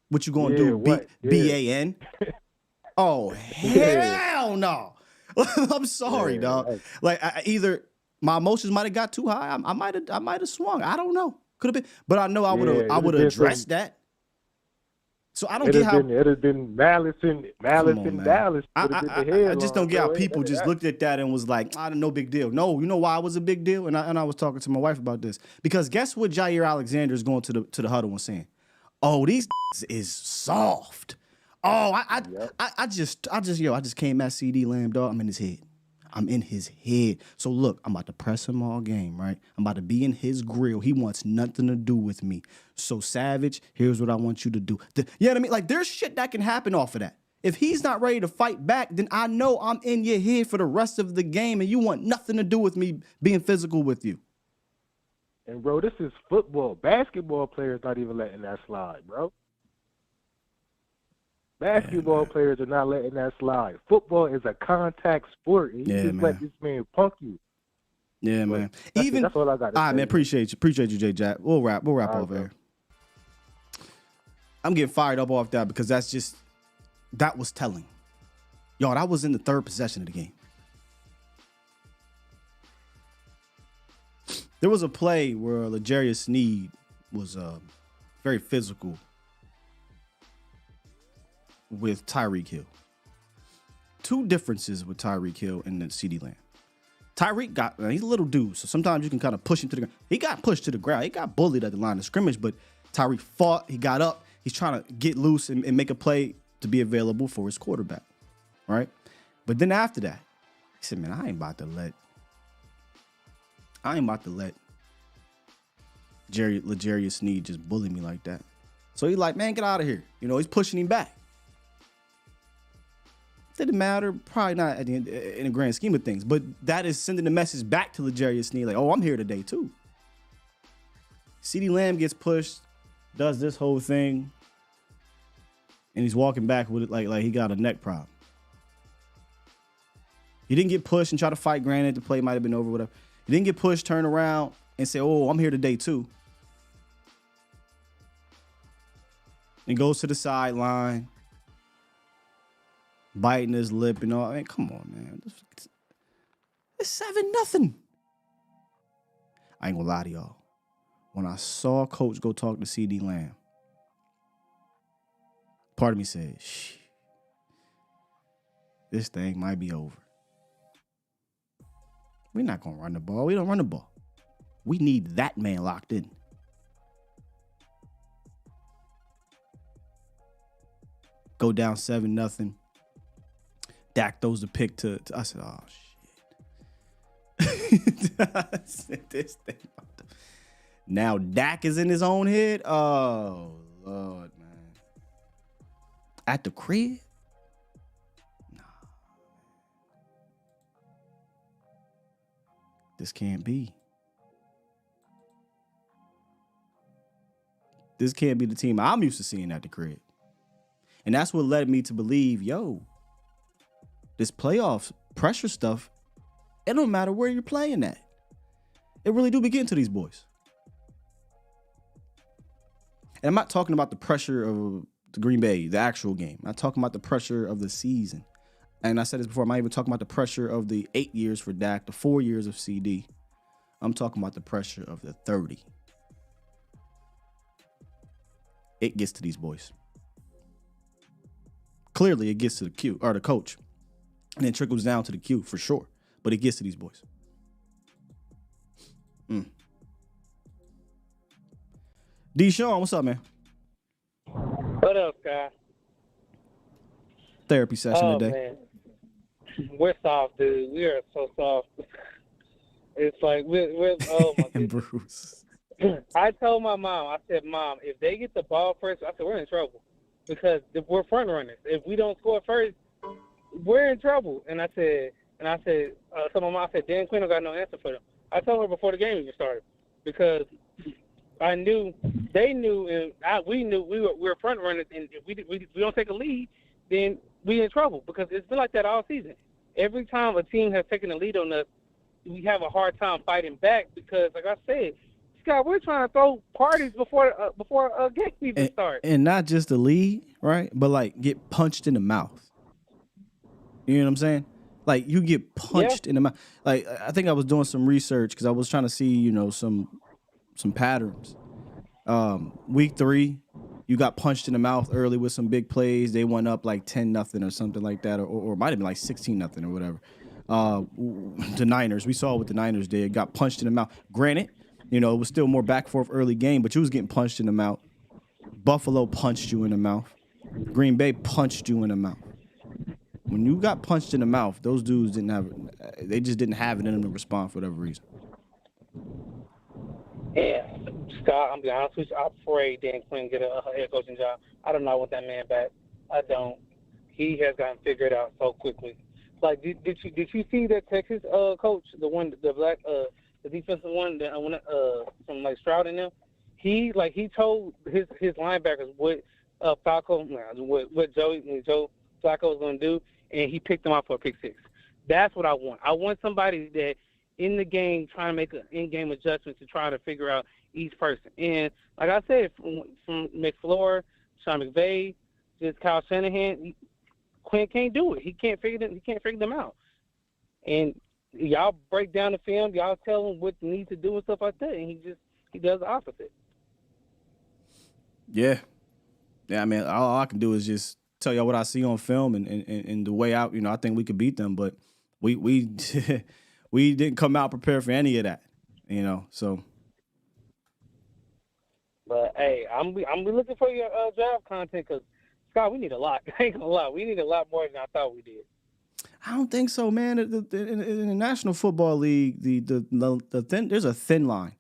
what you gonna do? BAN? Oh, hell no. I'm sorry, dog. Like either my emotions might have got too high. I might have swung. I don't know. Could have been. But I know I would have addressed that. So I don't get how it'd have been Malice in Dallas. I just don't get how people just looked at that and was like, no big deal. No, you know why it was a big deal? And I was talking to my wife about this. Because guess what Jair Alexander is going to the huddle and saying? Oh, these is soft. Oh, I just came at CD Lamb, dog. I'm in his head. So look, I'm about to press him all game, right? I'm about to be in his grill. He wants nothing to do with me. So Savage, here's what I want you to do. You know what I mean? Like there's shit that can happen off of that. If he's not ready to fight back, then I know I'm in your head for the rest of the game and you want nothing to do with me being physical with you. And bro, this is football. Basketball players not even letting that slide, bro. Basketball players are not letting that slide. Football is a contact sport. And you just let this man punk you. Yeah, man. That's all I got to say. All right, man. Appreciate you, J Jack. We'll wrap over here. I'm getting fired up off that because that was telling. Y'all, that was in the third possession of the game. There was a play where L'Jarius Sneed was very physical with Tyreek Hill. Two differences with Tyreek Hill and then CeeDee Lamb. Tyreek he's a little dude, so sometimes you can kind of push him to the ground. He got pushed to the ground. He got bullied at the line of scrimmage, but Tyreek fought. He got up. He's trying to get loose and make a play to be available for his quarterback, right? But then after that, he said, man, I ain't about to let L'Jarius Sneed just bully me like that. So he's like, man, get out of here. He's pushing him back. Didn't matter, probably not at the end, in the grand scheme of things, but that is sending the message back to L'Jarius Sneed, like, oh, I'm here today too. CeeDee Lamb gets pushed, does this whole thing, and he's walking back with it like he got a neck problem. He didn't get pushed and try to fight. Granted, the play might have been over, whatever. He didn't get pushed, turn around, and say, oh, I'm here today too. And goes to the sideline, biting his lip and all. I mean, come on, man. It's 7-0. I ain't gonna lie to y'all. When I saw Coach go talk to CeeDee Lamb, part of me said, shh, this thing might be over. We're not gonna run the ball. We don't run the ball. We need that man locked in. Go down 7-0. Dak throws the pick to I said, oh, shit. I said, this thing. Now Dak is in his own head. Oh, Lord, man. At the crib? Nah. This can't be. This can't be the team I'm used to seeing at the crib. And that's what led me to believe, this playoff pressure stuff, it don't matter where you're playing at. It really do be getting to these boys. And I'm not talking about the pressure of the Green Bay, the actual game. I'm not talking about the pressure of the season. And I said this before, I'm not even talking about the pressure of the 8 years for Dak, the 4 years of CD. I'm talking about the pressure of the 30. It gets to these boys. Clearly, it gets to the Q or the coach. And then trickles down to the Q for sure. But it gets to these boys. D-Sean, what's up, man? What up, guy? Therapy session today. Man. We're soft, dude. We are so soft. It's like, we're oh, my goodness. Bruce. I told my mom, I said, Mom, if they get the ball first, I said, we're in trouble. Because we're front runners. If we don't score first, we're in trouble. And I said, so my mom said, Dan Quinn don't got no answer for them. I told her before the game even started because I knew, they knew, and we knew we were front runners. And if we don't take a lead, then we in trouble because it's been like that all season. Every time a team has taken a lead on us, we have a hard time fighting back because, like I said, Scott, we're trying to throw parties before a game even starts. And not just the lead, right? But like get punched in the mouth. You know what I'm saying? Like you get punched in the mouth. Like I think I was doing some research because I was trying to see, some patterns. Week 3, you got punched in the mouth early with some big plays. They went up like 10-0 or something like that, or it might have been like 16-0 or whatever. The Niners, we saw what the Niners did. Got punched in the mouth. Granted, it was still more back and forth early game, but you was getting punched in the mouth. Buffalo punched you in the mouth. Green Bay punched you in the mouth. When you got punched in the mouth, those dudes they just didn't have it in them to respond for whatever reason. Yeah, Scott, I'm be honest with you. I'm afraid Dan Quinn get a head coaching job. I do not want that man back. I don't. He has gotten figured out so quickly. Like, did you see that Texas coach, the black the defensive one, from like Stroud and them? He told his linebackers what Joe Flacco was going to do, and he picked them out for a pick six. That's what I want. I want somebody that in the game trying to make an in-game adjustment to try to figure out each person. And like I said, from McFleur, Sean McVay, just Kyle Shanahan, Quinn can't do it. He can't figure them out. And y'all break down the film, y'all tell him what he needs to do and stuff like that, and he does the opposite. Yeah. I mean, all I can do is just tell y'all what I see on film and the way out. I think we could beat them, but we we didn't come out prepared for any of that. So. But hey, I'm looking for your draft content because Scott, we need a lot. I ain't gonna lie, we need a lot more than I thought we did. I don't think so, man. In the National Football League, there's a thin line.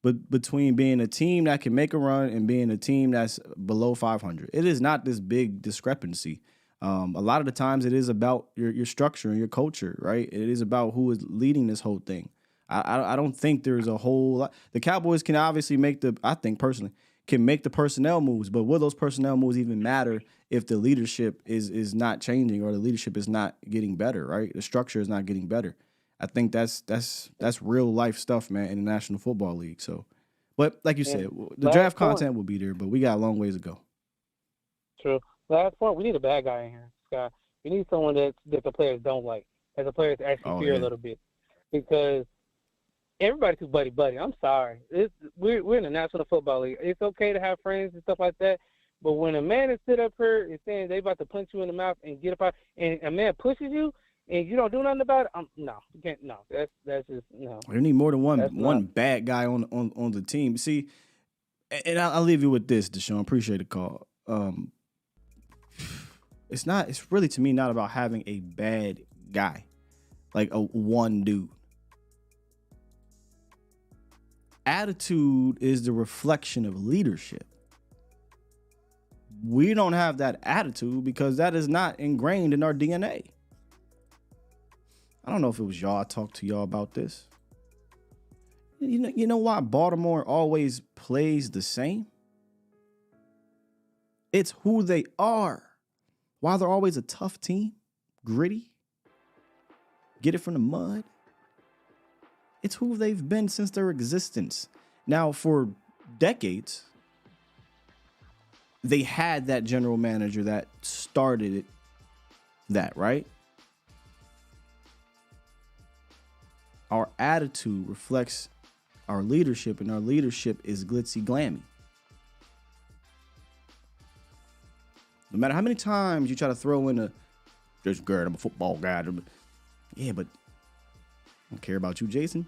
But between being a team that can make a run and being a team that's below 500, it is not this big discrepancy. A lot of the times it is about your structure and your culture, right? It is about who is leading this whole thing. I don't think there's a whole lot. The Cowboys can obviously I think personally, can make the personnel moves, but will those personnel moves even matter if the leadership is not changing or the leadership is not getting better, right? The structure is not getting better. I think that's real life stuff, man, in the National Football League. So, but like you said, the draft content will be there, but we got a long ways to go. True. Last point, we need a bad guy in here, Scott. We need someone that the players don't like, that the players actually fear a little bit, because everybody's too buddy. I'm sorry. We're in the National Football League. It's okay to have friends and stuff like that, but when a man is sit up here and saying they about to punch you in the mouth and get up out, and a man pushes you, and you don't do nothing about it, no, you can't. No, that's just no. You need more than one bad guy on the team. See, and I'll leave you with this, Deshaun. Appreciate the call. It's really to me not about having a bad guy, like a one dude. Attitude is the reflection of leadership. We don't have that attitude because that is not ingrained in our DNA. I don't know if it was y'all I talked to y'all about this. You know why Baltimore always plays the same? It's who they are. Why they're always a tough team, gritty, get it from the mud. It's who they've been since their existence. Now, for decades, they had that general manager that started that, right? Our attitude reflects our leadership, and our leadership is glitzy glammy. No matter how many times you try to throw in just Garrett, I'm a football guy. Yeah, but I don't care about you, Jason.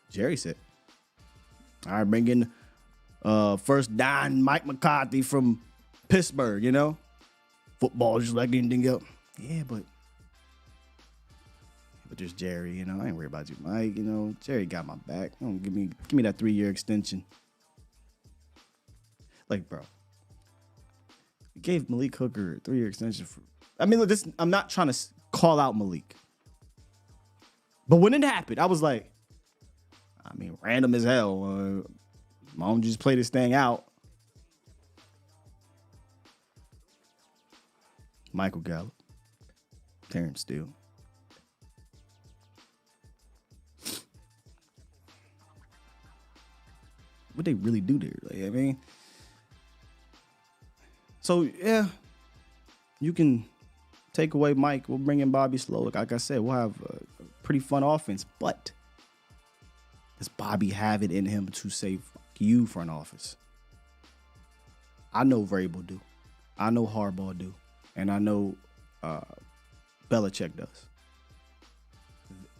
Jerry said, all right, bring in first down Mike McCarthy from Pittsburgh, Football just like anything else. Yeah, but there's Jerry, I ain't worried about you, Mike. Jerry got my back. Give me that 3-year extension. Like, bro, you gave Malik Hooker a 3-year extension look, I'm not trying to call out Malik, but when it happened, I was like, random as hell. Why don't you just play this thing out? Michael Gallup, Terrence Steele. What they really do there? So yeah, you can take away Mike. We'll bring in Bobby Slowick. Like I said, we'll have a pretty fun offense. But does Bobby have it in him to say "fuck you" front office? I know Vrabel do. I know Harbaugh do. And I know Belichick does.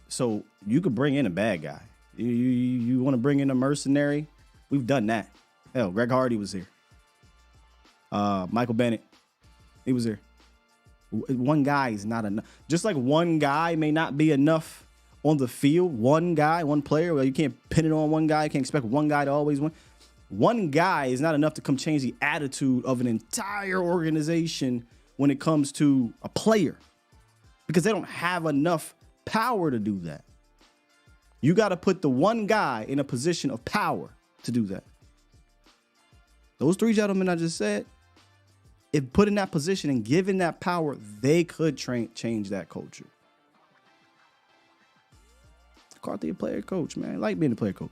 So you could bring in a bad guy. You want to bring in a mercenary? We've done that. Hell, Greg Hardy was here. Michael Bennett, he was here. One guy is not enough. Just like one guy may not be enough on the field, one guy, one player, well, you can't pin it on one guy. You can't expect one guy to always win. One guy is not enough to come change the attitude of an entire organization when it comes to a player, because they don't have enough power to do that. You got to put the one guy in a position of power to do that. Those three gentlemen I just said, if put in that position and given that power, they could change that culture. McCarthy, a player coach, man. I like being a player coach.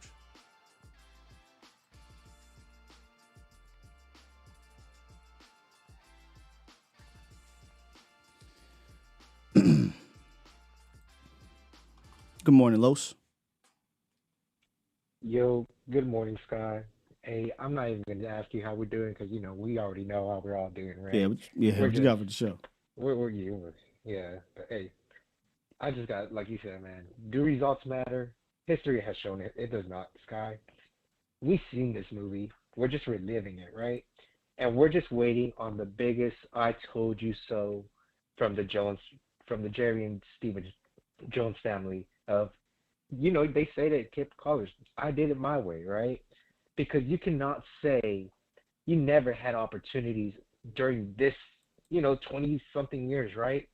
Good morning, Los. Yo, good morning, Sky. Hey, I'm not even going to ask you how we're doing because, we already know how we're all doing, right? Yeah, what you got for the show? Yeah, but hey, I just got, like you said, man, do results matter? History has shown it. It does not, Sky. We've seen this movie. We're just reliving it, right? And we're just waiting on the biggest I told you so from the Jerry and Stephen Jones family of, they say that kept colors. I did it my way, right? Because you cannot say you never had opportunities during this, 20-something years, right?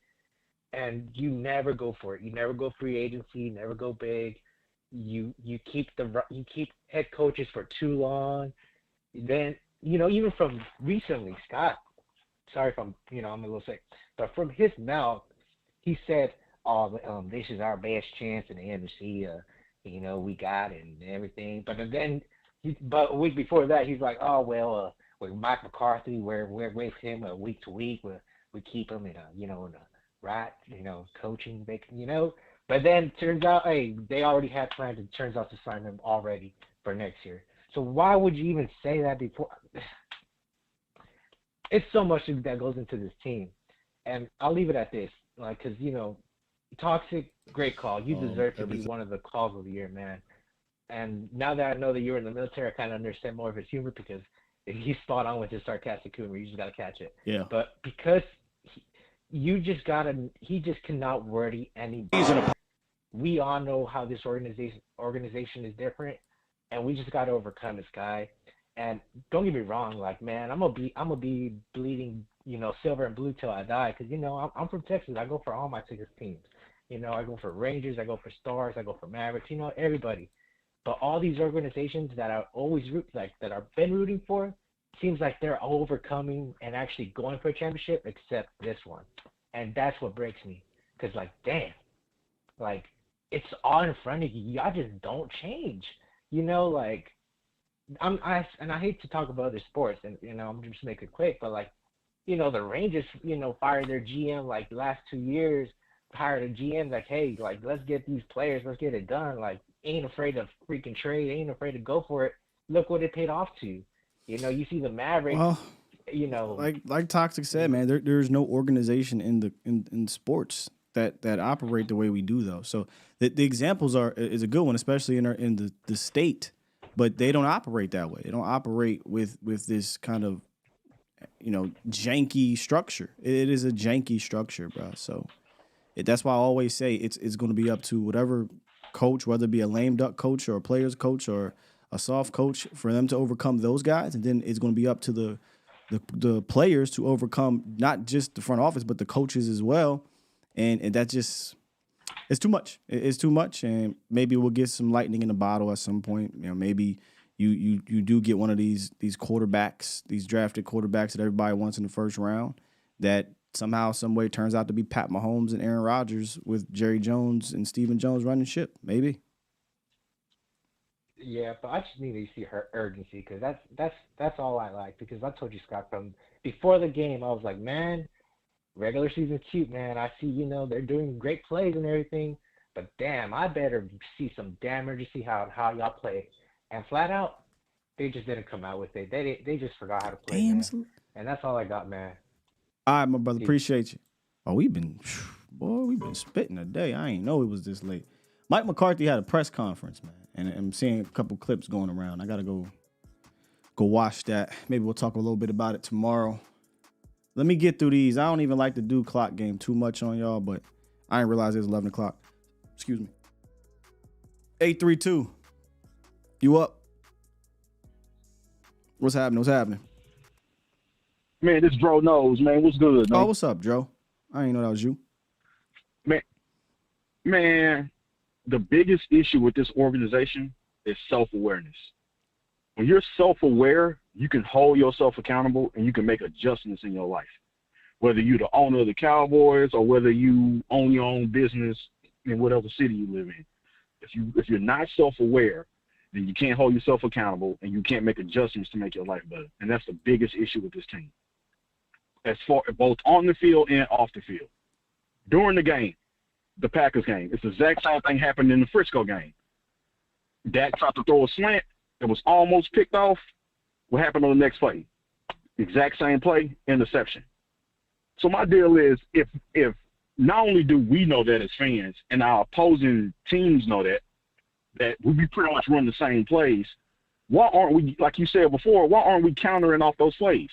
And you never go for it. You never go free agency. You never go big. You keep head coaches for too long. Then, even from recently, Scott, sorry if I'm a little sick, but from his mouth, he said, this is our best chance in the NFC, we got it and everything. But then, but a week before that, he's like, with Mike McCarthy, we're with him week to week. We keep him in coaching, But then turns out, hey, they already had plans. It turns out to sign him already for next year. So why would you even say that before? It's so much that goes into this team, and I'll leave it at this, because Toxic, great call. You deserve to be one of the calls of the year, man. And now that I know that you were in the military, I kind of understand more of his humor because he's spot on with his sarcastic humor. You just got to catch it. Yeah. But because he just cannot wordy any better. We all know how this organization is different, and we just got to overcome this guy. And don't get me wrong, man, I'm gonna be bleeding, silver and blue till I die, because I'm from Texas. I go for all my Texas teams. I go for Rangers, I go for Stars, I go for Mavericks. Everybody. But all these organizations that I always that I've been rooting for, seems like they're overcoming and actually going for a championship, except this one, and that's what breaks me. Because damn, it's all in front of you. Y'all just don't change. I hate to talk about other sports, and I'm just make it quick, but the Rangers, fired their GM the last 2 years, hired a GM hey, let's get these players, let's get it done. Ain't afraid of freaking trade, ain't afraid to go for it. Look what it paid off to. You see the Mavericks. Well, like Toxic said, man, there's no organization in sports that operate the way we do, though. So the examples is a good one, especially in the state. But they don't operate that way. They don't operate with this kind of, janky structure. It is a janky structure, bro. So that's why I always say it's going to be up to whatever coach, whether it be a lame duck coach or a player's coach or a soft coach, for them to overcome those guys. And then it's going to be up to the players to overcome not just the front office, but the coaches as well. And that just... It's too much. It's too much, and maybe we'll get some lightning in the bottle at some point. Maybe you do get one of these quarterbacks, these drafted quarterbacks that everybody wants in the first round, that somehow, some way turns out to be Pat Mahomes and Aaron Rodgers with Jerry Jones and Stephen Jones running ship. Maybe. Yeah, but I just need to see her urgency, because that's all I like. Because I told you, Scott, from before the game, I was like, man, regular season's cute, man. I see, they're doing great plays and everything, but damn, I better see some damage to see how y'all play. And flat out, they just didn't come out with it. They just forgot how to play. Damn. Man. And that's all I got, man. All right, my brother. Appreciate you. Oh, we've been spitting today. I ain't know it was this late. Mike McCarthy had a press conference, man, and I'm seeing a couple clips going around. I gotta go watch that. Maybe we'll talk a little bit about it tomorrow. Let me get through these. I don't even like to do clock game too much on y'all, but I didn't realize it was 11 o'clock. Excuse me. 832. You up? What's happening? Man, this Dro knows, man. What's good, man? Oh, what's up, Joe? I didn't know that was you. Man, the biggest issue with this organization is self-awareness. When you're self-aware, you can hold yourself accountable and you can make adjustments in your life. Whether you're the owner of the Cowboys or whether you own your own business in whatever city you live in. If you're not self-aware, then you can't hold yourself accountable and you can't make adjustments to make your life better. And that's the biggest issue with this team. As far both on the field and off the field. During the game, the Packers game, it's the exact same thing happened in the Frisco game. Dak tried to throw a slant. It was almost picked off. What happened on the next play? Exact same play, interception. So my deal is if not only do we know that as fans and our opposing teams know that we pretty much run the same plays, why aren't we, like you said before, why aren't we countering off those plays?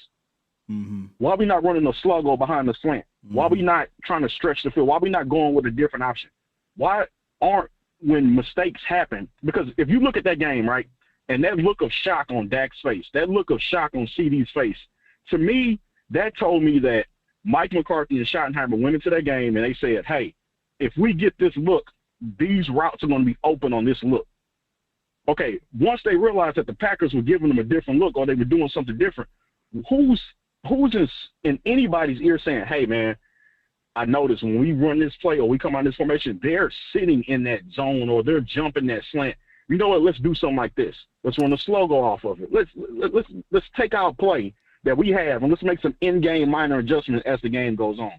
Mm-hmm. Why are we not running a sluggo behind the slant? Mm-hmm. Why are we not trying to stretch the field? Why are we not going with a different option? Why aren't, when mistakes happen, because if you look at that game, right, and that look of shock on Dak's face, that look of shock on CD's face, to me, that told me that Mike McCarthy and Schottenheimer went into that game and they said, hey, if we get this look, these routes are going to be open on this look. Okay, once they realized that the Packers were giving them a different look or they were doing something different, who's in anybody's ear saying, hey, man, I noticed when we run this play or we come out this formation, they're sitting in that zone or they're jumping that slant. You know what? Let's do something like this. Let's run a slow-go off of it. Let's take our play that we have and let's make some in-game minor adjustments as the game goes on.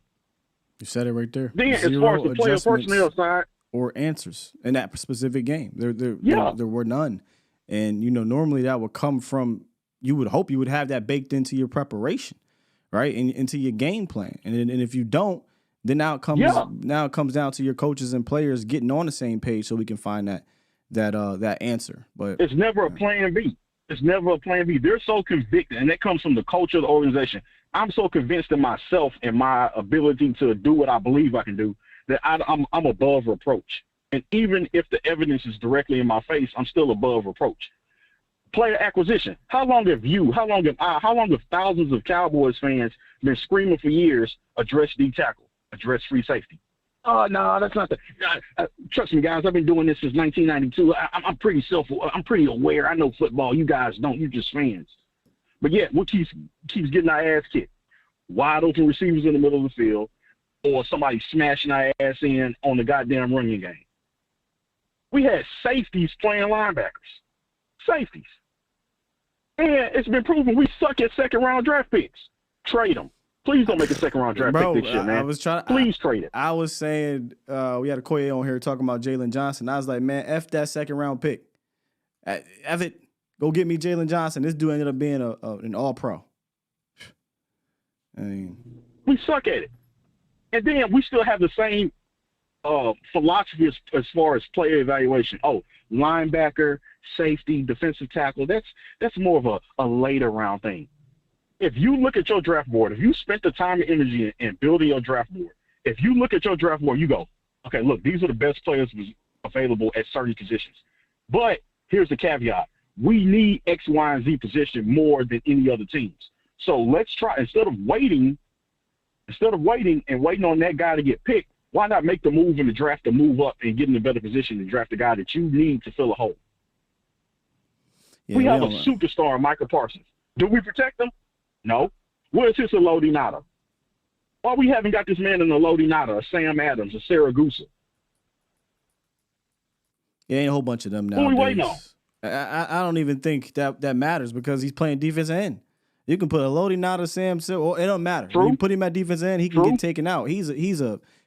You said it right there. Then, as far as the player personnel side, or answers in that specific game, there were none, and normally that would come from. You would hope you would have that baked into your preparation, right, and into your game plan. And if you don't, then now it comes down to your coaches and players getting on the same page so we can find that answer. But it's never a plan B. It's never a plan B. They're so convicted, and that comes from the culture of the organization. I'm so convinced in myself and my ability to do what I believe I can do that I'm above reproach. And even if the evidence is directly in my face, I'm still above reproach. Player acquisition. How long have thousands of Cowboys fans been screaming for years, address D tackle, address free safety? Oh, no, that's not trust me, guys, I've been doing this since 1992. I'm pretty aware. I know football. You guys don't. You're just fans. But yeah, what keeps getting our ass kicked? Wide open receivers in the middle of the field or somebody smashing our ass in on the goddamn running game. We had safeties playing linebackers. Safeties. And it's been proven we suck at second-round draft picks. Trade them. Please don't make a second-round draft pick this year, man. Please trade it. I was saying we had a Koye on here talking about Jalen Johnson. I was like, man, F that second-round pick. F it. Go get me Jalen Johnson. This dude ended up being an all-pro. I mean, we suck at it. And then we still have the same philosophy as far as player evaluation. Oh, linebacker, safety, defensive tackle, that's more of a later round thing. If you look at your draft board, if you spent the time and energy in building your draft board, if you look at your draft board, you go, okay, look, these are the best players available at certain positions. But here's the caveat. We need X, Y, and Z position more than any other teams. So let's try, instead of waiting and waiting on that guy to get picked, why not make the move in the draft to move up and get in a better position to draft the guy that you need to fill a hole? Yeah, we have a superstar, Michael Parsons. Do we protect him? No. Where's his Elodie Nada? Why we haven't got this man in Elodie Nada, a Sam Adams, a Saragusa? Yeah, ain't a whole bunch of them now. Who we waiting on? I don't even think that matters because he's playing defensive end. You can put Elodie Nada, Sam, or it don't matter. True. You put him at defensive end, he can get taken out. He's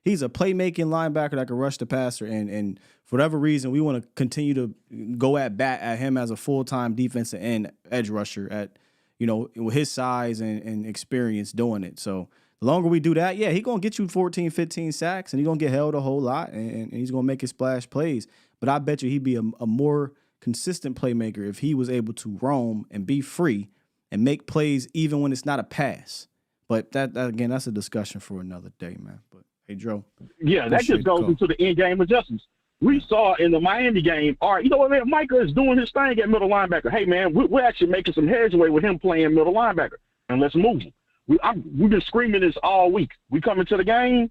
He's a playmaking linebacker that can rush the passer, and for whatever reason, we want to continue to go at bat at him as a full-time defensive end edge rusher at, with his size and experience doing it. So the longer we do that, yeah, he's going to get you 14, 15 sacks, and he's going to get held a whole lot, and he's going to make his splash plays. But I bet you he'd be a more consistent playmaker if he was able to roam and be free and make plays even when it's not a pass. But that again, that's a discussion for another day, man. But hey, Joe. Yeah, that just goes into the in-game adjustments. We saw in the Miami game, all right, you know what, man, Micah is doing his thing at middle linebacker. Hey, man, we're actually making some headway with him playing middle linebacker, and let's move him. We've been screaming this all week. We come into the game,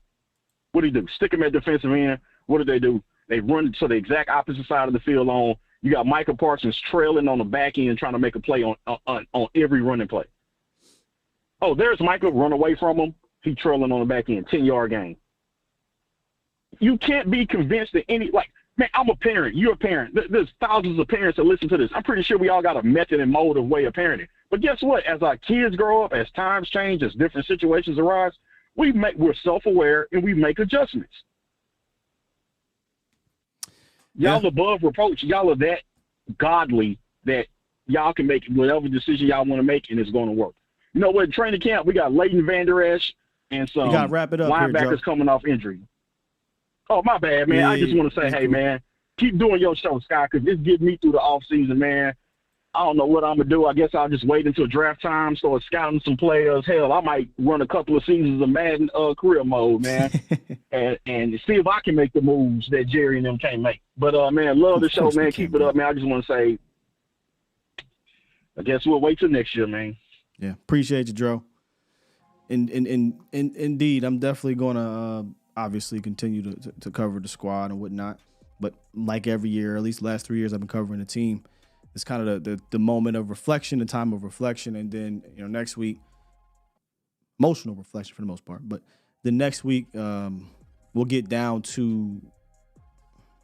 what do you do? Stick him at defensive end. What do? They run to the exact opposite side of the field on. You got Micah Parsons trailing on the back end trying to make a play on every running play. Oh, there's Micah, run away from him. He trailing on the back end, 10-yard gain. You can't be convinced that man, I'm a parent. You're a parent. There's thousands of parents that listen to this. I'm pretty sure we all got a method and mode of way of parenting. But guess what? As our kids grow up, as times change, as different situations arise, we're self-aware and we make adjustments. Y'all above reproach. Y'all are that godly that y'all can make whatever decision y'all want to make, and it's going to work. You know what? Training camp, we got Leighton Vander Esch and some wrap it up linebackers here, coming off injury. Oh, my bad, man. Yeah, I just want to say, hey, man, keep doing your show, Scott, because it's getting me through the offseason, man. I don't know what I'm going to do. I guess I'll just wait until draft time, start scouting some players. Hell, I might run a couple of seasons of Madden career mode, man, and see if I can make the moves that Jerry and them can't make. But, man, love the show, man. Keep it up, man. I just want to say, I guess we'll wait till next year, man. Yeah, appreciate you, Joe. And indeed, I'm definitely going to obviously continue to cover the squad and whatnot. But like every year, at least the last 3 years I've been covering the team, it's kind of the moment of reflection, the time of reflection. And then, next week, emotional reflection for the most part. But the next week, we'll get down to,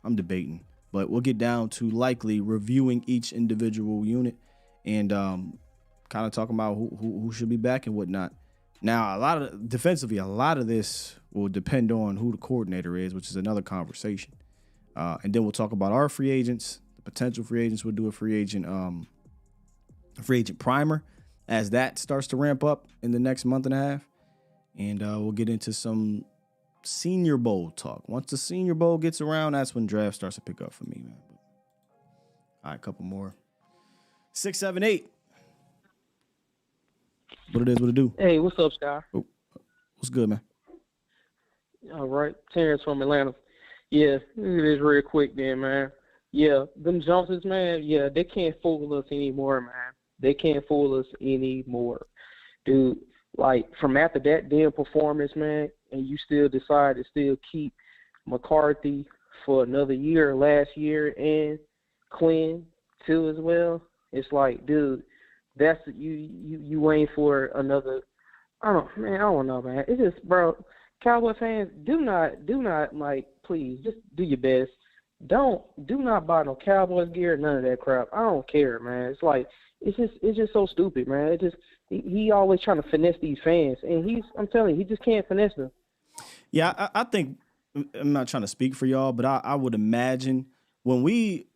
I'm debating, but we'll get down to likely reviewing each individual unit and kind of talking about who should be back and whatnot. Now, defensively, a lot of this will depend on who the coordinator is, which is another conversation. And then we'll talk about our free agents, the potential free agents. We'll do a free agent primer as that starts to ramp up in the next month and a half. And we'll get into some Senior Bowl talk. Once the Senior Bowl gets around, that's when draft starts to pick up for me, man. All right, a couple more. 6, 7, 8. What it is, what it do. Hey, what's up, Sky? Oh, what's good, man? All right, Terrence from Atlanta. Yeah, it is real quick then, man. Yeah, them Johnsons, man, yeah, they can't fool us anymore, man. They can't fool us anymore. Dude, like, from after that damn performance, man, and you still decide to still keep McCarthy for another year, last year, and Quinn, too, as well. It's like, dude, that's you aim for another. I don't know, man. It's just, bro. Cowboy fans, do not like, please, just do your best. Do not buy no Cowboys gear, none of that crap. I don't care, man. It's like, it's just so stupid, man. He always trying to finesse these fans, and I'm telling you, he just can't finesse them. Yeah, I think, I'm not trying to speak for y'all, but I would imagine when we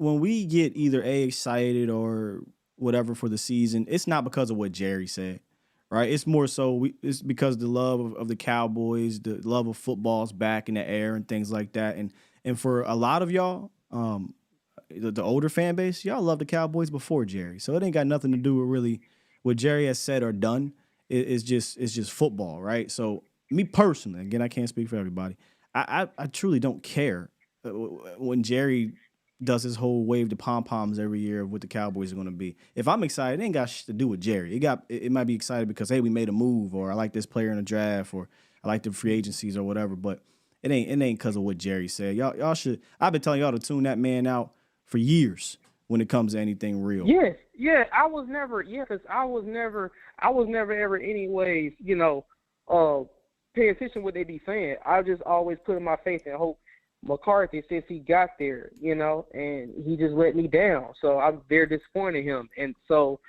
get either excited or whatever for the season, it's not because of what Jerry said, right? It's more so it's because the love of the Cowboys, the love of football's back in the air and things like that. And for a lot of y'all, the older fan base, y'all love the Cowboys before Jerry. So it ain't got nothing to do with really what Jerry has said or done. It's just football, right? So me personally, again, I can't speak for everybody. I truly don't care when Jerry does his whole wave the pom-poms every year of what the Cowboys are going to be. If I'm excited, it ain't got shit to do with Jerry. It might be excited because, hey, we made a move, or I like this player in the draft, or I like the free agencies or whatever, but it ain't because of what Jerry said. Y'all should, I've been telling y'all to tune that man out for years when it comes to anything real. Yeah, I was never ever anyways, paying attention to what they be saying. I just always put in my faith and hope McCarthy, since he got there, and he just let me down. So I'm very disappointed in him. And so,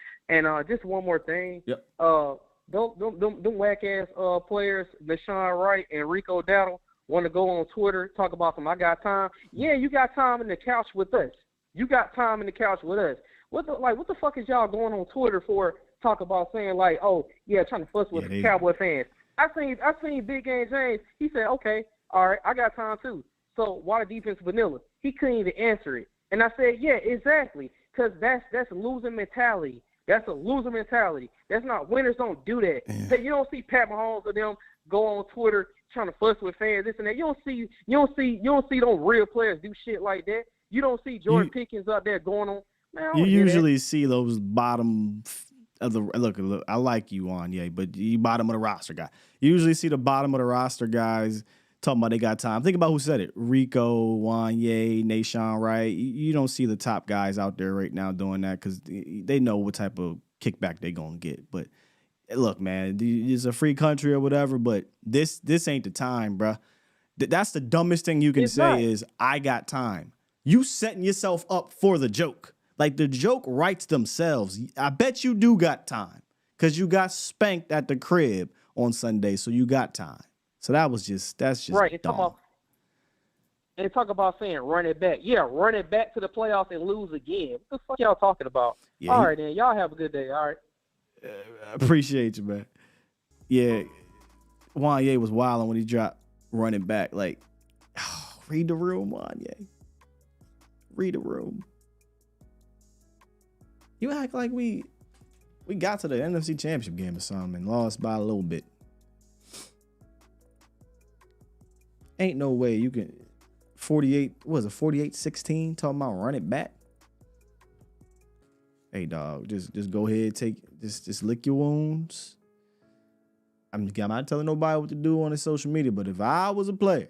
just one more thing. Yep. Them whack ass players, Deshaun Wright and Rico Dowdle, want to go on Twitter, talk about some, I got time. Yeah, you got time in the couch with us. You got time in the couch with us. What the fuck is y'all going on Twitter for? Talk about saying like, oh yeah, trying to fuss with Cowboy fans. I seen Big Game James. He said, okay, all right, I got time too. So why the defense vanilla? He couldn't even answer it. And I said, yeah, exactly, because that's a losing mentality. That's a loser mentality. That's not, winners don't do that. Yeah. You don't see Pat Mahomes or them go on Twitter trying to fuss with fans, this and that. You don't see those real players do shit like that. You don't see Jordan Pickens out there going on. Man, you usually see those bottom of the look. I like you, Wanye, but you bottom of the roster guy. You usually see the bottom of the roster guys talking about they got time. Think about who said it: Rico, Wanye, Nashawn Wright. You don't see the top guys out there right now doing that because they know what type of kickback they're gonna get. But look, man, it's a free country or whatever. But this ain't the time, bruh. That's the dumbest thing you can say is I got time. You setting yourself up for the joke. Like, the joke writes themselves. I bet you do got time because you got spanked at the crib on Sunday, so you got time. So that's just right. Dumb. And talk about saying run it back. Yeah, run it back to the playoffs and lose again. What the fuck y'all talking about? Yeah, all right, then. Y'all have a good day. All right. I appreciate you, man. Yeah, Wanye was wilding when he dropped running back. Like, read the room, Wanye. Read the room. You act like we got to the NFC Championship game or something and lost by a little bit. Ain't no way you can 48-16 talking about run it back. Hey dog, just go ahead, just lick your wounds. I'm not telling nobody what to do on his social media, but if I was a player,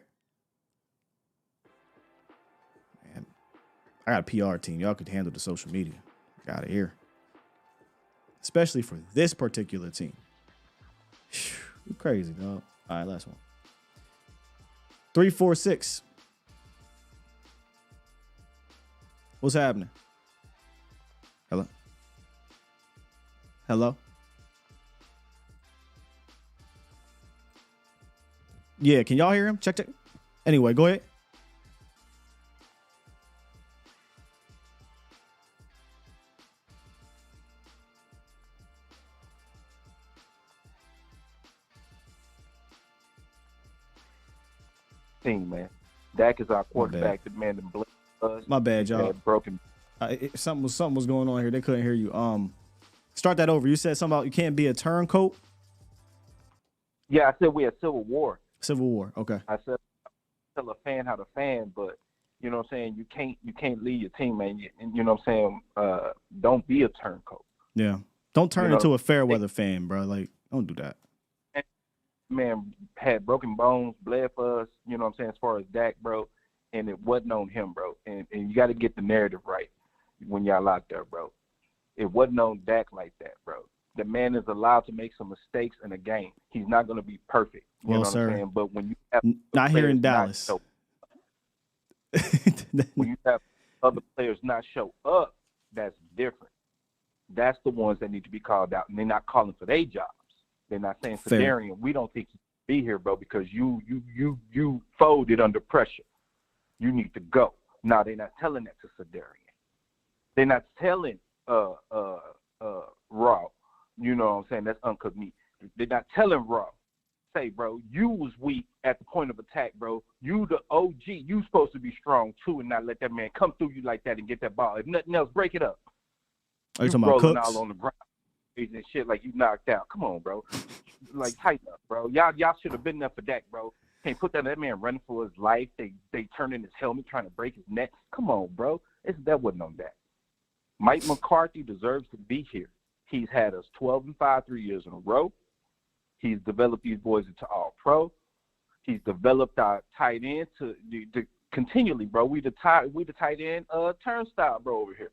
man, I got a PR team. Y'all could handle the social media. Out of here. Especially for this particular team. You crazy, dog. All right, last one. 346. What's happening? Hello? Hello? Yeah, can y'all hear him? Check. Anyway, go ahead. Man, Dak is our quarterback. The man that blitzed us. My bad, y'all. Broken. Something was going on here. They couldn't hear you. Start that over. You said something about you can't be a turncoat. Yeah, I said we had Civil War. Civil War. Okay. I said tell a fan how to fan, but you know what I'm saying. You can't lead your team, man. You know what I'm saying. Don't be a turncoat. Yeah. Don't turn into a fair weather fan, bro. Like, don't do that. Man had broken bones, bled for us, you know what I'm saying, as far as Dak, bro, and it wasn't on him, bro. And you got to get the narrative right when y'all out there, bro. It wasn't on Dak like that, bro. The man is allowed to make some mistakes in a game. He's not going to be perfect, you know what I'm saying? But when you have not here in Dallas. When you have other players not show up, that's different. That's the ones that need to be called out, and they're not calling for their jobs. They're not saying, Sedarian, we don't think you can be here, bro, because you folded under pressure. You need to go. No, they're not telling that to Sedarian. They're not telling Raw. You know what I'm saying? That's uncooked meat. They're not telling Raw. Say, bro, you was weak at the point of attack, bro. You the OG. You supposed to be strong too, and not let that man come through you like that and get that ball. If nothing else, break it up. Are you talking about rolling Cooks? all on the ground and shit like you knocked out. Come on, bro. Like, tighten up, bro. Y'all should have been there for Dak, bro. Can't put that man running for his life. They turning his helmet, trying to break his neck. Come on, bro. That wasn't on Dak. Mike McCarthy deserves to be here. He's had us 12-5 3 years in a row. He's developed these boys into all-pro. He's developed our tight end to continually, bro. We the tight end turnstile, bro, over here.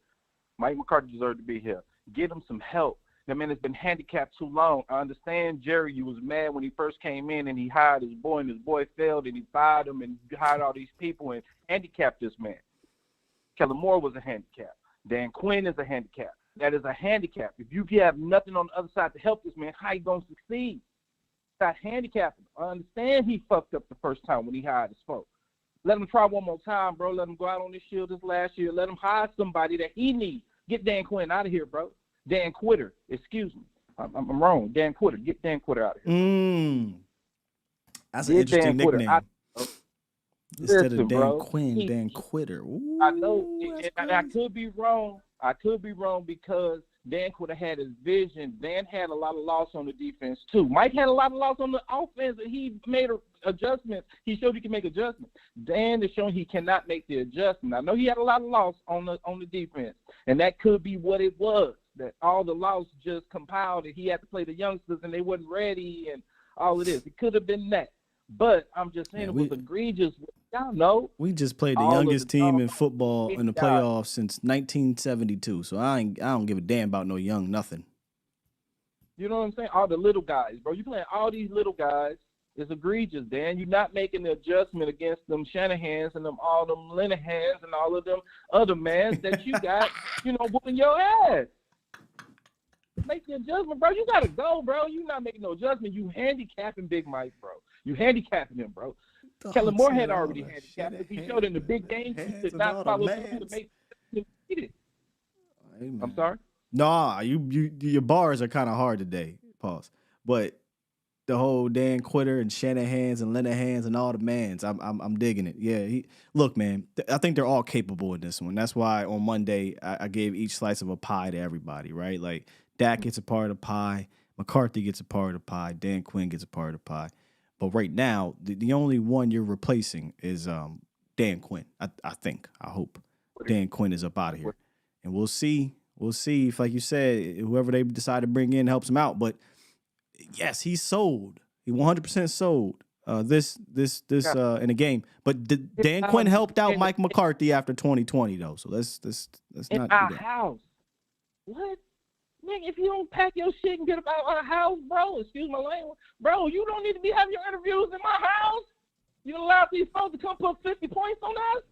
Mike McCarthy deserves to be here. Get him some help. That man has been handicapped too long. I understand, Jerry, you was mad when he first came in and he hired his boy and his boy failed and he fired him and hired all these people and handicapped this man. Kellen Moore was a handicap. Dan Quinn is a handicap. That is a handicap. If you have nothing on the other side to help this man, how you going to succeed? stop handicapping. I understand he fucked up the first time when he hired his folks. Let him try one more time, bro. Let him go out on this shield this last year. Let him hire somebody that he needs. Get Dan Quinn out of here, bro. Dan Quitter. Excuse me. I'm wrong. Dan Quitter. Get Dan Quitter out of here. That's an interesting nickname. Instead Listen, of Dan bro, Quinn, Dan Quitter. Ooh, I know, and I could be wrong. I could be wrong because Dan Quitter had his vision. Dan had a lot of loss on the defense too. Mike had a lot of loss on the offense, and he made adjustments. He showed he can make adjustments. Dan is showing he cannot make the adjustment. I know he had a lot of loss on the defense, and that could be what it was. That all the loss just compiled, and he had to play the youngsters, and they wasn't ready, and all of this. It could have been that. But I'm just saying it was egregious. Y'all know. We just played the youngest team in football in the playoffs since 1972. So I don't give a damn about no young nothing. You know what I'm saying? All the little guys, bro. You playing all these little guys. It's egregious, Dan. You're not making the adjustment against them Shanahans and all them Linehans and all of them other mans that you got, whooping your ass. Make the adjustment, bro. You gotta go, bro. You're not making no adjustment. You handicapping Big Mike, bro. You handicapping him, bro. Kellen Moore had already handicapped. If he showed in the big game, he did not follow through to make it. I'm sorry? Nah, your bars are kind of hard today. Pause. But the whole Dan Quitter and Shanahans and Linehans and all the mans, I'm digging it. Yeah, look, man, I think they're all capable in this one. That's why on Monday I gave each slice of a pie to everybody, right? Like Dak gets a part of the pie, McCarthy gets a part of the pie, Dan Quinn gets a part of the pie. But right now, the only one you're replacing is Dan Quinn. I hope Dan Quinn is up out of here, and we'll see. We'll see if, like you said, whoever they decide to bring in helps him out. But yes, he's sold. He 100% sold in the game. But Dan Quinn helped out Mike McCarthy after 2020 though. So let's in not our do that. house. What? Man, if you don't pack your shit and get about our house, bro, excuse my language, bro, you don't need to be having your interviews in my house. You allow these folks to come put 50 points on us?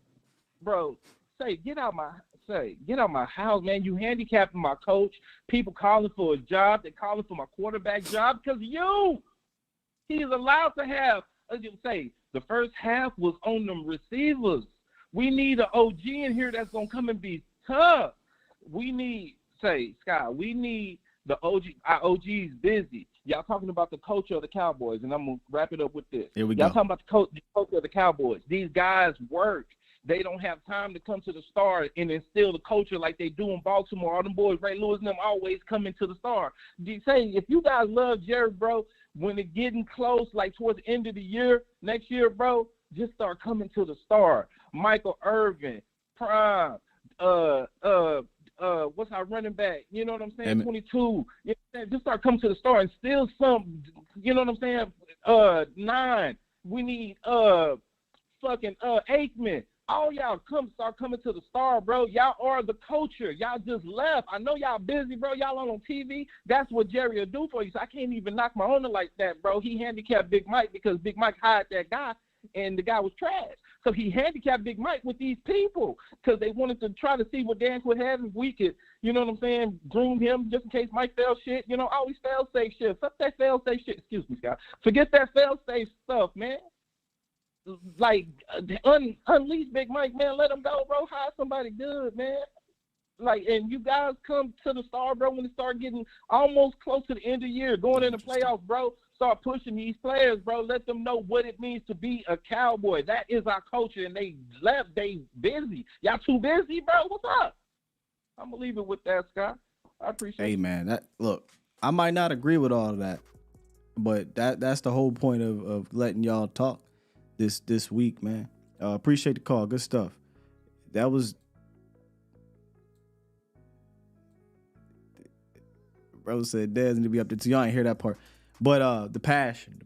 Bro, get out my house, man. You handicapping my coach. People calling for a job. They're calling for my quarterback job because you. He is allowed to have, as you say, the first half was on them receivers. We need an OG in here that's going to come and be tough. We need, Scott, we need the OG. Our OG's busy. Y'all talking about the culture of the Cowboys, and I'm going to wrap it up with this. Here we Y'all go. talking about the culture of the Cowboys. These guys work. They don't have time to come to the Star and instill the culture like they do in Baltimore. All them boys, Ray Lewis and them, always coming to the Star. If you guys love Jared, bro, when it's getting close, like towards the end of the year, next year, bro, just start coming to the Star. Michael Irvin, Prime, what's our running back? You know what I'm saying? 22. You know what I'm saying? Just start coming to the Star and still some, you know what I'm saying? 9. We need Aikman. All y'all start coming to the Star, bro. Y'all are the culture. Y'all just left. I know y'all busy, bro. Y'all on TV. That's what Jerry will do for you. So I can't even knock my owner like that, bro. He handicapped Big Mike because Big Mike hired that guy, and the guy was trash. So he handicapped Big Mike with these people because they wanted to try to see what Dan could have if we could, you know what I'm saying, groom him just in case Mike fails shit. You know, always fail-safe shit. Fuck that fail-safe shit. Excuse me, Scott. Forget that fail-safe stuff, man. Like, unleash Big Mike, man. Let him go, bro. Hire somebody good, man. Like, and you guys come to the Star, bro, when it start getting almost close to the end of the year, going in the playoffs, bro. Start pushing these players, bro. Let them know what it means to be a Cowboy. That is our culture, and they left. They busy. Y'all too busy, bro. What's up? I'm going to leave it with that, Scott. I appreciate it. Hey, man, look, I might not agree with all of that, but that's the whole point of letting y'all talk this week, man. Appreciate the call. Good stuff. That was bro said Dez need to be up there too. Y'all ain't hear that part. But the passion,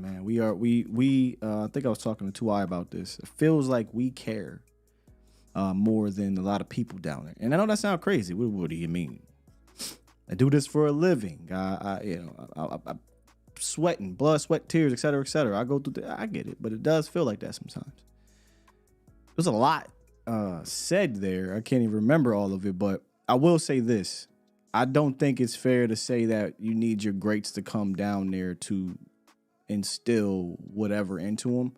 man. We I think I was talking to 2i about this. It feels like we care more than a lot of people down there. And I know that sounds crazy. What do you mean? I do this for a living. I sweating, blood, sweat, tears, et cetera, I go through I get it, but it does feel like that sometimes. There's a lot said there. I can't even remember all of it, but I will say this. I don't think it's fair to say that you need your greats to come down there to instill whatever into them.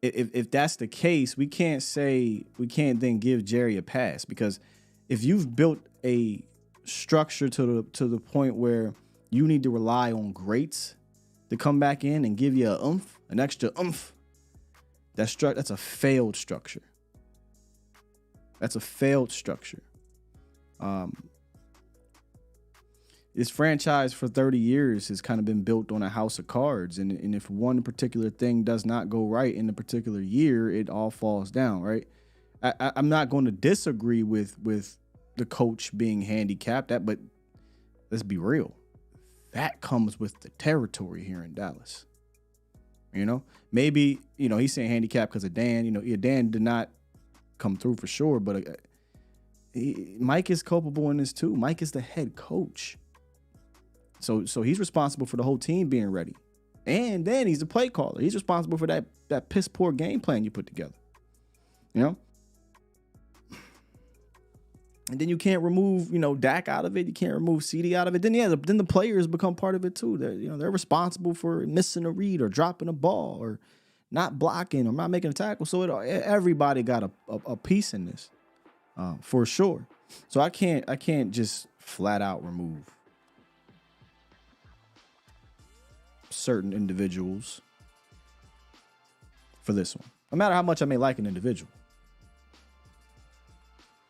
If that's the case, we can't then give Jerry a pass, because if you've built a structure to the point where you need to rely on greats to come back in and give you an extra oomph, that's a failed structure. That's a failed structure. This franchise for 30 years has kind of been built on a house of cards. And if one particular thing does not go right in a particular year, it all falls down, right? I'm not going to disagree with the coach being handicapped, but let's be real. That comes with the territory here in Dallas. Maybe, he's saying handicapped because of Dan. Dan did not come through for sure, but Mike is culpable in this too. Mike is the head coach. So he's responsible for the whole team being ready. And then he's the play caller. He's responsible for that piss poor game plan you put together. And then you can't remove, Dak out of it. You can't remove CD out of it. Then the players become part of it too. They're responsible for missing a read or dropping a ball or not blocking or not making a tackle. So everybody got a piece in this, for sure. So I can't just flat out remove certain individuals for this one, no matter how much I may like an individual.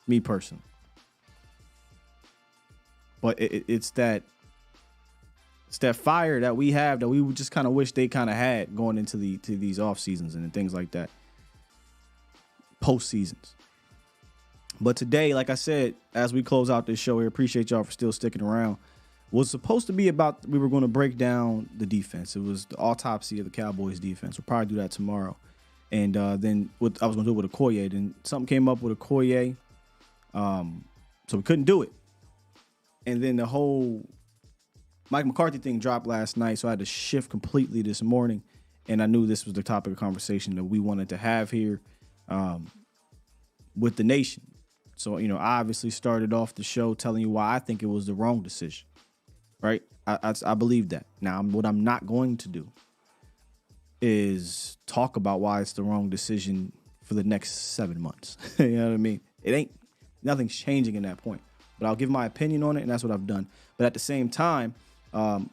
Me personally. But it's that fire that we have that we would just kind of wish they kind of had going into these off seasons and things like that, post seasons. But today, like I said, as we close out this show here, appreciate y'all for still sticking around. Was supposed to be about, we were going to break down the defense. It was the autopsy of the Cowboys defense. We'll probably do that tomorrow. And then I was going to do it with Okoye. Then something came up with Okoye. So we couldn't do it. And then the whole Mike McCarthy thing dropped last night. So I had to shift completely this morning. And I knew this was the topic of conversation that we wanted to have here with the nation. So, I obviously started off the show telling you why I think it was the wrong decision. Right? I believe that. Now, what I'm not going to do is talk about why it's the wrong decision for the next 7 months. You know what I mean? Nothing's changing in that point. But I'll give my opinion on it, and that's what I've done. But at the same time, I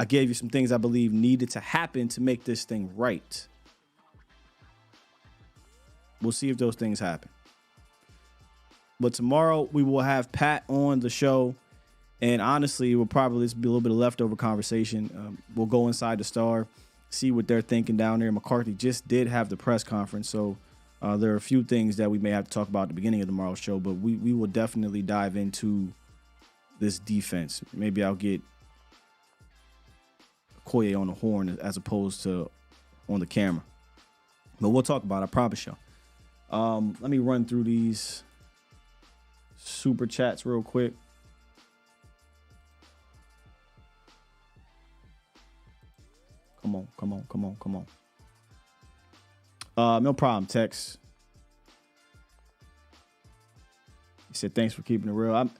gave you some things I believe needed to happen to make this thing right. We'll see if those things happen. But tomorrow we will have Pat on the show. And honestly, it will probably be a little bit of leftover conversation. We'll go inside the Star, see what they're thinking down there. McCarthy just did have the press conference, so there are a few things that we may have to talk about at the beginning of tomorrow's show, but we will definitely dive into this defense. Maybe I'll get Koye on the horn as opposed to on the camera. But we'll talk about it, I promise you. Let me run through these super chats real quick. Come on. No problem, Tex. He said, thanks for keeping it real. I'm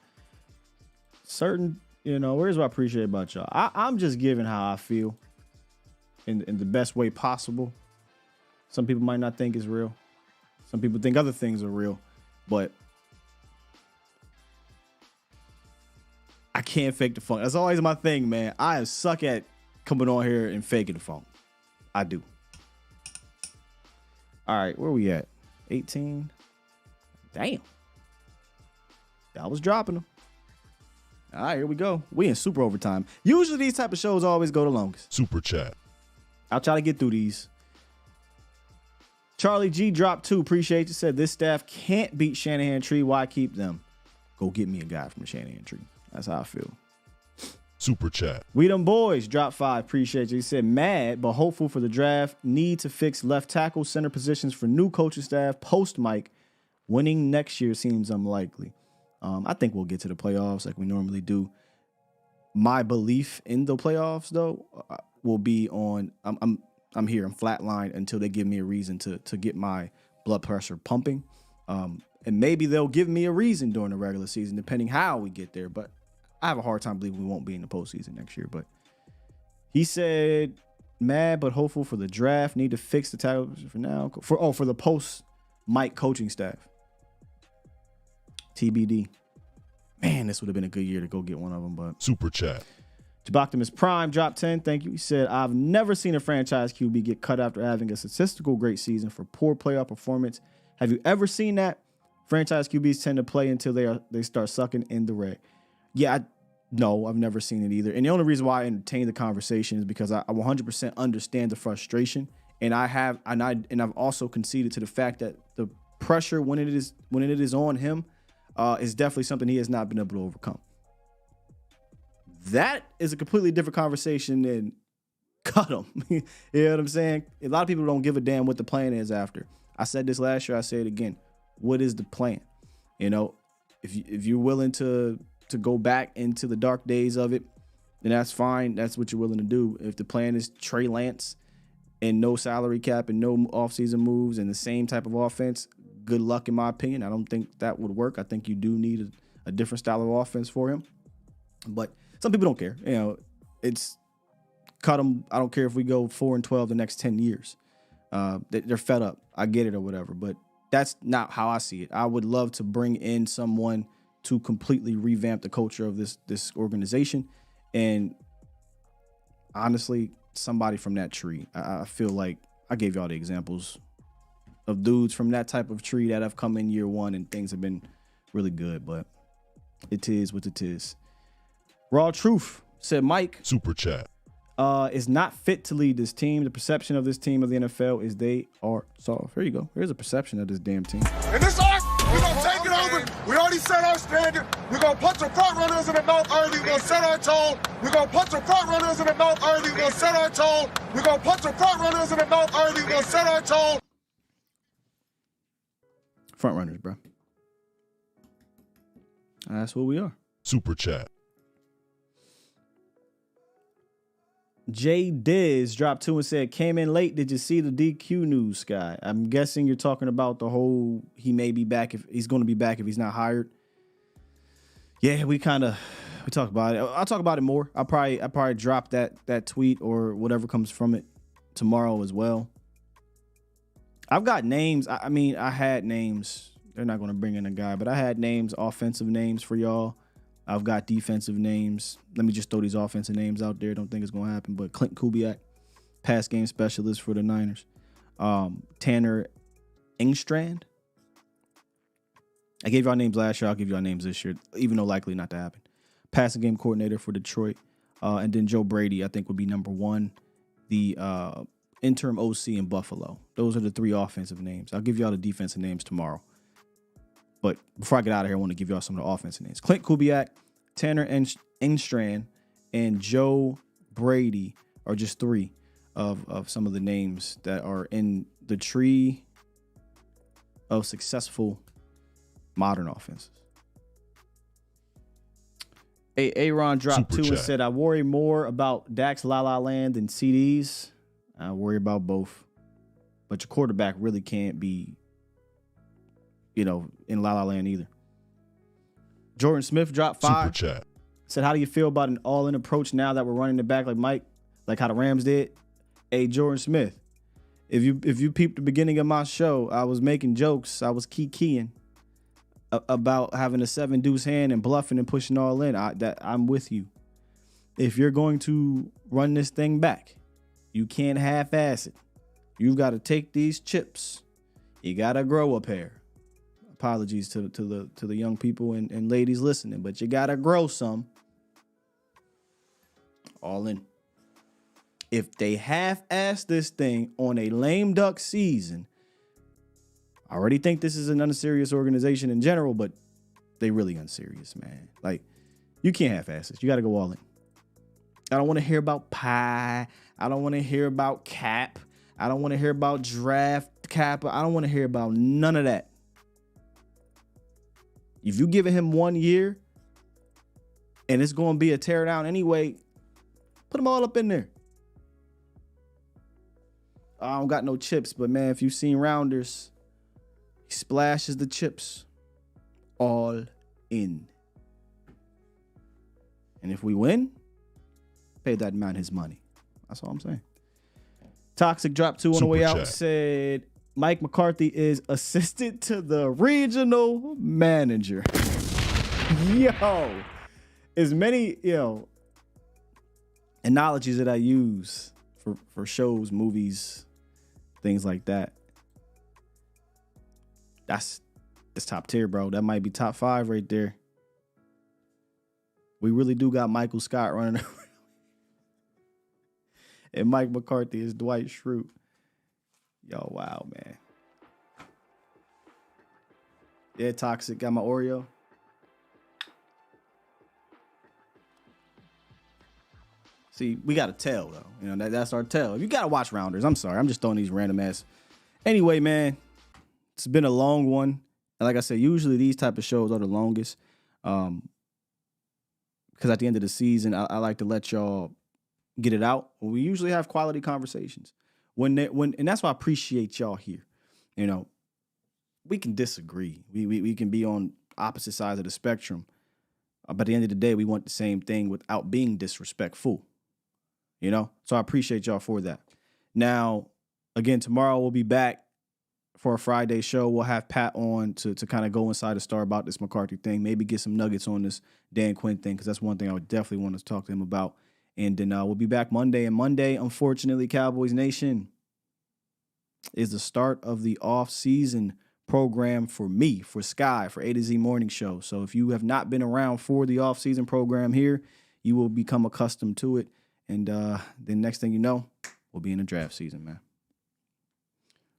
certain, here's what I appreciate about y'all. I'm just giving how I feel in the best way possible. Some people might not think it's real. Some people think other things are real. But I can't fake the funk. That's always my thing, man. I suck at coming on here and faking the phone. I do. All right, where we at? 18. Damn. I was dropping them. All right, here we go. We in super overtime. Usually these type of shows always go the longest. Super chat. I'll try to get through these. Charlie G dropped 2. Appreciate you. Said this staff can't beat Shanahan Tree. Why keep them? Go get me a guy from the Shanahan Tree. That's how I feel. Super chat. We them boys dropped 5. Appreciate you. He said mad but hopeful for the draft. Need to fix left tackle, center positions for new coaching staff. Post Mike. Winning next year seems unlikely. I think we'll get to the playoffs like we normally do. My belief in the playoffs though will be on. I'm here. I'm flatlined until they give me a reason to get my blood pressure pumping. And maybe they'll give me a reason during the regular season, depending how we get there. But I have a hard time believing we won't be in the postseason next year. But he said, mad but hopeful for the draft. Need to fix the tackle for now. For the post-Mike coaching staff. TBD. Man, this would have been a good year to go get one of them. But Super Chat. Jaboptimus Prime dropped 10. Thank you. He said, I've never seen a franchise QB get cut after having a statistical great season for poor playoff performance. Have you ever seen that? Franchise QBs tend to play until they start sucking in the red. Yeah, no, I've never seen it either. And the only reason why I entertain the conversation is because I 100% understand the frustration, and I've also conceded to the fact that the pressure when it is on him is definitely something he has not been able to overcome. That is a completely different conversation than cut him. You know what I'm saying? A lot of people don't give a damn what the plan is after. I said this last year. I say it again. What is the plan? You know, if you're willing to go back into the dark days of it, then that's fine. That's what you're willing to do. If the plan is Trey Lance and no salary cap and no offseason moves and the same type of offense, good luck in my opinion. I don't think that would work. I think you do need a different style of offense for him. But some people don't care. You know, it's cut them. I don't care if we go 4-12 the next 10 years. They're fed up. I get it or whatever, but that's not how I see it. I would love to bring in someone to completely revamp the culture of this organization. And honestly, somebody from that tree. I feel like I gave y'all the examples of dudes from that type of tree that have come in year one and things have been really good, but it is what it is. Raw Truth said Mike. Super Chat. Is not fit to lead this team. The perception of this team of the NFL is they are soft. Here you go. Here's a perception of this damn team. And this arc, we're going to take it over. We already set our standard. We're going to punch the front runners in the mouth early. We're going to set our tone. We're going to punch the front runners in the mouth early. We're going to set our tone. We're going to punch the front runners in the mouth early. We're going to set our tone. Front runners, bro. That's what we are. Super Chat. Jay Diz dropped 2 and said, came in late. Did you see the DQ news, Sky? I'm guessing you're talking about the whole he may be back if he's going to be back if he's not hired. Yeah, we talk about it. I'll talk about it more. I'll probably drop that tweet or whatever comes from it tomorrow as well. I've got names. I had names. They're not going to bring in a guy, but I had names, offensive names for y'all. I've got defensive names. Let me just throw these offensive names out there. Don't think it's going to happen. But Clint Kubiak, pass game specialist for the Niners. Tanner Engstrand. I gave y'all names last year. I'll give y'all names this year, even though likely not to happen. Passing game coordinator for Detroit. And then Joe Brady, I think, would be number 1. The interim OC in Buffalo. Those are the 3 offensive names. I'll give y'all the defensive names tomorrow. But before I get out of here, I want to give y'all some of the offensive names. Clint Kubiak, Tanner Engstrand, and Joe Brady are just 3 of some of the names that are in the tree of successful modern offenses. Aaron dropped Super 2 and said, I worry more about Dak's La La Land than CDs. I worry about both. But your quarterback really can't be in La La Land either. Jordan Smith dropped 5. Super Chat. Said, how do you feel about an all-in approach now that we're running it back like Mike, like how the Rams did? Hey, Jordan Smith, if you peeped the beginning of my show, I was making jokes. I was keying about having a 7 deuce hand and bluffing and pushing all in. I'm with you. If you're going to run this thing back, you can't half-ass it. You've got to take these chips. You got to grow a pair. Apologies to the young people and ladies listening, but you gotta grow some. All in. If they half-ass this thing on a lame duck season, I already think this is an unserious organization in general, but they really unserious, man. Like, you can't half-ass this. You gotta go all in. I don't want to hear about pie. I don't want to hear about cap. I don't want to hear about draft cap. I don't want to hear about none of that. If you giving him 1 year and it's going to be a tear down anyway, put them all up in there. I don't got no chips, but man, if you've seen Rounders, he splashes the chips. all in. And if we win, pay that man his money. That's all I'm saying. Toxic Drop 2 on the way out said Mike McCarthy is assistant to the regional manager. Yo, as many, analogies that I use for shows, movies, things like that. That's top tier, bro. That might be top 5 right there. We really do got Michael Scott running around. And Mike McCarthy is Dwight Schrute. Yo, wow, man. Yeah, Toxic. Got my Oreo. See, we got to tell, though. That's our tell. You got to watch Rounders. I'm sorry. I'm just throwing these random ass. Anyway, man, it's been a long one. And like I said, usually these type of shows are the longest. Because at the end of the season, I like to let y'all get it out. We usually have quality conversations. And that's why I appreciate y'all here. We can disagree. We can be on opposite sides of the spectrum. But at the end of the day, we want the same thing without being disrespectful. So I appreciate y'all for that. Now, again, tomorrow we'll be back for a Friday show. We'll have Pat on to kind of go inside the star about this McCarthy thing, maybe get some nuggets on this Dan Quinn thing, because that's one thing I would definitely want to talk to him about. And then we'll be back Monday. And Monday, unfortunately, Cowboys Nation, is the start of the off-season program for me, for Sky, for A to Z Morning Show. So if you have not been around for the off-season program here, you will become accustomed to it. And then next thing you know, we'll be in the draft season, man.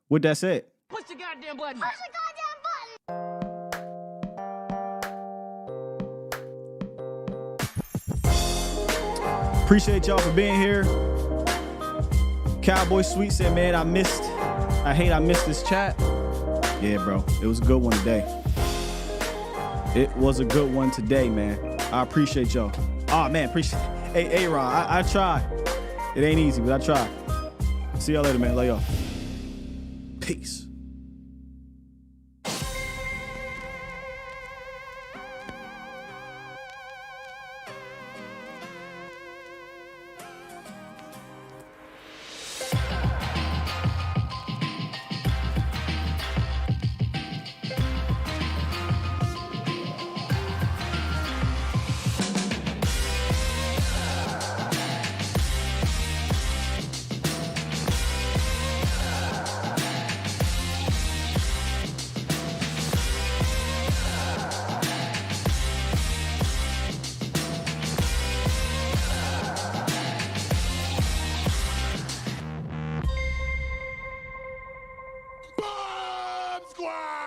With that said, Push the goddamn button. Push the goddamn button. Appreciate y'all for being here. Cowboy Sweet said, man, I missed this chat. Yeah, bro. It was a good one today. It was a good one today, man. I appreciate y'all. Oh, man, appreciate it. Hey, A-Ron, I try. It ain't easy, but I try. See y'all later, man. Love y'all. Peace. Squad!